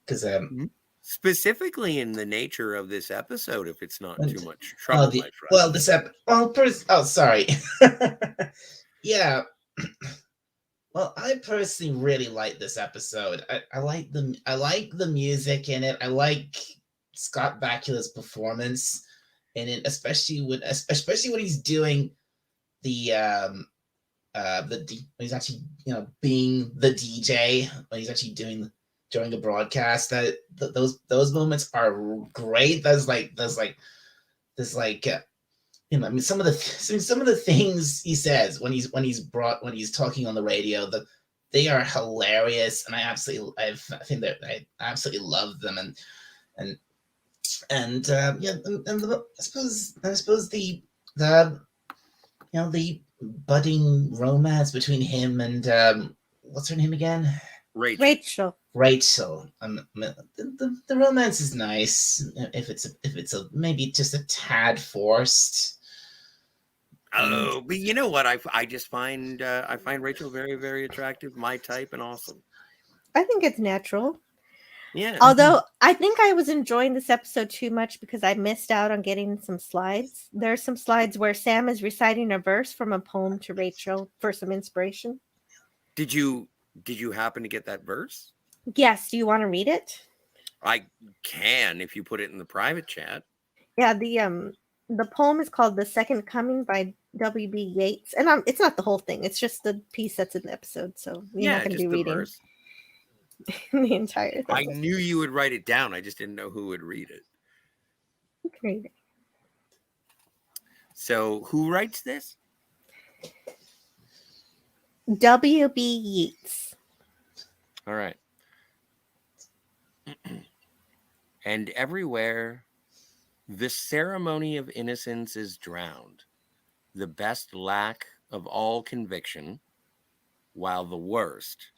Because specifically in the nature of this episode, if it's not too much trouble, my friend. Well, this sorry. Yeah. Well, I personally really like this episode. I like the music in it. I like Scott Bakula's performance in it, especially when he's doing when he's actually being the DJ, when he's actually doing during a broadcast. That those moments are great. There's I mean, some of the things he says when he's talking on the radio, they are hilarious, and I absolutely love them, I suppose the budding romance between him and what's her name again? Rachel. Rachel. The romance is nice if it's maybe just a tad forced. Oh, but you know what? I just find Rachel very, very attractive, my type, and awesome. I think it's natural. Yeah. Although I think I was enjoying this episode too much because I missed out on getting some slides. There are some slides where Sam is reciting a verse from a poem to Rachel for some inspiration. Did you happen to get that verse? Yes, do you want to read it? I can if you put it in the private chat. Yeah, the poem is called "The Second Coming" by W.B. Yeats, and it's not the whole thing. It's just the piece that's in the episode. So you're not going to be reading verse. the entire thing. I knew you would write it down. I just didn't know who would read it. You can read it. So who writes this? W.B. Yeats. All right. And everywhere, the ceremony of innocence is drowned, the best lack of all conviction, while the worst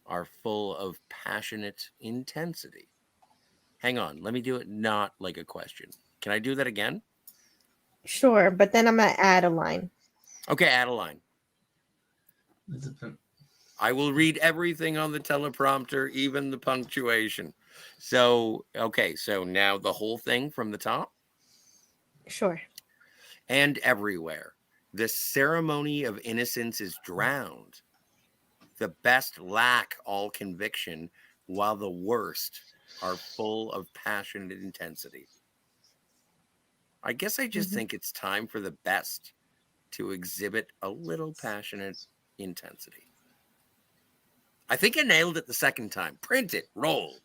are full of passionate intensity. Hang on, let me do it not like a question. Can I do that again? Sure, but then I'm going to add a line. Okay, add a line. I will read everything on the teleprompter, even the punctuation. So, okay, so now the whole thing from the top? Sure. And everywhere, the ceremony of innocence is drowned. The best lack all conviction, while the worst are full of passionate intensity. I guess I just think it's time for the best to exhibit a little passionate intensity. I think I nailed it the second time. Print it, roll.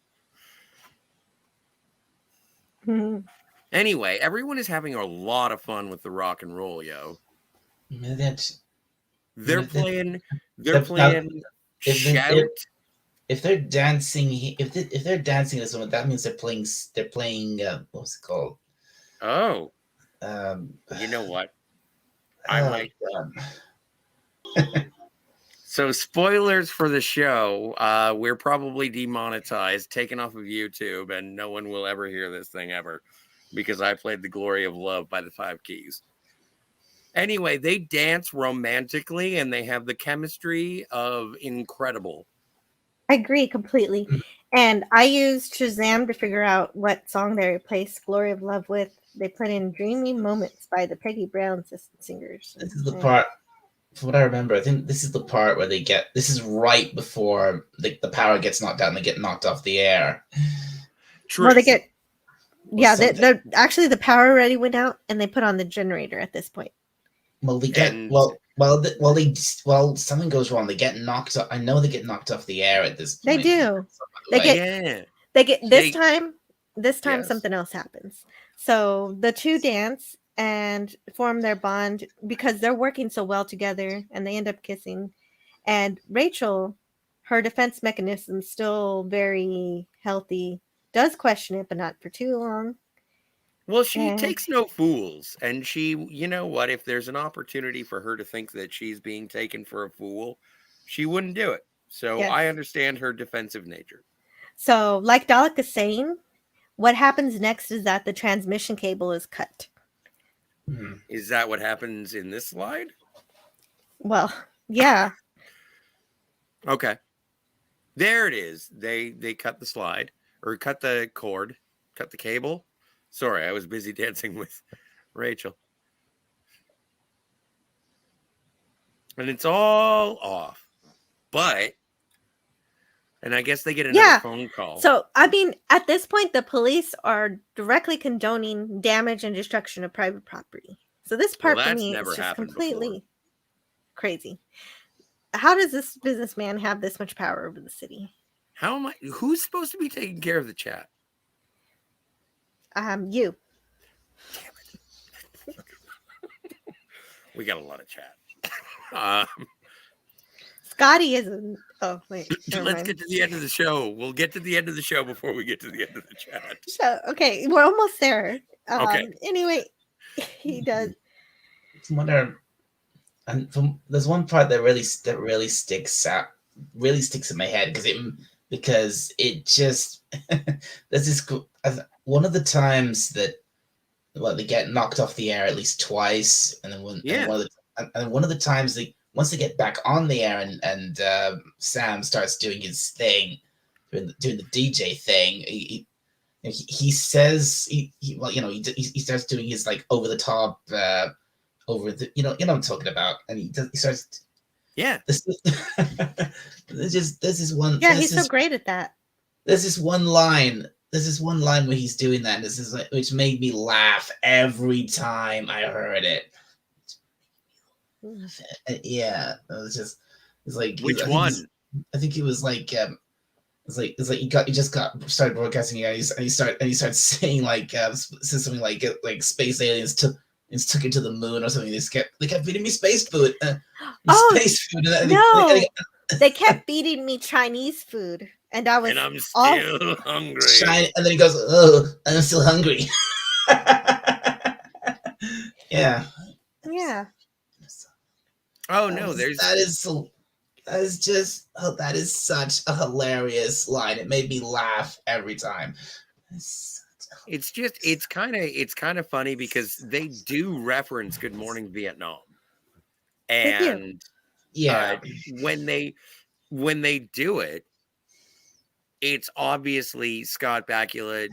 Anyway, everyone is having a lot of fun with the rock and roll, yo. They're playing shout. If they're dancing, if they're dancing to someone, that means they're playing. What's it called? Oh, you know what? I might. So, spoilers for the show. We're probably demonetized, taken off of YouTube, and no one will ever hear this thing ever because I played The Glory of Love by the Five Keys. Anyway, they dance romantically and they have the chemistry of incredible. I agree completely. And I used Shazam to figure out what song they replaced Glory of Love with. They put in Dreamy Moments by the Peggy Brown Singers. This is the part, from what I remember, I think this is the part where this is right before the power gets knocked out and they get knocked off the air. True. Well, they're actually the power already went out and they put on the generator at this point. Well, they get something goes wrong. They get knocked off. I know they get knocked off the air at this point. They do. This time yes. Something else happens. So the two dance and form their bond because they're working so well together and they end up kissing. And Rachel, her defense mechanism still very healthy, does question it, but not for too long. Well, she takes no fools. And she, you know what, if there's an opportunity for her to think that she's being taken for a fool, she wouldn't do it. So yes. I understand her defensive nature. So like Dalek is saying, what happens next is that the transmission cable is cut. Is that what happens in this slide? Well, yeah. Okay. There it is. They cut the slide or cut the cord, cut the cable. Sorry, I was busy dancing with Rachel. And it's all off. But, and I guess they get another phone call. So, I mean, at this point, the police are directly condoning damage and destruction of private property. So this part for me is just completely crazy. How does this businessman have this much power over the city? Who's supposed to be taking care of the chat? You. We got a lot of chat. Uh, Scotty isn't. Oh wait, never let's mind. get to the end of the show. We'll get to the end of the show before we get to the end of the chat. So okay, we're almost there. Okay. Anyway, he does. Wonder, and there's one part that really sticks in my head because it just there's this one of the times that they get knocked off the air at least twice, and then one of the times once they get back on the air and Sam starts doing his thing, doing the DJ thing. He says he starts doing his like over the top what I'm talking about, and he starts. Yeah. There's this one. Yeah, he's so great at that. There's this one line. There's this one line where he's doing that. And which made me laugh every time I heard it. Yeah, it's like which one? I think it was like it's like he just got started broadcasting and he starts saying like says something like space aliens took it to the moon or something. They kept feeding me space food. Space food. No, they kept feeding me Chinese food, and I was and I'm still hungry. And then he goes, "Oh, I'm still hungry." Yeah. Yeah. Oh no, that is such a hilarious line. It made me laugh every time. It's kind of funny because they do reference Good Morning Vietnam, and yeah, when they do it, it's obviously Scott Bakula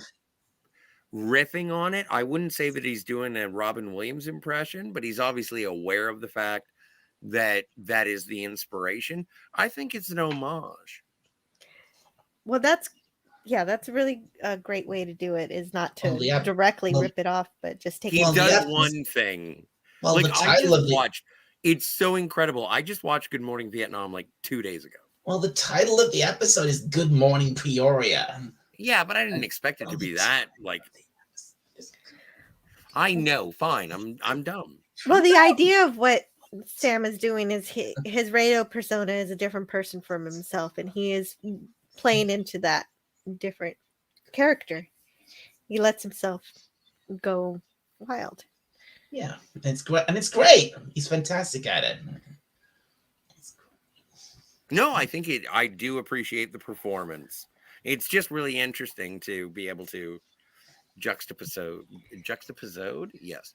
riffing on it. I wouldn't say that he's doing a Robin Williams impression, but he's obviously aware of the fact that is the inspiration. I think it's an homage. Well, that's really a great way to do it, is not to directly rip it off, but just take he does one thing. Well, like, the title of it's so incredible. I just watched Good Morning Vietnam like 2 days ago. Well, the title of the episode is Good Morning Peoria. Yeah, but I didn't expect it to be that. Like, I know, fine. I'm dumb. Well, the idea of what Sam is doing is his radio persona is a different person from himself, and he is playing into that different character. He lets himself go wild. Yeah, it's great. He's fantastic at it. No, I think I do appreciate the performance. It's just really interesting to be able to juxtapose, yes.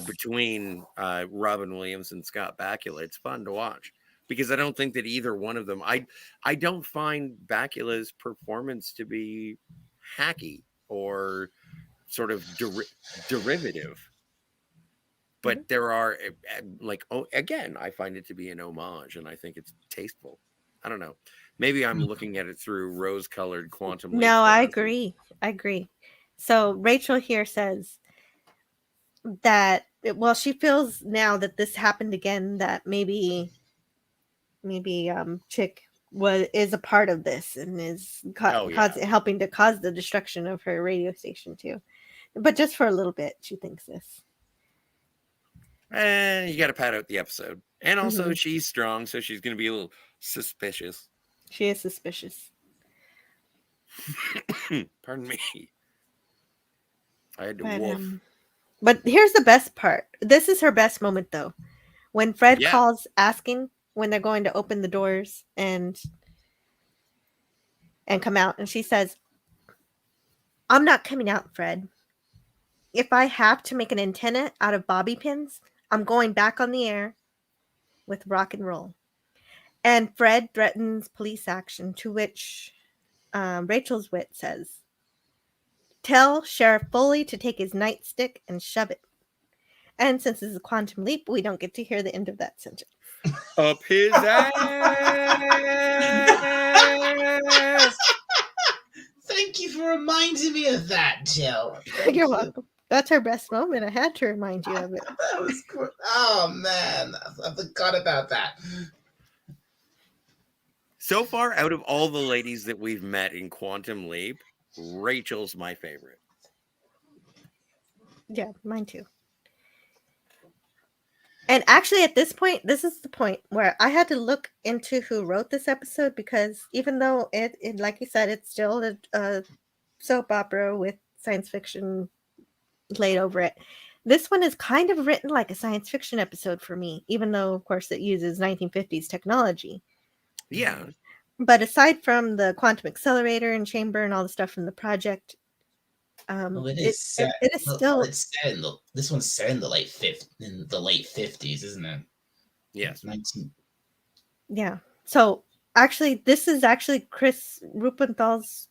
Between Robin Williams and Scott Bakula. It's fun to watch because I don't think that either one of them. I don't find Bakula's performance to be hacky or sort of derivative. But there are again, I find it to be an homage, and I think it's tasteful. I don't know. Maybe I'm looking at it through rose-colored quantum. No, I agree. So Rachel here says that she feels now that this happened again, that maybe Chick is a part of this and is helping to cause the destruction of her radio station too, but just for a little bit. She thinks this. You got to pad out the episode, and also she's strong, so she's going to be a little suspicious. She is suspicious. Pardon me. I had to woof. But here's the best part. This is her best moment, though. When Fred calls asking when they're going to open the doors and come out, and she says, "I'm not coming out, Fred. If I have to make an antenna out of bobby pins, I'm going back on the air with rock and roll." And Fred threatens police action, to which Rachel's wit says, "Tell Sheriff Foley to take his nightstick and shove it." And since this is a quantum leap, we don't get to hear the end of that sentence. Up his ass! Thank you for reminding me of that, Jill. You're welcome. That's her best moment. I had to remind you of it. That was cool. Oh, man. I forgot about that. So far, out of all the ladies that we've met in Quantum Leap, Rachel's my favorite. Yeah, mine too. And actually, at this point, this is the point where I had to look into who wrote this episode, because even though it like you said, it's still a soap opera with science fiction laid over it. This one is kind of written like a science fiction episode for me, even though, of course, it uses 1950s technology. Yeah. But aside from the quantum accelerator and chamber and all the stuff from the project, Well, it is set. it is Well, still it's set in the. This one's set in the late 50s, isn't it? Yes. 19. yeah. So actually, this is actually Chris Rupenthal's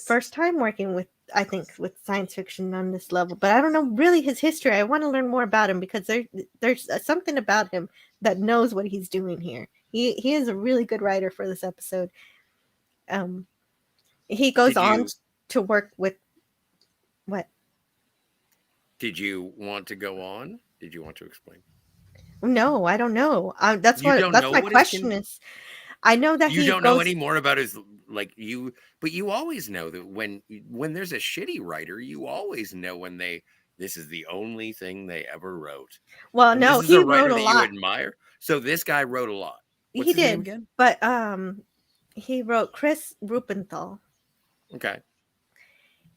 first time working with, I think, with science fiction on this level. But I don't know really his history. I want to learn more about him, because there's something about him that knows what he's doing here. He is a really good writer for this episode. He goes on to work with what? Did you want to go on? Did you want to explain? No, I don't know. That's You what. don't That's know my what question is. I know that You he don't know goes. any more about his but you always know that when there's a shitty writer, you always know when this is the only thing they ever wrote. Well, And no, this is a he wrote writer a that you lot. admire. So this guy wrote a lot. What's He his name did, again? but he wrote Chris Rupenthal, Okay.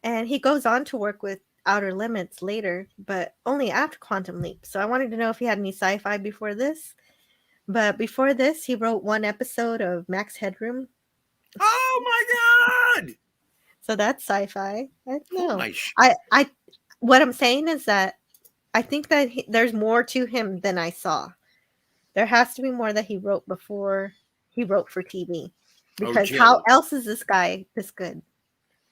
and he goes on to work with Outer Limits later, but only after Quantum Leap. So I wanted to know if he had any sci-fi before this. But before this, he wrote one episode of Max Headroom. Oh my god! So that's sci-fi. I don't know. Holy I what I'm saying is that I think that there's more to him than I saw. There has to be more that he wrote before he wrote for TV. Because how Jill. else is this guy this good?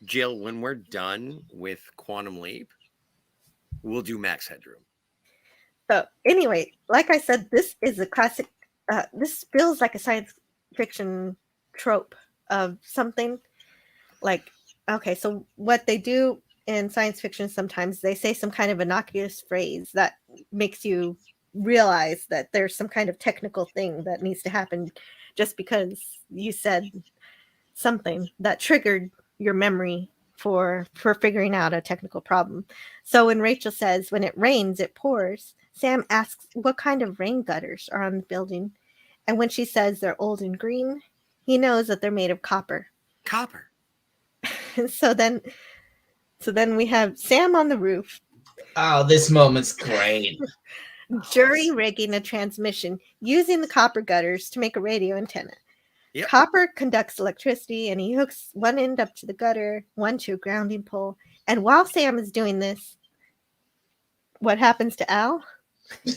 Jill, when we're done with Quantum Leap, we'll do Max Headroom. So anyway, like I said, this is a classic. This feels like a science fiction trope of something like, okay, so what they do in science fiction, sometimes they say some kind of innocuous phrase that makes you realize that there's some kind of technical thing that needs to happen just because you said something that triggered your memory for figuring out a technical problem. So when Rachel says, when it rains, it pours, Sam asks what kind of rain gutters are on the building. And when she says they're old and green, he knows that they're made of copper. Copper. so then we have Sam on the roof. Oh, this moment's great. Jury rigging a transmission using the copper gutters to make a radio antenna. Yep. Copper conducts electricity, and he hooks one end up to the gutter, one to a grounding pole. And while Sam is doing this, what happens to Al?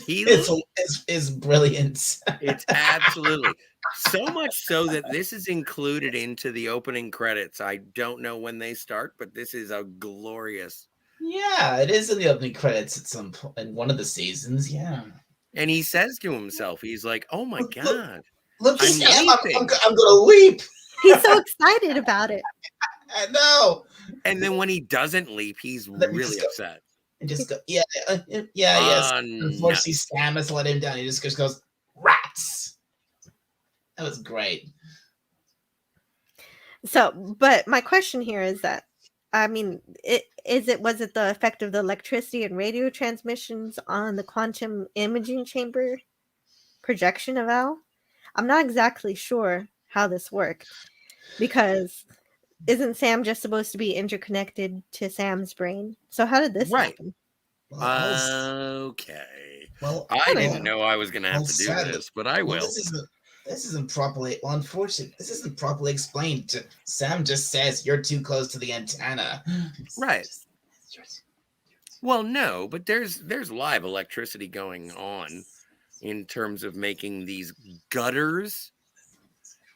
It's brilliant. It's absolutely so much so that this is included into the opening credits. I don't know when they start, but this is a glorious. Yeah, it is in the opening credits at some point in one of the seasons. Yeah, and he says to himself, he's like, "Oh my god, look, I'm Sam, leaping." I'm gonna leap. He's so excited about it. I know. And then when he doesn't leap, he's really upset. And just go, yes. Unfortunately, No. Sam has let him down. He just goes, rats. That was great. So, but my question here is that, I mean, was it the effect of the electricity and radio transmissions on the quantum imaging chamber projection of Al? I'm not exactly sure how this worked, because isn't Sam just supposed to be interconnected to Sam's brain? So how did this happen? Okay. Well, I didn't know I was going to have to do this, but I will. This isn't properly. Well, unfortunately, this isn't properly explained. Sam just says you're too close to the antenna. Right. Well, no, but there's live electricity going on in terms of making these gutters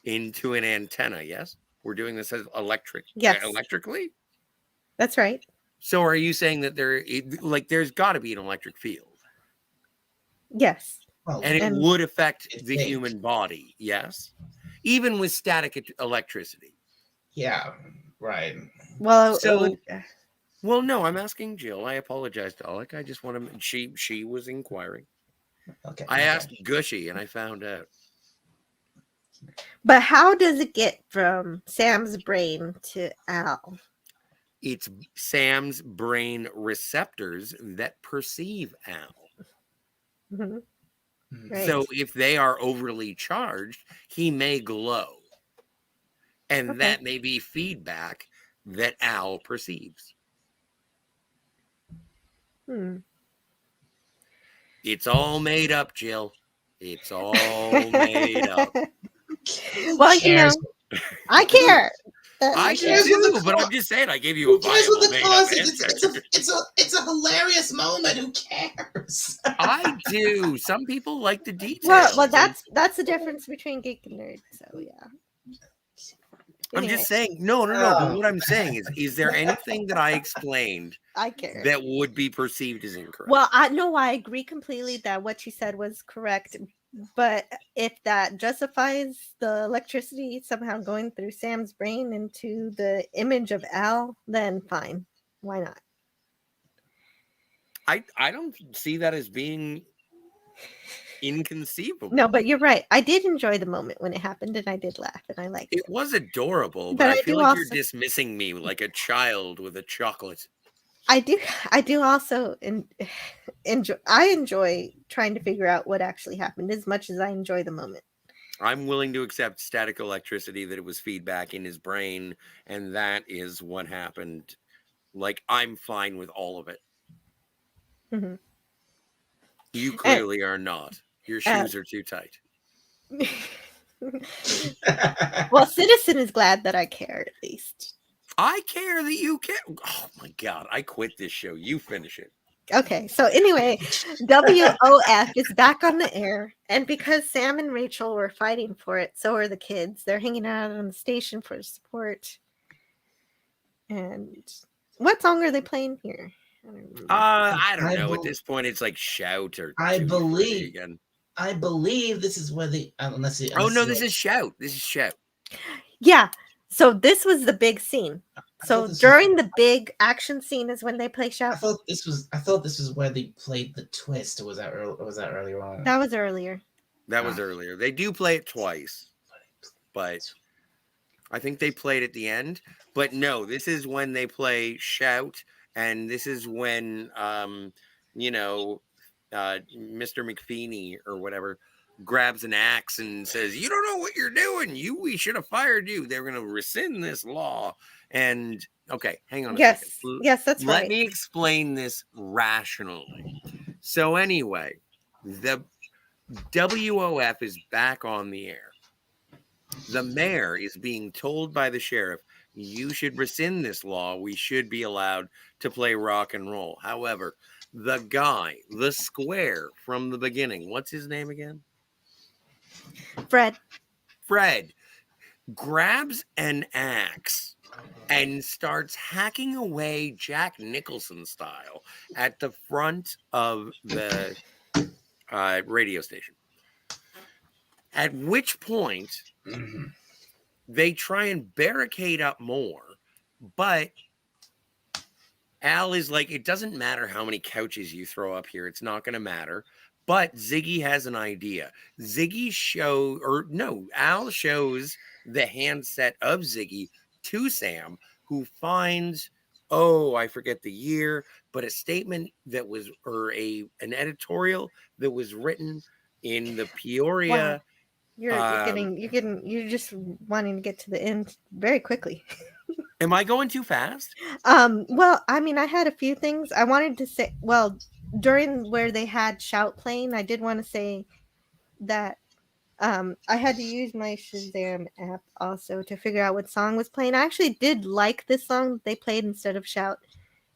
into an antenna. Yes, we're doing this as electrically. That's right. So, are you saying that there's got to be an electric field? Yes. And it would affect the human body, yes? Even with static electricity. Yeah, right. Well, well, no, I'm asking Jill. I apologize to Alec. I just want to. She was inquiring. Okay. I asked Gushy, and I found out. But how does it get from Sam's brain to Al? It's Sam's brain receptors that perceive Al. Mm-hmm. Right. So if they are overly charged, he may glow. And Okay. that may be feedback that Al perceives. Hmm. It's all made up, Jill. It's all made up. Who Well, cares? I care. I Who do cares what the too, but cause? I'm just saying I gave you Who a cares what viable the made up cause is? answer. It's a hilarious moment. Who cares? I do. Some people like the well, details. And that's the difference between geek and nerd. So yeah. I'm Anyway, just saying, no. But Oh. what I'm saying is there anything that I explained I care. that would be perceived as incorrect? Well, I agree completely that what you said was correct. But if that justifies the electricity somehow going through Sam's brain into the image of Al, then fine. Why not? I don't see that as being inconceivable. No, but you're right. I did enjoy the moment when it happened, and I did laugh, and I liked It it. was adorable, but But I I feel do like you're also, dismissing me like a child with a chocolate. I do also enjoy. I enjoy trying to figure out what actually happened as much as I enjoy the moment. I'm willing to accept static electricity, that it was feedback in his brain, and that is what happened. Like, I'm fine with all of it. Hmm. You And, clearly are not. Your shoes are too tight. well, Citizen is glad that I care at least. I care that you care. Oh my God, I quit this show. You finish it. Okay, so anyway, WOF is back on the air, and because Sam and Rachel were fighting for it, so are the kids. They're hanging out on the station for support. And what song are they playing here? I don't remember. I don't I know. At bel- this point, it's like Shout or I Tutti Frutti believe again. I believe this is where the unless it, Oh unless no, it- this is Shout. This is Shout. Yeah, so this was the big scene. I So thought this was during the big action scene is when they play I Shout. thought this was where they played the twist, or was that earlier on? That was earlier. That was earlier. They do play it twice, but I think they played at the end. But no, this is when they play Shout, and this is when Mr. McFeeny or whatever grabs an axe and says, "You don't know what you're doing. We should have fired you. They're going to rescind this law." And okay, hang on a second. Yes, that's Let right. me explain this rationally. So anyway, the WOF is back on the air. The mayor is being told by the sheriff, you should rescind this law. We should be allowed to play rock and roll. However, the guy, the square from the beginning, what's his name again? Fred. Fred grabs an axe and starts hacking away Jack Nicholson style at the front of the radio station. At which point, they try and barricade up more, but Al is like, it doesn't matter how many couches you throw up here. It's not going to matter. But Ziggy has an idea. Al shows the handset of Ziggy to Sam, who finds, I forget the year, but a statement that was, or an editorial that was written in the Peoria. Wow. You're just wanting to get to the end very quickly. Am I going too fast? Well, I mean, I had a few things I wanted to say. Well, during where they had Shout playing, I did want to say that I had to use my Shazam app also to figure out what song was playing. I actually did like this song that they played instead of Shout.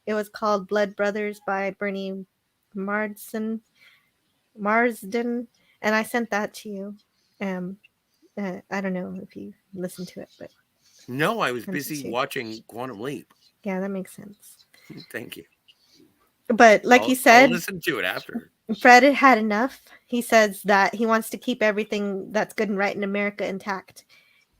It was called Blood Brothers by Bernie Marsden, and I sent that to you. I don't know if you listened to it, but No, I was sent it to busy you. watching Quantum Leap. Yeah, that makes sense. Thank you. But like you I'll said, listen to it after. Fred had enough. He says that he wants to keep everything that's good and right in America intact.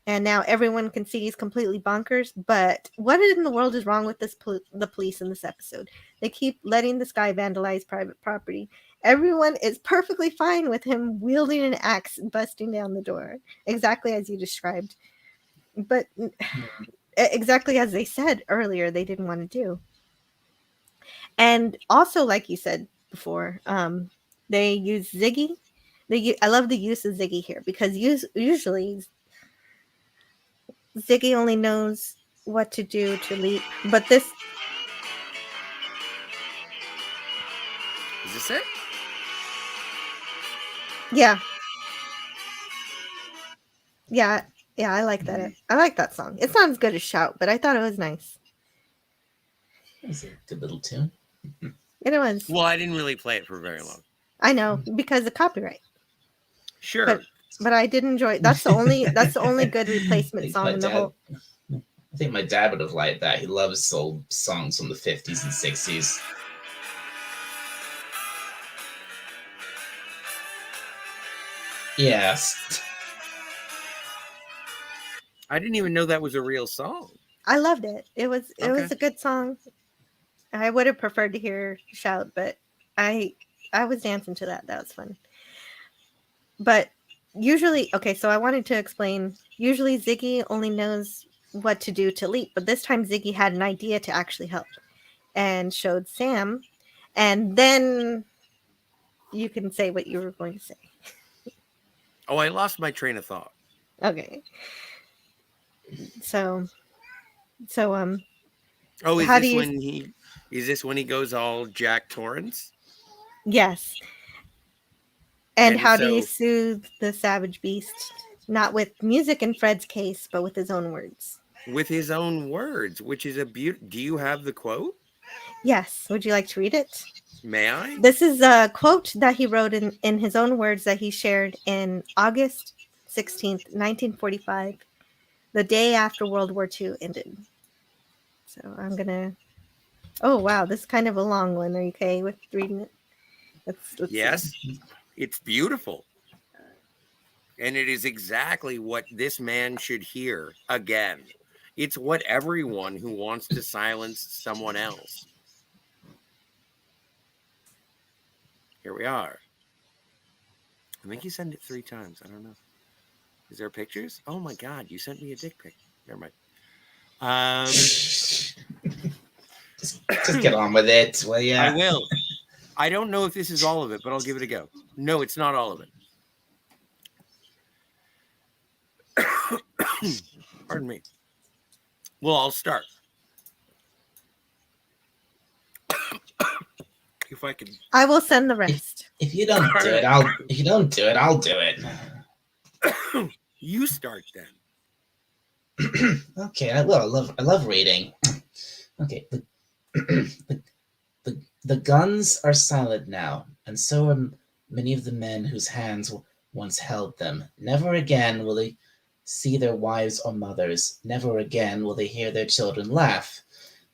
And now everyone can see he's completely bonkers. But what in the world is wrong with the police in this episode? They keep letting this guy vandalize private property. Everyone is perfectly fine with him wielding an axe and busting down the door, exactly as you described. But exactly as they said earlier, they didn't want to do. And also, like you said before, they use Ziggy. I love the use of Ziggy here because usually Ziggy only knows what to do to lead, but this. Is this it? Yeah. Yeah, yeah, I like that. I like that song. It's not as good as Shout, but I thought it was nice. It's a good little tune. It was. Well, I didn't really play it for very long. I know because of copyright. Sure. But I did enjoy it. That's the only good replacement song in the whole. I think my dad would have liked that. He loves soul songs from the 50s and 60s. Yes. I didn't even know that was a real song. I loved it. It was Okay. a good song. I would have preferred to hear Shout, but I was dancing to that. That was fun. But usually, okay, so I wanted to explain. Usually, Ziggy only knows what to do to leap, but this time Ziggy had an idea to actually help and showed Sam. And then you can say what you were going to say. Oh, I lost my train of thought. Okay. So Oh, how do you is this when he goes all Jack Torrance? yes. And how do you so soothe the savage beast? Not with music in Fred's case, but with his own words. with his own words, which is a beaut. Do you have the quote? Yes. Would you like to read it? May I? This is a quote that he wrote in his own words that he shared in August 16th, 1945, the day after World War II ended. So I'm going to... Oh, wow. This is kind of a long one. Are you okay with reading it? Let's Yes. see. It's beautiful. And it is exactly what this man should hear again. It's what everyone who wants to silence someone else. Here we are. I think you sent it 3 times. I don't know. Is there pictures? Oh my God, you sent me a dick pic. Never mind. Just get on with it, will ya? I will. I don't know if this is all of it, but I'll give it a go. No, it's not all of it. Pardon me. Well, I'll start. If I could. I will send the rest. If you don't do it, I'll do it. You start then. Okay, I will. I love reading. Okay, the guns are silent now, and so are many of the men whose hands once held them. Never again will they see their wives or mothers. Never again will they hear their children laugh,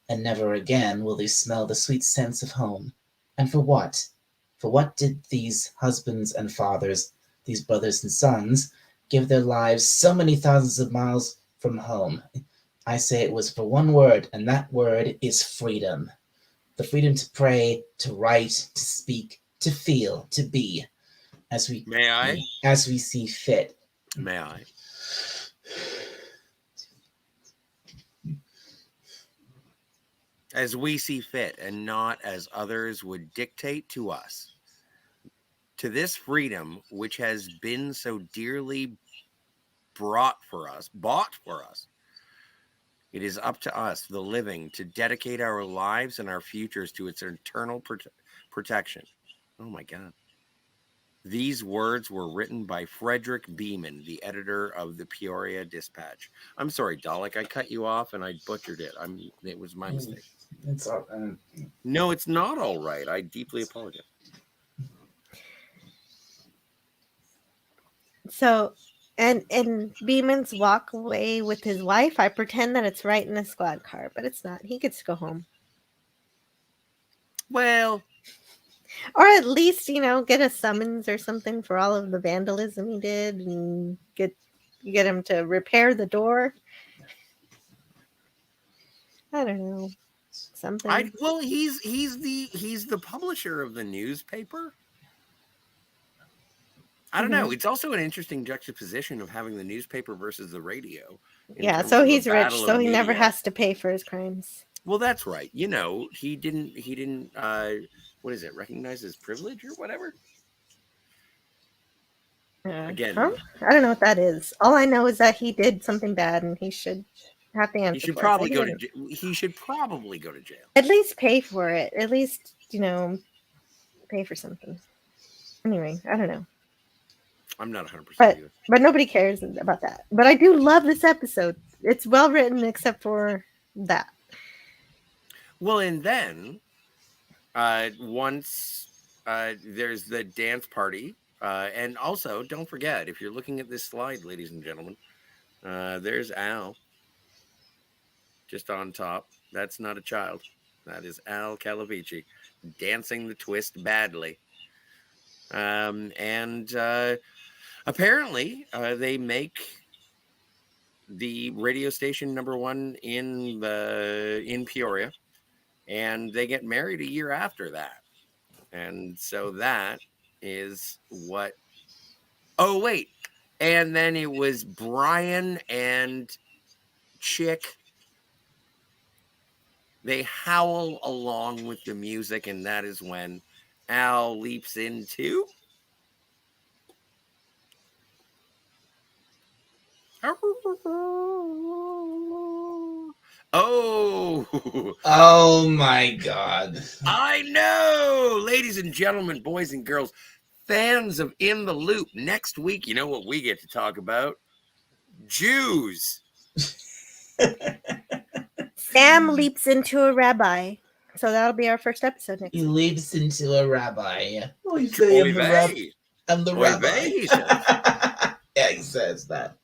and never again will they smell the sweet scents of home. And for what? For what did these husbands and fathers, these brothers and sons, give their lives so many thousands of miles from home? I say it was for one word, and that word is freedom. The freedom to pray, to write, to speak, to feel, to be, as we see fit. May I? As we see fit, and not as others would dictate to us. To this freedom, which has been so dearly bought for us, it is up to us, the living, to dedicate our lives and our futures to its eternal protection. Oh my God. These words were written by Frederick Beeman, the editor of the Peoria Dispatch. I'm sorry, Dalek, I cut you off and I butchered it. It was my mistake. It's all, No, it's not all right. I deeply apologize. So, and in Beeman's walk away with his wife, I pretend that it's right in the squad car, but it's not. He gets to go home. Well, or at least, get a summons or something for all of the vandalism he did, and get him to repair the door. I don't know, something. Well, he's the publisher of the newspaper. I don't know. It's also an interesting juxtaposition of having the newspaper versus the radio. Yeah, so he's rich, so he never has to pay for his crimes. Well, that's right. He didn't what is it, recognize his privilege or whatever? Again, Huh? I don't know what that is. All I know is that he did something bad and he should have to he answer should for it. probably go to he should probably go to jail. At least pay for it. At least, pay for something. Anyway, I don't know. I'm not 100% But either. nobody cares about that. But I do love this episode. It's well written except for that. Well, and then once there's the dance party, and also don't forget, if you're looking at this slide, ladies and gentlemen, there's Al just on top. That's not a child. That is Al Calavicci dancing the twist badly. And apparently, they make the radio station #1 in Peoria, and they get married a year after that. And so that is what. Oh wait, and then it was Brian and Chick. They howl along with the music, and that is when Al leaps into. Oh, Oh my God. I know, ladies and gentlemen, boys and girls, fans of In the Loop. Next week, you know what we get to talk about? Jews. Sam leaps into a rabbi. So that'll be our first episode next He week. leaps into a rabbi. Oy vey, Oy vey. I'm the Oy rabbi. vey, he says. Yeah, he says that.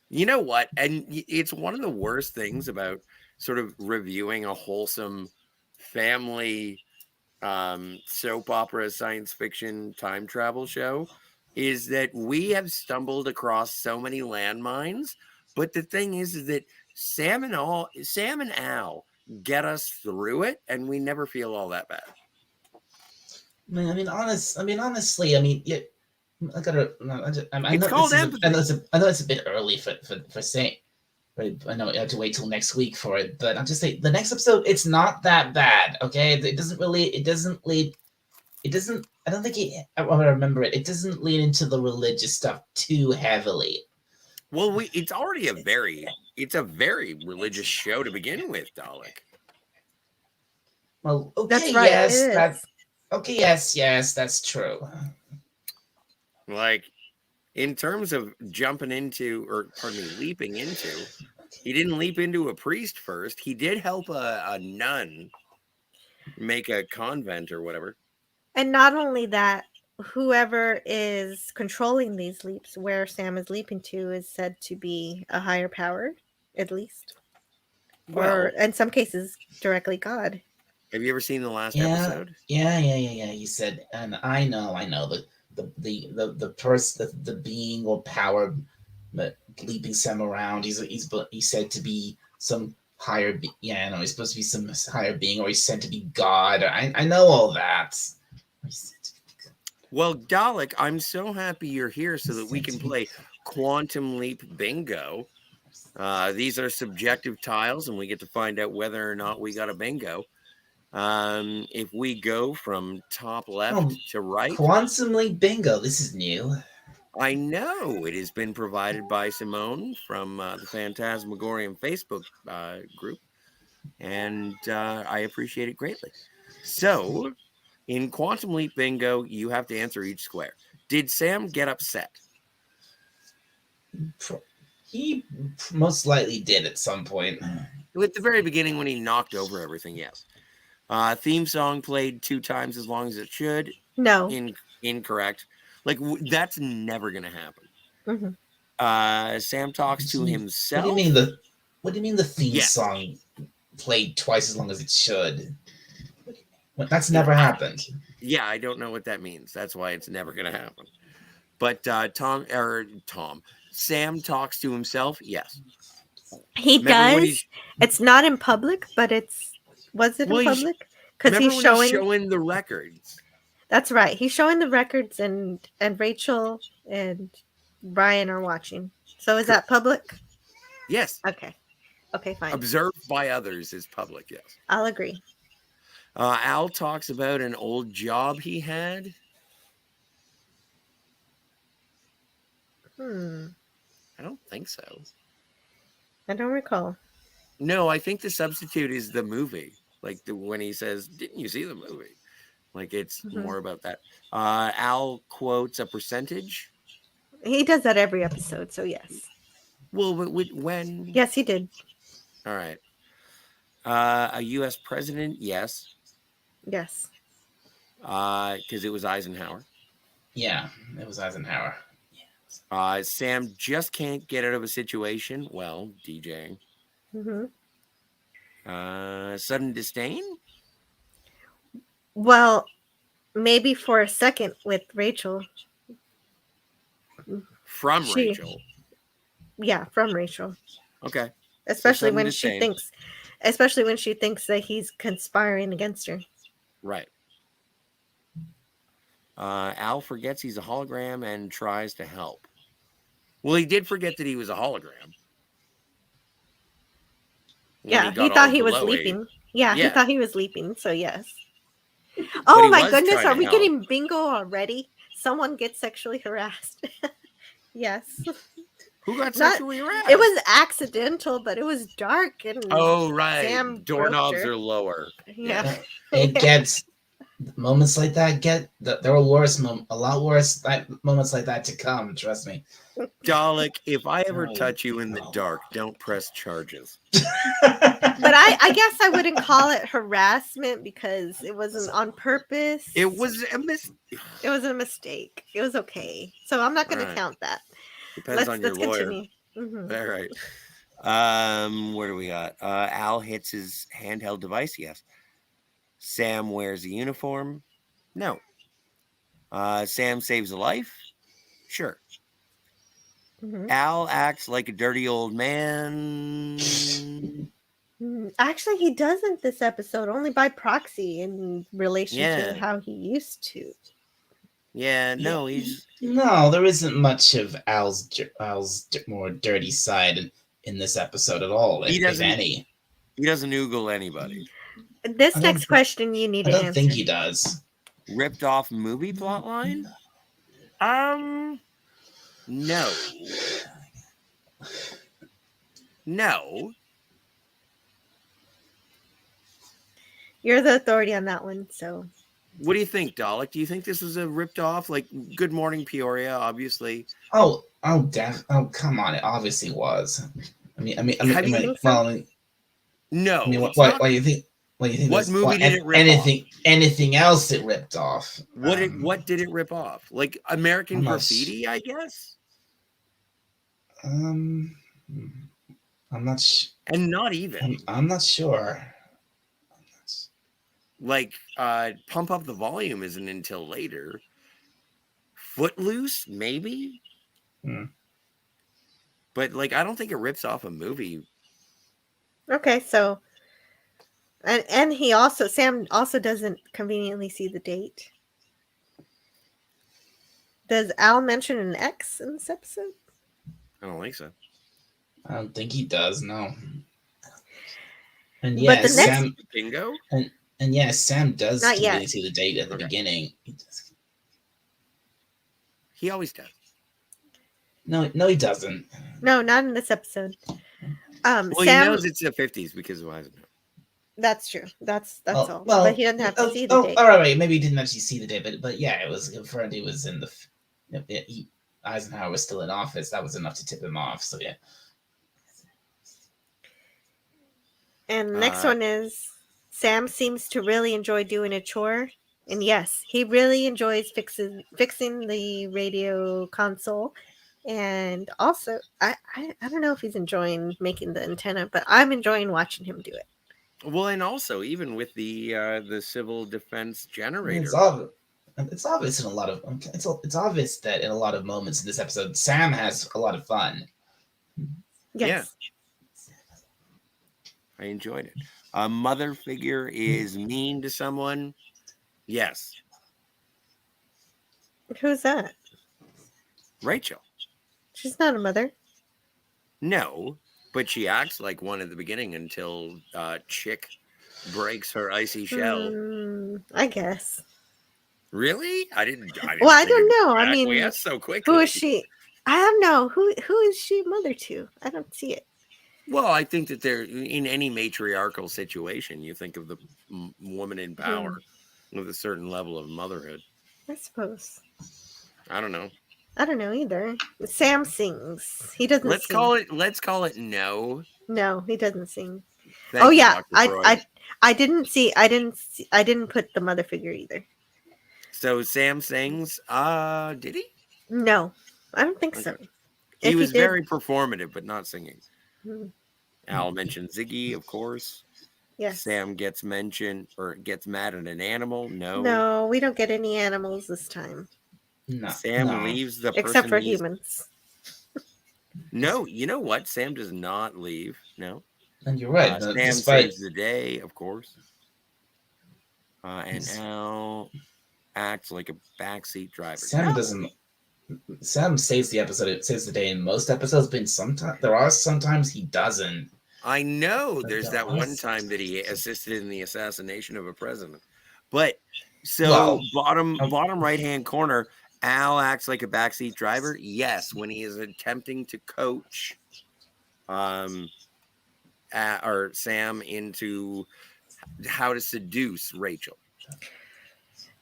You know what? And it's one of the worst things about sort of reviewing a wholesome family soap opera, science fiction, time travel show is that we have stumbled across so many landmines. But the thing is that Sam and Al get us through it, and we never feel all that bad. Honestly, yeah, I gotta. I It's know called this is empathy. I know it's a bit early for saying. But I know I have to wait till next week for it. But I'm just saying the next episode, it's not that bad. Okay, it doesn't lead. I don't think I remember it. It doesn't lead into the religious stuff too heavily. Well, it's already a very religious show to begin with, Dalek. Well, okay, That's right. yes, yes, that's true. Like, in terms of jumping into, or pardon me, leaping into, he didn't leap into a priest first. He did help a nun make a convent or whatever. And not only that, whoever is controlling these leaps, where Sam is leaping to, is said to be a higher power, at least. Well, or in some cases, directly God. Have you ever seen the last Yeah, episode? yeah. You said, and I know the person, the being or power, leaping Sam around. He's said to be some higher. Yeah, no, he's supposed to be some higher being, or he's said to be God. I know all that. Well, Dalek, I'm so happy you're here so that we can play Quantum Leap Bingo. These are subjective tiles, and we get to find out whether or not we got a bingo. If we go from top left to right. Quantum Leap Bingo. This is new. I know it has been provided by Simone from the Fantasmagorium Facebook group, and I appreciate it greatly. So, in Quantum Leap Bingo, you have to answer each square. Did Sam get upset? He most likely did at some point. At the very beginning when he knocked over everything, yes. Theme song played 2 times as long as it should. No. Incorrect. Like, that's never going to happen. Mm-hmm. Sam talks to himself. What do you mean the theme song played twice as long as it should? That's never happened. Yeah, I don't know what that means. That's why it's never going to happen. But Sam talks to himself. Yes, he does. It's not in public, but was it in public? Because he's showing the records. That's right. He's showing the records, and Rachel and Brian are watching. So is that public? Yes. Okay, fine. Observed by others is public. Yes, I'll agree. Al talks about an old job he had. I don't think so. I don't recall. No, I think the substitute is the movie. Like when he says, "Didn't you see the movie?" Like it's Mhm. more about that. Al quotes a percentage. He does that every episode, so yes. Well, when? Yes, he did. All right. A U.S. president, yes, Yes. because it was Eisenhower. Yeah, it was Eisenhower. Sam just can't get out of a situation. Well, DJing. Hmm. Sudden disdain. Well, maybe for a second with Rachel. From She- Rachel. Yeah, from Rachel. Okay. Especially sudden when disdain. she thinks that he's conspiring against her. Right. Al forgets he's a hologram and tries to help. Well, he did forget that he was a hologram. When Yeah, he got thought all he was glowy. leaping. Yeah, he Yeah. thought he was leaping, so yes. But Oh he my was goodness, trying are to we help. getting bingo already? Someone gets sexually harassed. Yes. Who got Not- sexually harassed? It was accidental, but it was dark and Oh, right. Sam Doorknobs groped her. are lower. Yeah. It gets moments like that. There were a lot worse moments like that to come. Trust me. Dalek, if I ever Oh, touch you in the no. dark, don't press charges. But I guess I wouldn't call it harassment because it wasn't on purpose. It was a It was a mistake. It was okay. So I'm not going Alright. to count that. Depends on your Let's lawyer. continue. Mhm. All right. Where do we got? Al hits his handheld device. Yes. Sam wears a uniform. No. Sam saves a life. Sure. Mhm. Al acts like a dirty old man. Actually, he doesn't this episode, only by proxy in relation Yeah. to how he used to. Yeah. No, he's No, there isn't much of Al's more dirty side in this episode at all, He if doesn't- any. he doesn't oogle anybody. This I don't next thi- question you need I to don't answer. think he does. Ripped off movie plotline? No. No. You're the authority on that one, so What do you think, Dalek? Do you think this was a ripped off? Like Good Morning Peoria, obviously. Oh, come on! It obviously was. Have you think so? No. I mean, it's what not- do you think? What do you think? What was- movie did it rip anything else it ripped off? What did it rip off? Like American I'm not Graffiti, I guess? I'm not. And not even. I'm not sure. Like Pump Up the Volume isn't until later. Footloose, maybe? Hmm. But like I don't think it rips off a movie. okay, so and Sam also doesn't conveniently see the date. Does Al mention an X in this episode? I don't think so. I don't think he does. No. And But yeah, the next- Sam. Bingo? And yeah, Sam does Not yet. conveniently see the date at the Okay. beginning. He always does. No, he doesn't. No, not in this episode. Well, Sam, he knows it's the 50s because of Eisenhower. that's true. That's Well- all. well, but he doesn't have to see the date. all right. Maybe he didn't actually see the date, but yeah, it was confirmed he was in the. Eisenhower was still in office. That was enough to tip him off. So yeah. And the next Uh, one is Sam seems to really enjoy doing a chore. And yes, he really enjoys fixing the radio console. And also, I don't know if he's enjoying making the antenna, but I'm enjoying watching him do it. Well, and also even with the civil defense generator. It's obvious in a lot of. It's obvious that in a lot of moments in this episode, Sam has a lot of fun. Yes. I enjoyed it. A mother figure is mean to someone. Yes. Who's that? Rachel. She's not a mother. No, but she acts like one at the beginning until Chick breaks her icy shell. I guess. Really? I didn't Well, I think don't it know. I mean, acquiesced so quickly. Who is she? I don't know who is she mother to. I don't see it. Well, I think that they're in any matriarchal situation. You think of the woman in power with a certain level of motherhood. I suppose. I don't know. I don't know either. Sam sings. He doesn't Let's sing. call it. Let's call it no. No, he doesn't sing. Thank you, yeah, Dr. Freud. I didn't see. I didn't put the mother figure either. So Sam sings. Did he? No, I don't think so. Okay. He If was did- very performative, but not singing. Hmm, Al mentioned Ziggy, of course. yes. Sam gets mentioned or gets mad at an animal. No. No, we don't get any animals this time, No, Sam no. leaves the except for person he's. humans. No, you know what? Sam does not leave. No. And you're right. Sam despite saves the day, of course. And Al acts like a backseat driver. Sam No. doesn't. Sam saves the episode. It saves the day in most episodes, but sometimes he doesn't. I know But there's there that are one s- time that he assisted in the assassination of a president. But so Well, bottom right hand corner, Al acts like a backseat driver. Yes, when he is attempting to coach or Sam into how to seduce Rachel.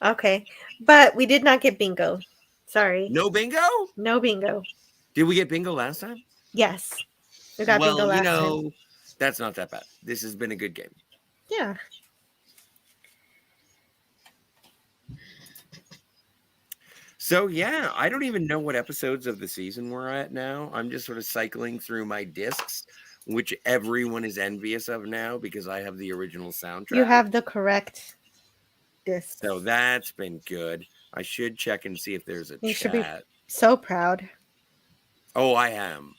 Okay, but we did not get bingo. Sorry, No bingo? no bingo. Did we get bingo last time? Yes, we got bingo Well, last time. that's not that bad. This has been a good game. Yeah. So yeah, I don't even know what episodes of the season we're at now. I'm just sort of cycling through my discs, which everyone is envious of now because I have the original soundtrack. You have the correct disc. So that's been good. I should check and see if there's a You should be chat. so proud. Oh, I am.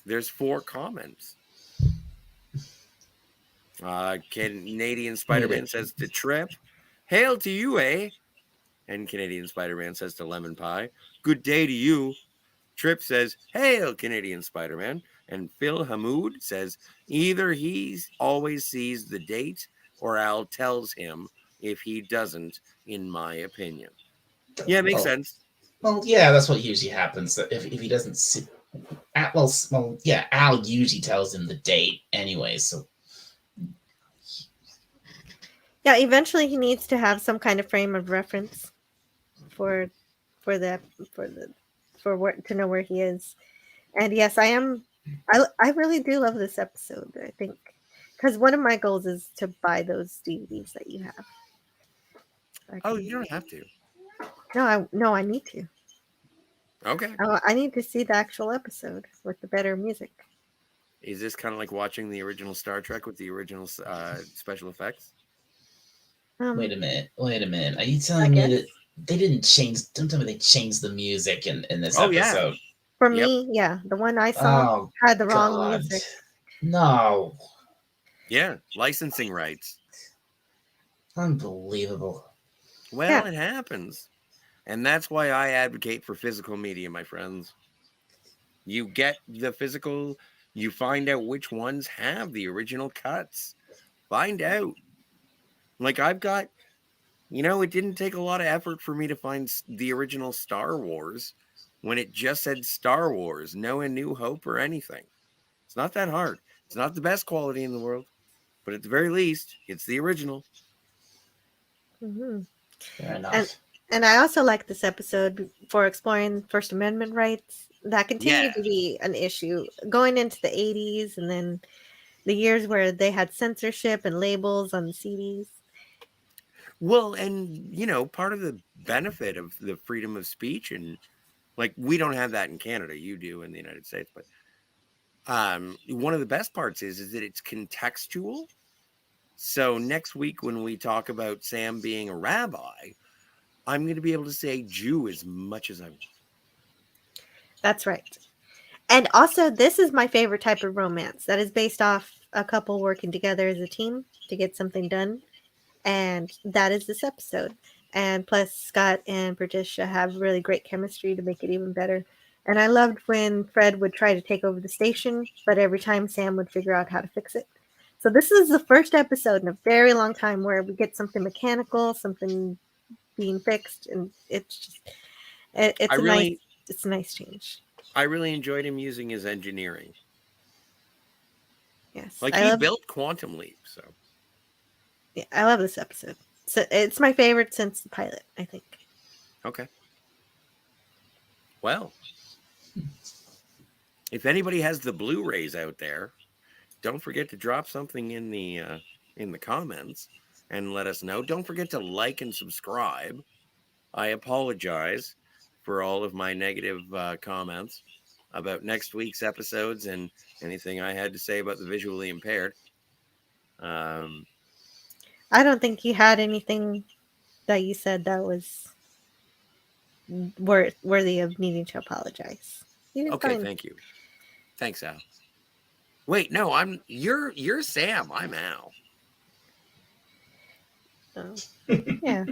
There's 4 comments. Canadian Spider-Man says to Trip, "Hail to you, eh?" And Canadian Spider-Man says to Lemon Pie, "Good day to you." Trip says, "Hail, Canadian Spider-Man." And Phil Hamoud says, "Either he always sees the date or Al tells him if he doesn't, in my opinion." Yeah, makes sense. Well, yeah, that's what usually happens. If he doesn't see, yeah, Al usually tells him the date anyway. So Yeah, eventually he needs to have some kind of frame of reference for where to know where he is. And yes, I really do love this episode. I think because one of my goals is to buy those DVDs that you have. Oh, you don't have to. No, I need to. Okay. I need to see the actual episode with the better music. Is this kind of like watching the original Star Trek with the original special effects? wait a minute. Are you telling me that they didn't change? Don't tell me they changed the music in this episode. Yeah. For me, yeah, the one I saw had the wrong music. No. Yeah, licensing rights. Unbelievable. Well, it happens. And that's why I advocate for physical media, my friends. You get the physical, you find out which ones have the original cuts. Find out. Like I've got, it didn't take a lot of effort for me to find the original Star Wars when it just said Star Wars, no A New Hope or anything. It's not that hard. It's not the best quality in the world, but at the very least, it's the original. Mm-hmm. Fair enough. And I also like this episode for exploring First Amendment rights. That continued to be an issue going into the 80s and then the years where they had censorship and labels on the CDs. Well, and, part of the benefit of the freedom of speech, and like we don't have that in Canada, you do in the United States, but one of the best parts is that it's contextual. So next week when we talk about Sam being a rabbi, I'm going to be able to say Jew as much as I want. That's right. And also, this is my favorite type of romance that is based off a couple working together as a team to get something done. And that is this episode. And plus, Scott and Patricia have really great chemistry to make it even better. And I loved when Fred would try to take over the station, but every time Sam would figure out how to fix it. So this is the first episode in a very long time where we get something mechanical, something being fixed, and it's it's a nice change. I really enjoyed him using his engineering. Yes, Like I he love. built Quantum Leap, so Yeah, I love this episode. So it's my favorite since the pilot, I think. okay. Well, if anybody has the Blu-rays out there, don't forget to drop something in the comments and let us know. Don't forget to like and subscribe. I apologize for all of my negative comments about next week's episodes and anything I had to say about the visually impaired. Um, I don't think you had anything that you said that was worthy of needing to apologize. You did okay, fine. thank you. Thanks, Al. Wait, no, you're Sam. I'm Al. Oh, yeah.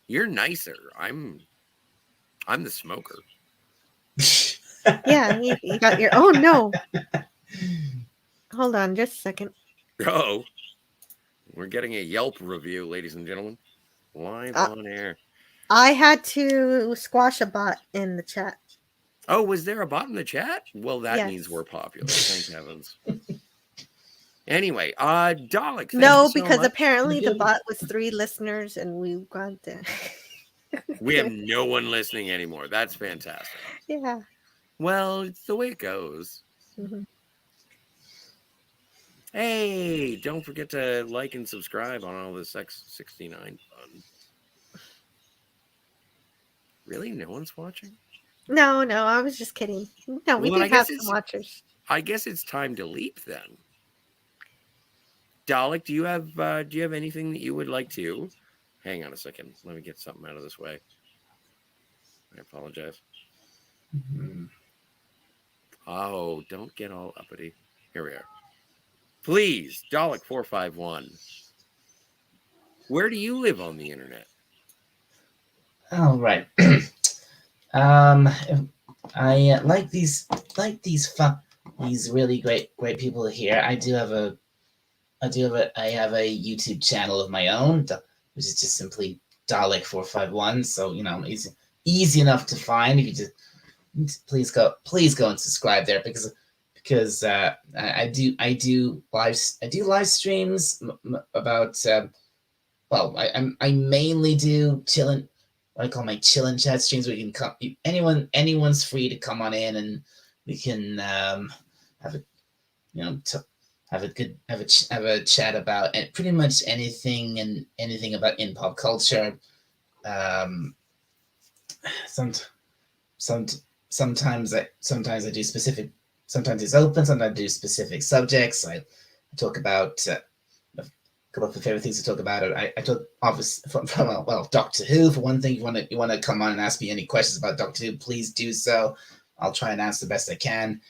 You're nicer. I'm the smoker. Yeah, you got your. Oh no! Hold on, just a second. Oh, we're getting a Yelp review, ladies and gentlemen, live Uh, on air. I had to squash a bot in the chat. Oh, was there a bot in the chat? Well, that means Yes. we're popular. Thank heavens. Anyway, Dalek, thank you No, so because much. apparently the bot was 3 listeners, and we got the. We have no one listening anymore. That's fantastic. Yeah. Well, it's the way it goes. Mhm. Hey, don't forget to like and subscribe on all this X69 fun. Really? No one's watching? No, I was just kidding. No, we Well, do have some watchers. I guess it's time to leap then. Dalek, do you have anything that you would like to? Hang on a second. Let me get something out of this way. I apologize. Oh, don't get all uppity. Here we are. Please, Dalek 451. Where do you live on the internet? All right. um, I these really great people here. I have a YouTube channel of my own, which is just simply Dalek 451. So easy enough to find. If you just please go and subscribe there because I do live streams about well, I mainly do chillin'. What I call my chillin' chat streams. Where you can come, anyone's free to come on in, and we can have a have a good have a chat about pretty much anything and anything about in pop culture. Um, some some sometimes I do specific. Sometimes it's open. Sometimes I do specific subjects. I talk about. Couple of the favorite things to talk about. I talk obviously from Doctor Who for one thing. You want to come on and ask me any questions about Doctor Who, please do so. I'll try and answer the best I can.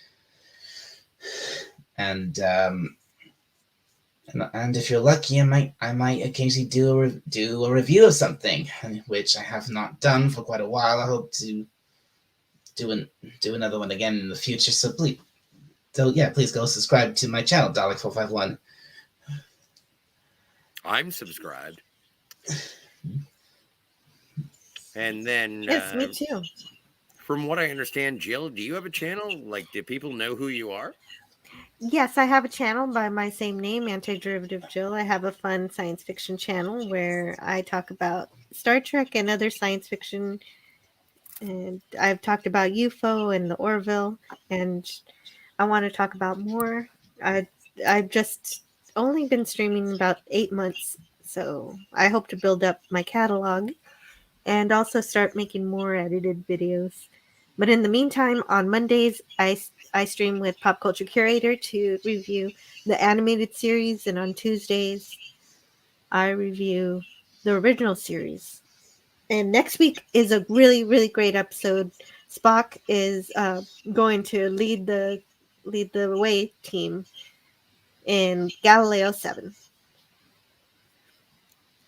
And if you're lucky, I might occasionally do a review of something, which I have not done for quite a while. I hope to do another one again in the future. So please go subscribe to my channel, Dalek 451. I'm subscribed. And then Yes, me too. From what I understand, Jill, do you have a channel? Like, do people know who you are? Yes, I have a channel by my same name, Antiderivative Jill. I have a fun science fiction channel where I talk about Star Trek and other science fiction. And I've talked about UFO and the Orville, and I want to talk about more. I've just only been streaming about 8 months, so I hope to build up my catalog and also start making more edited videos. But in the meantime, on Mondays, I stream with Pop Culture Curator to review the animated series, and on Tuesdays, I review the original series. And next week is a really, really great episode. Spock is going to lead the way team in Galileo 7.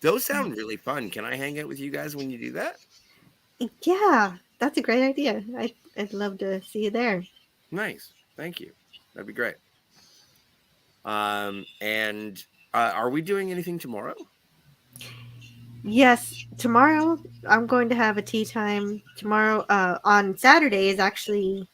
Those sound really fun. Can I hang out with you guys when you do that? Yeah, that's a great idea. I'd love to see you there. Nice. Thank you. That'd be great. And are we doing anything tomorrow? Yes, tomorrow I'm going to have a tea time. Tomorrow, on Saturday is actually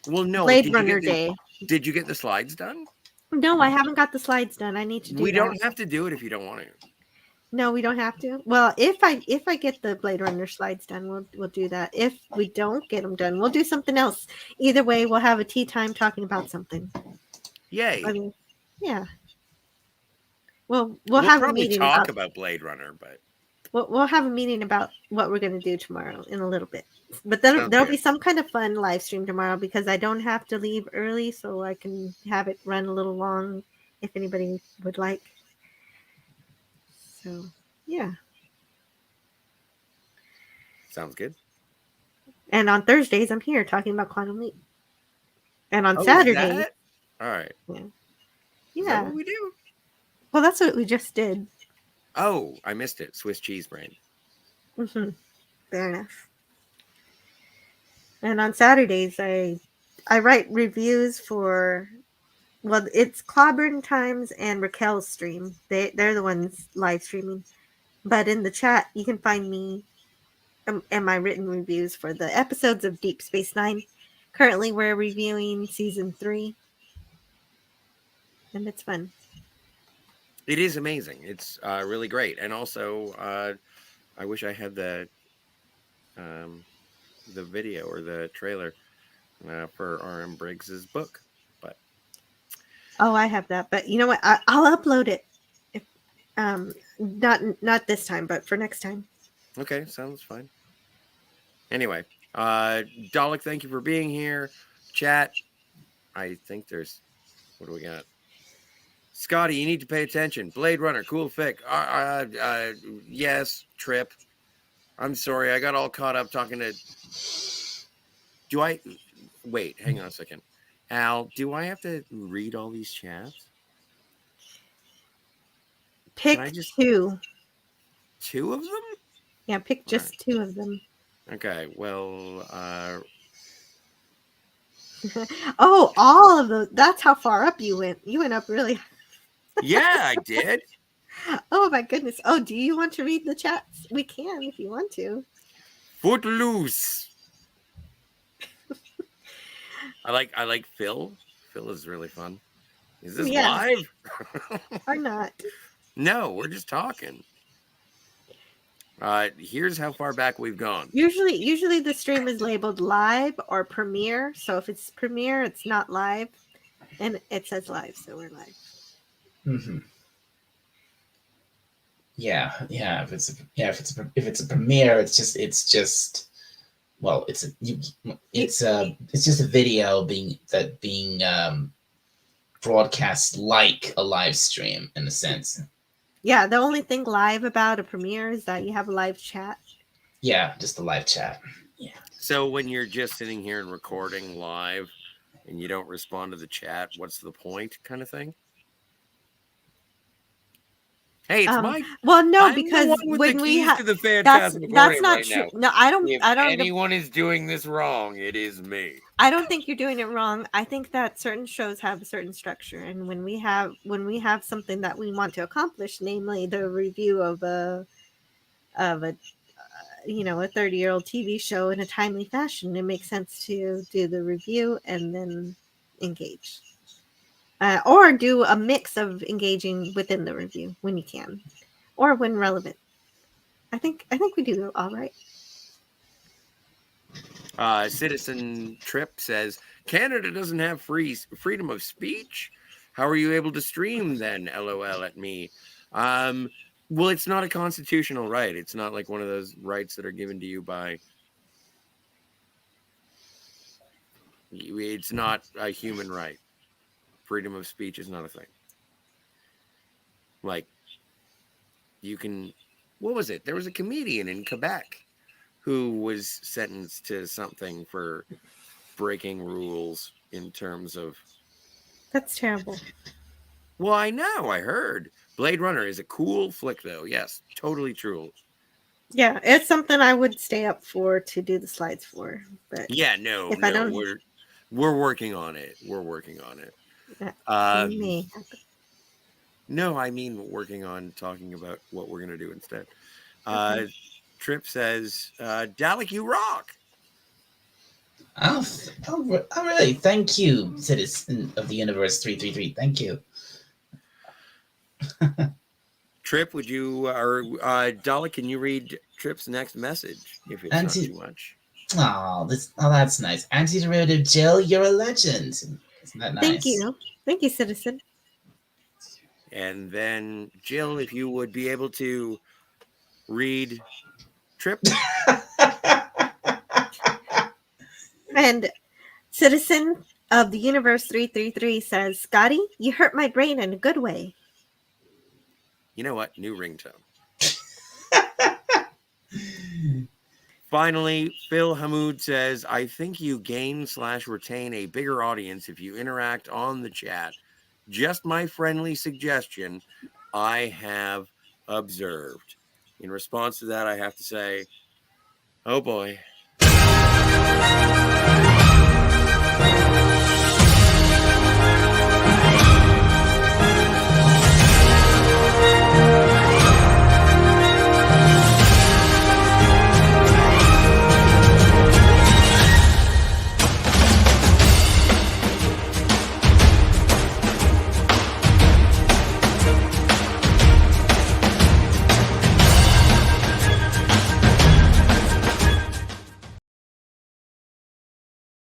Well, no, Blade Runner Day. did you get the slides done? No, I haven't got the slides done. I need to do We that. don't have to do it if you don't want to. No, we don't have to. Well, if I get the Blade Runner slides done, we'll do that. If we don't get them done, we'll do something else. Either way, we'll have a tea time talking about something. Yay. I mean, yeah. Well, we'll We'll have a probably meeting talk about about Blade Runner, but we'll have a meeting about what we're going to do tomorrow in a little bit. But then sounds there'll good. be some kind of fun live stream tomorrow because I don't have to leave early, so I can have it run a little long if anybody would like. So, yeah. Sounds good. And on Thursdays, I'm here talking about Quantum Leap. And on Oh, is Saturday, that? All right. yeah. Is that Yeah. what we do? Well, that's what we just did. Oh, I missed it. Swiss cheese brain. Mm-hmm. Fair enough. And on Saturdays, I write reviews for, well, it's Clobberin Times and Raquel's stream. They're the ones live streaming. But in the chat, you can find me and my written reviews for the episodes of Deep Space Nine. Currently, we're reviewing season 3, and it's fun. It is amazing. It's really great. And also, I wish I had the video or the trailer for R.M. Briggs's book, but Oh, I have that, but you know what? I'll upload it. If not this time, but for next time. okay, sounds fine. Anyway, Dalek, thank you for being here. Chat, I think there's, what do we got? Scotty, you need to pay attention. Blade Runner, cool fic. Yes, Trip. I'm sorry, I got all caught up talking to. Do I? Wait, hang on a second. Al, do I have to read all these chats? Pick I just 2. 2 of them? Yeah, pick just 2 of them. Okay, well, Oh, all of those. That's how far up you went. You went up really. yeah, I did. Oh my goodness. Oh, do you want to read the chats? We can if you want to. Footloose. I like Phil. Phil is really fun. Is this Yeah. live? Or not. No, we're just talking. Here's how far back we've gone. Usually the stream is labeled live or premiere. So if it's premiere, it's not live, and it says live, so we're live. Mm-hmm. Yeah. If it's a premiere, it's just well, it's just a video being broadcast like a live stream in a sense. Yeah, the only thing live about a premiere is that you have a live chat. Yeah, just a live chat. Yeah. So when you're just sitting here and recording live and you don't respond to the chat, what's the point, kind of thing? Hey, it's my. Well, no, I'm because the one with when the we keys have to the that's Fantasmagorium not right true. now. No, I don't. If I don't. anyone is doing this wrong, it is me. I don't think you're doing it wrong. I think that certain shows have a certain structure, and when we have something that we want to accomplish, namely the review of a 30-year-old TV show in a timely fashion, it makes sense to do the review and then engage, or do a mix of engaging within the review when you can, or when relevant. I think we do all right. Citizen Trip says Canada doesn't have freedom of speech. How are you able to stream then? LOL at me. Well, it's not a constitutional right. It's not like one of those rights that are given to you by. It's not a human right. Freedom of speech is not a thing. Like, you can. What was it? There was a comedian in Quebec who was sentenced to something for breaking rules in terms of. That's terrible. Well, I know. I heard. Blade Runner is a cool flick, though. Yes, totally true. Yeah, it's something I would stay up for to do the slides for. But yeah, no, we're working on it. We're working on it. That may happen. No, I mean working on talking about what we're going to do instead. Okay. Trip says, Dalek, you rock. Oh, really? Thank you, citizen of the universe 333. Thank you. Trip, would you, or Dalek, can you read Trip's next message if it's not too much? Oh, that's nice. Antiderivative Jill, you're a legend. Isn't that Thank nice? you. Thank you, citizen. And then, Jill, if you would be able to read Trip. And citizen of the universe 333 says, Scotty, you hurt my brain in a good way. You know what? New ringtone. Finally, Phil Hamoud says, I think you gain/retain a bigger audience if you interact on the chat. Just my friendly suggestion. I have observed. In response to that, I have to say, oh boy.